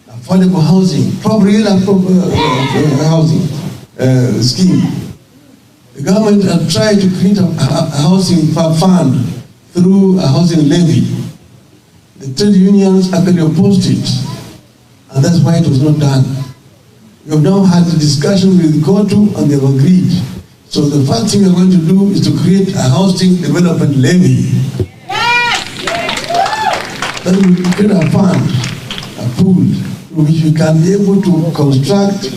[SPEAKER 4] Affordable housing, housing scheme. The government has tried to create a housing fund through a housing levy. The trade unions actually opposed it, and that's why it was not done. We have now had a discussion with GOTU, and they have agreed. So the first thing we're going to do is to create a housing development levy. Then we create a fund, a pool, through which we can be able to construct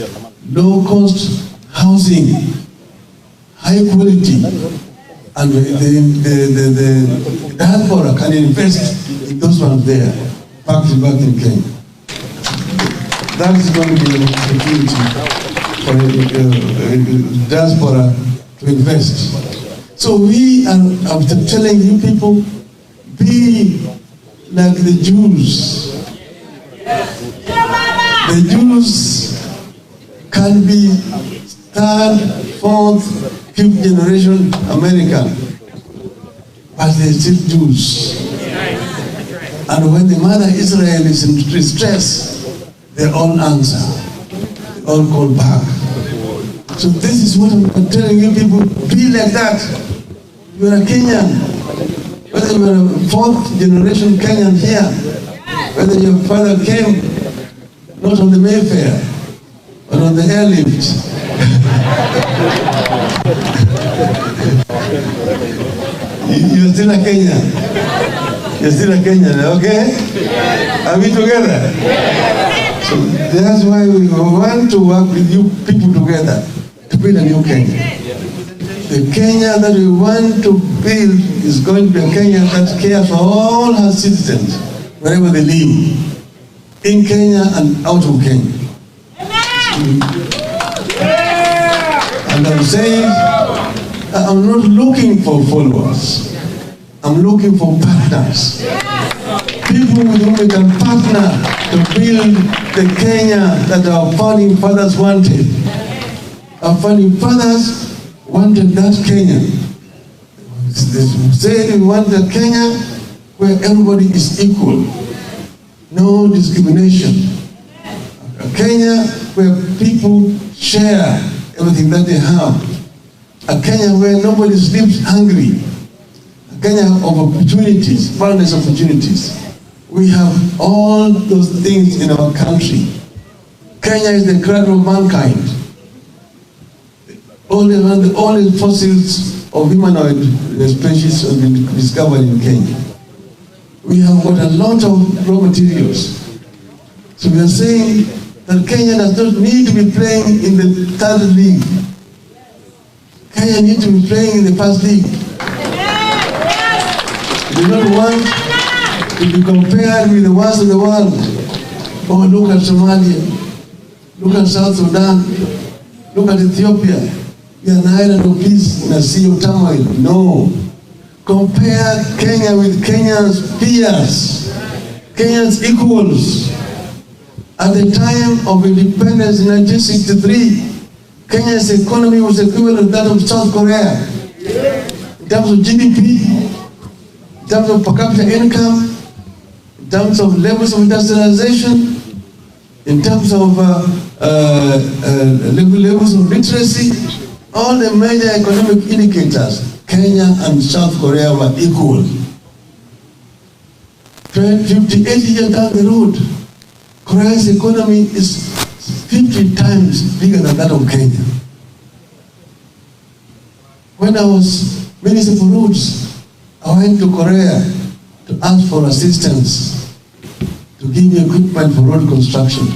[SPEAKER 4] low-cost housing, high quality, and the diaspora can invest in those ones there, back in Kenya. That is going to be an opportunity for diaspora to invest. So we are telling you people, be like the Jews. The Jews can be third, fourth, fifth generation American, but they're still Jews. And when the mother Israel is in distress, they all answer, they all call back. So this is what I'm telling you people, be like that. You're a Kenyan. Whether you're a fourth generation Kenyan here, whether your father came not on the Mayfair, but on the airlift. You're still a Kenyan. You're still a Kenyan, okay? Are we together? So that's why we want to work with you people together to build a new Kenya. The Kenya that we want to build is going to be a Kenya that cares for all her citizens, wherever they live, in Kenya and out of Kenya. And I'm saying, I'm not looking for followers. I'm looking for partners. People with whom we can partner to build the Kenya that our founding fathers wanted. Our founding fathers wanted that Kenya. They said we want a Kenya where everybody is equal. No discrimination. A Kenya where people share everything that they have. A Kenya where nobody sleeps hungry. A Kenya of opportunities, boundless opportunities. We have all those things in our country. Kenya is the cradle of mankind. All the fossils of humanoid species have been discovered in Kenya. We have got a lot of raw materials. So we are saying that Kenya does not need to be playing in the third league. Kenya needs to be playing in the first league. We do not want to be compared with the worst of the world. Oh, look at Somalia. Look at South Sudan. Look at Ethiopia. We are an island of peace in a sea of turmoil. No. Compare Kenya with Kenya's peers, Kenya's equals. At the time of independence in 1963, Kenya's economy was equivalent to that of South Korea. In terms of GDP, in terms of per capita income, in terms of levels of industrialization, in terms of levels of literacy, all the major economic indicators, Kenya and South Korea were equal. 58 years down the road, Korea's economy is 50 times bigger than that of Kenya. When I was Minister for Roads, I went to Korea to ask for assistance to give me equipment for road construction.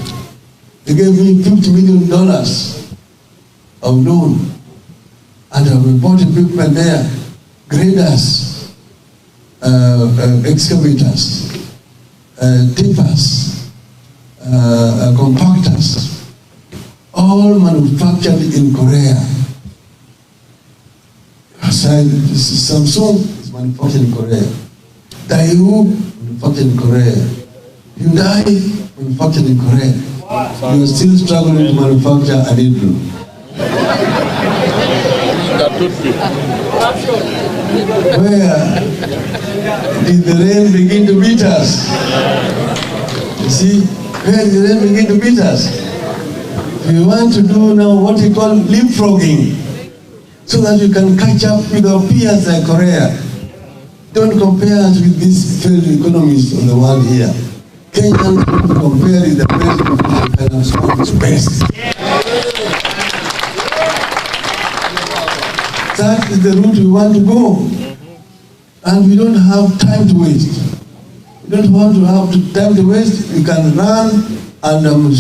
[SPEAKER 4] They gave me $50 million of loan. And we bought equipment there, graders, excavators, tippers, compactors, all manufactured in Korea. Samsung is manufactured in Korea. Daewoo manufactured in Korea. Hyundai manufactured in Korea. You are still struggling to manufacture a needle. Where did the rain begin to beat us? You see, where did the rain begin to beat us? We want to do now what we call leapfrogging, so that we can catch up with our peers like Korea. Don't compare us with these failed economies of the world here. Kenyans compare with the best of the best. That is the route we want to go. And we don't have time to waste. We don't want to have time to waste. We can run, and I'm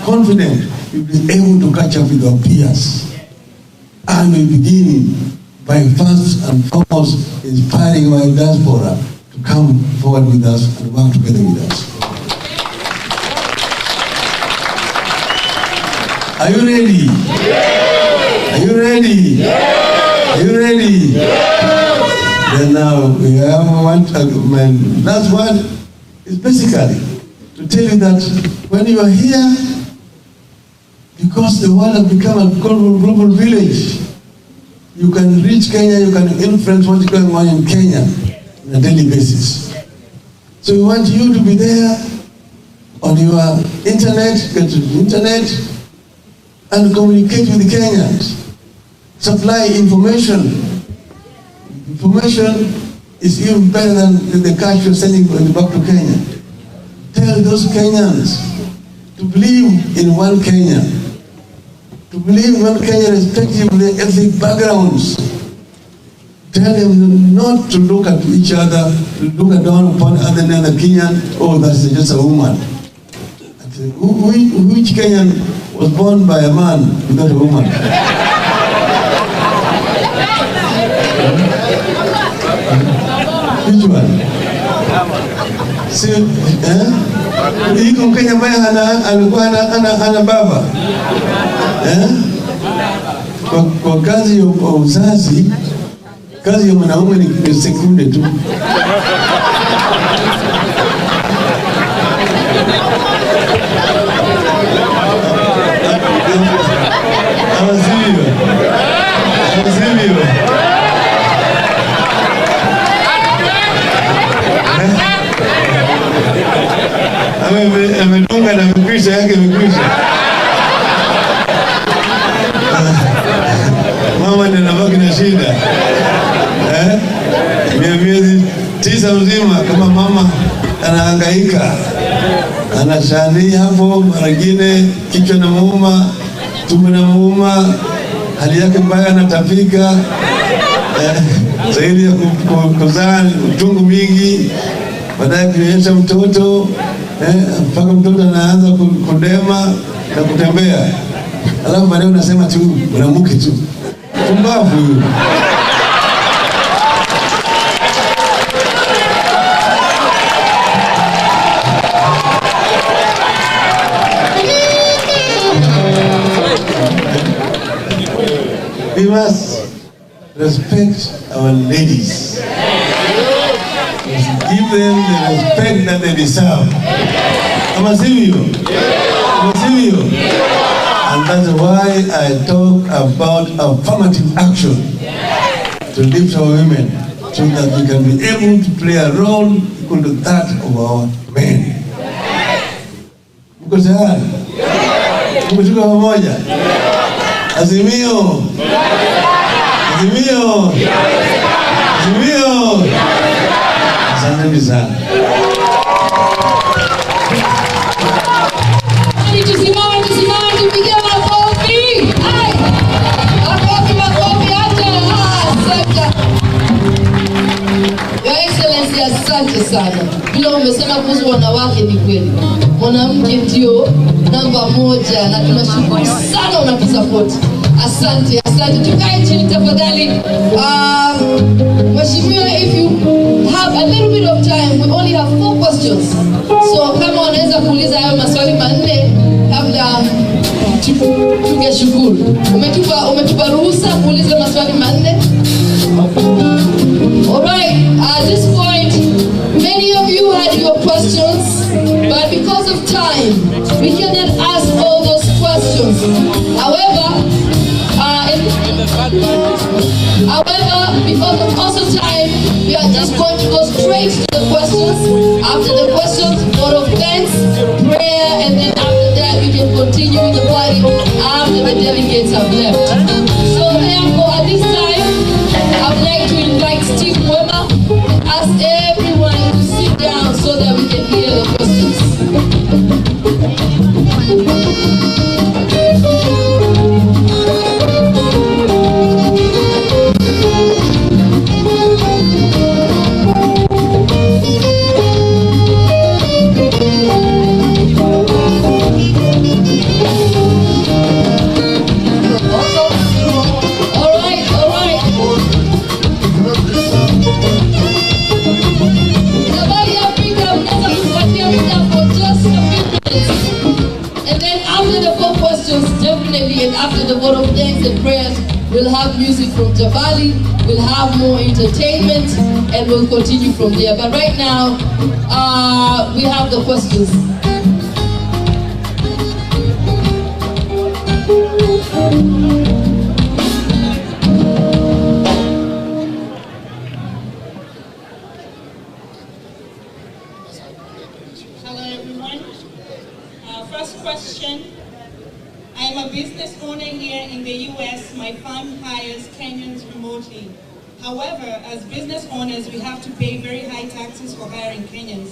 [SPEAKER 4] confident we'll be able to catch up with our peers. And we begin by first and foremost inspiring our diaspora to come forward with us and work together with us. Are you ready? Are you ready? Are you ready? Then now we have my last word is basically to tell you that when you are here, because the world has become a global village, you can reach Kenya, you can influence what's going on in Kenya on a daily basis. So we want you to be there on your internet, get to the internet, and communicate with the Kenyans. Supply information. Information is even better than the cash you're sending back to Kenya. Tell those Kenyans to believe in one Kenya. To believe in one Kenya irrespective of their ethnic backgrounds. Tell them not to look at each other, to look down upon other than the Kenyan, oh, that's just a woman. Which Kenyan was born by a man without a woman? Which one? See, iko Mkenya ambaye alikuwa ana baba kwa kazi ya uzazi, kazi ya mwanaume ni sekunde tu. Amedunga na mikwisha yake mikwisha. Mama ndiye anabaki na shida. Miezi 9 mzima kama mama anahangaika. Anashania hapo, mara nyingine kichwa na muuma, tumbo na muuma, hali yake mbaya, anatapika. Zaidi ya kuzaa utungu mingi, baadaye kunyonyesha mtoto, mpaka mtoto anaanza kudema na kutembea. Alafu baadaye unasema tu unamuke tu. Pumbavu huyu. We must respect our ladies. Give them the respect that they deserve. Ama sivyo? Ama sivyo? And that's why I talk about affirmative action to lift our women, so that we can be able to play a role equal to that of our men. Mko tayari? Mko tuko pamoja? Azimio! Azimio! Azimio! Asanteni sana.
[SPEAKER 1] Tusimame tupige makofi. Makofi hata. Asante. Your Excellency, asante sana. Vile umesema kuhusu wanawake ni kweli. Mwanamke ndio namba 1 na tunashukuru sana unatusupport. Asante, asante. Tukae chini tafadhali. Mheshimiwa, if you have a little bit of time, we only have 4 questions. questions. So kama unaweza kuuliza hayo maswali manne kabla tungeshukuru. Umetupa ruhusa kuuliza maswali manne? All right, at this point, many of you had your questions, but because of time, we cannot ask all those questions. However, because of also time, we are just going to go straight to the questions. After the questions, vote of thanks, prayer, and then after that, we can continue with the party after the delegates have left. So therefore, at this time, I would like to invite Steve Wema and ask everyone to sit down so that we can hear the questions. Definitely, and after the vote of thanks and prayers, we'll have music from Jabali, we'll have more entertainment, and we'll continue from there. But right now, we have the questions.
[SPEAKER 6] Hello everyone. First question. I am a business owner here in the US. My firm hires Kenyans remotely. However, as business owners, we have to pay very high taxes for hiring Kenyans.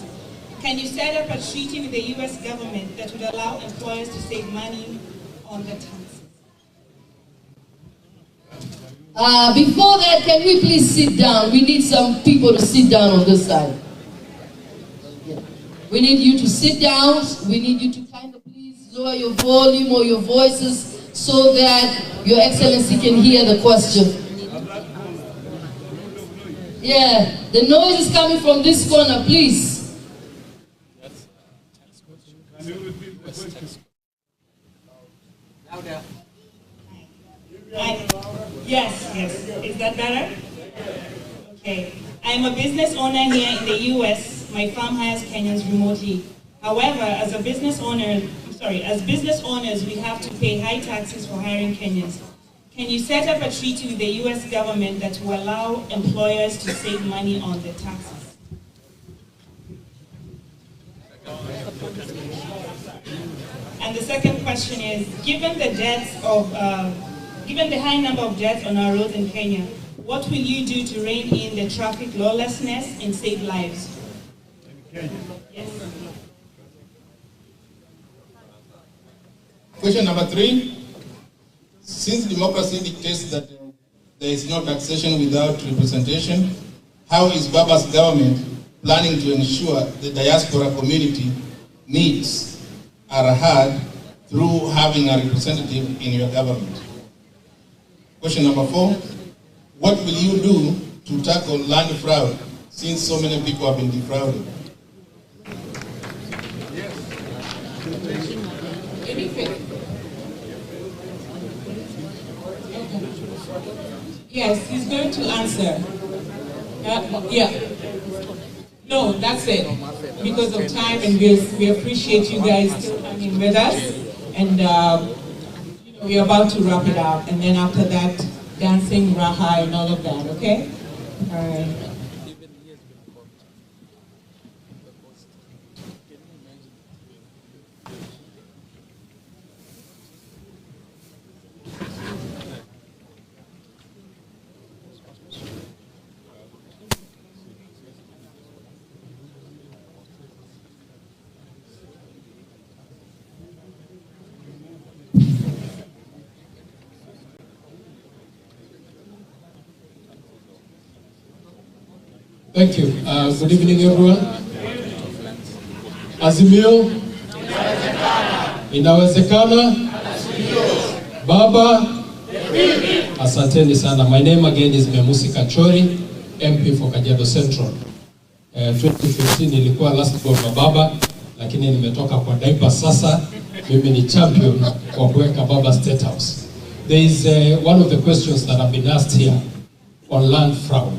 [SPEAKER 6] Can you set up a treaty with the US government that would allow employers to save money on the taxes?
[SPEAKER 1] Before that, can we please sit down? We need some people to sit down on this side. We need you to sit down. We need you to kind of please lower your volume or your voices so that Your Excellency can hear the question. Yeah, the noise is coming from this corner, please.
[SPEAKER 6] Louder. Yes. Is that better? Okay. I am a business owner here in the US. My firm hires Kenyans remotely. However, as business owners, we have to pay high taxes for hiring Kenyans. Can you set up a treaty with the US government that will allow employers to save money on the taxes? And the second question is, given the high number of deaths on our roads in Kenya, what will you do to rein in the traffic lawlessness and save lives? Yes.
[SPEAKER 22] Question number 3. Since democracy dictates that there is no taxation without representation, how is Baba's government planning to ensure the diaspora community needs are heard through having a representative in your government? Question number 4. What will you do to tackle land fraud since so many people have been defrauded?
[SPEAKER 6] Yes, he's going to answer. Yeah. No, that's it. Because of time, and we appreciate you guys still hanging with us. And we're about to wrap it up. And then after that, dancing, raha, and all of that, okay? All right.
[SPEAKER 23] Thank you. Good evening, everyone. Azimio? Inawezekana? Baba? Asanteni sana. My name again is Memusi Kachori, MP for Kajiado Central. 2015 ilikuwa last born wa baba, lakini nimetoka kwa diaper sasa. Mimi ni champion kwa kuweka baba State House. There is one of the questions that have been asked here on land fraud.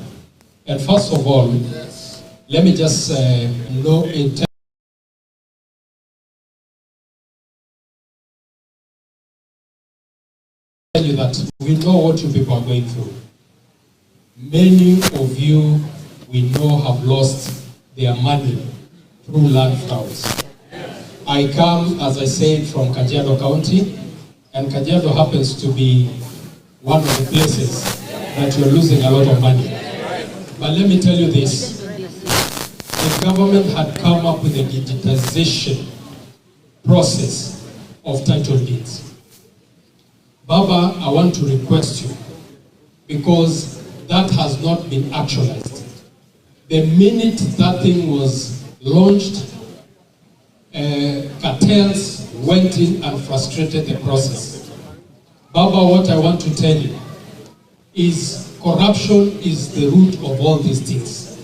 [SPEAKER 23] And first of all, let me just tell you that we know what you people are going through. Many of you, we know, have lost their money through land frauds. I come, as I said, from Kajiado County, and Kajiado happens to be one of the places that you're losing a lot of money. But let me tell you this, the government had come up with a digitization process of title deeds. Baba, I want to request you, because that has not been actualized. The minute that thing was launched, cartels went in and frustrated the process. Baba, what I want to tell you is corruption is the root of all these things.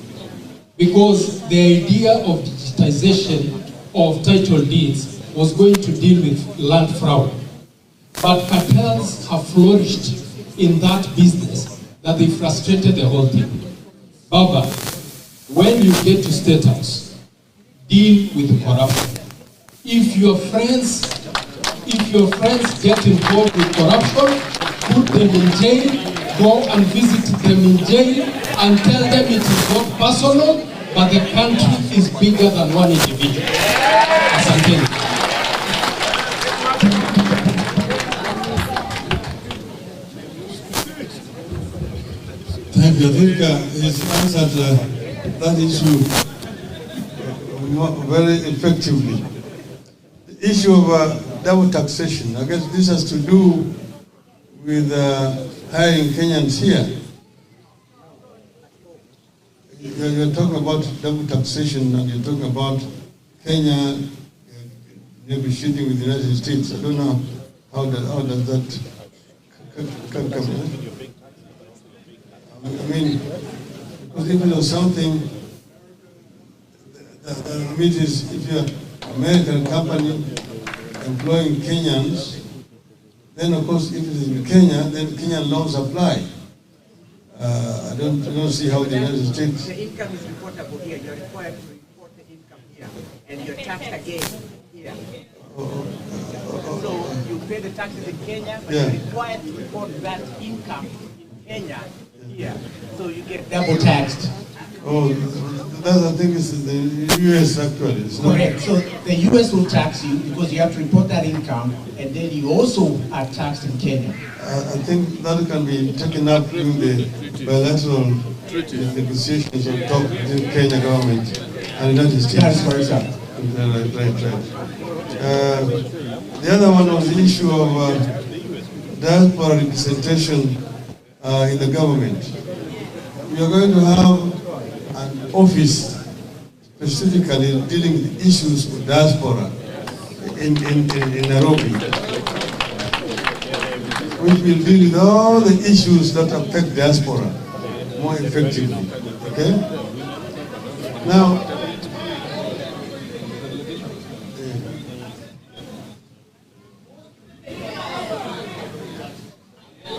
[SPEAKER 23] Because the idea of digitization of title deeds was going to deal with land fraud. But cartels have flourished in that business that they frustrated the whole thing. Baba, when you get to State House, deal with corruption. If your friends get involved with corruption, put them in jail, go and visit them in jail, and tell them it is not personal, but the country is bigger than one individual. Asanteni.
[SPEAKER 4] Thank you. I think he's answered that issue very effectively. The issue of double taxation, I guess this has to do with hiring Kenyans here. You're talking about double taxation and you're talking about Kenya negotiating with the United States. I don't know how does that come in. I mean, because if it was something that is, if you're an American company employing Kenyans, then of course if it is in Kenya, then Kenyan laws apply. I don't see how the United States.
[SPEAKER 7] The income is reportable here. You're required to report the income here, and you're taxed again here. So you pay the taxes in Kenya, but you're required to report that income in Kenya here. So you get double taxed.
[SPEAKER 4] Oh, that I think is the U.S. actually. It's
[SPEAKER 7] correct. So the U.S. will tax you because you have to report that income, and then you also are taxed in Kenya.
[SPEAKER 4] I think that can be taken up during the bilateral negotiations or talk between Kenya government and the United States.
[SPEAKER 7] That's correct, sir.
[SPEAKER 4] Right. The other one was the issue of diaspora representation in the government. We are going to have an office specifically dealing with issues of diaspora in Nairobi, which will deal with all the issues that affect diaspora more effectively. Okay? Now,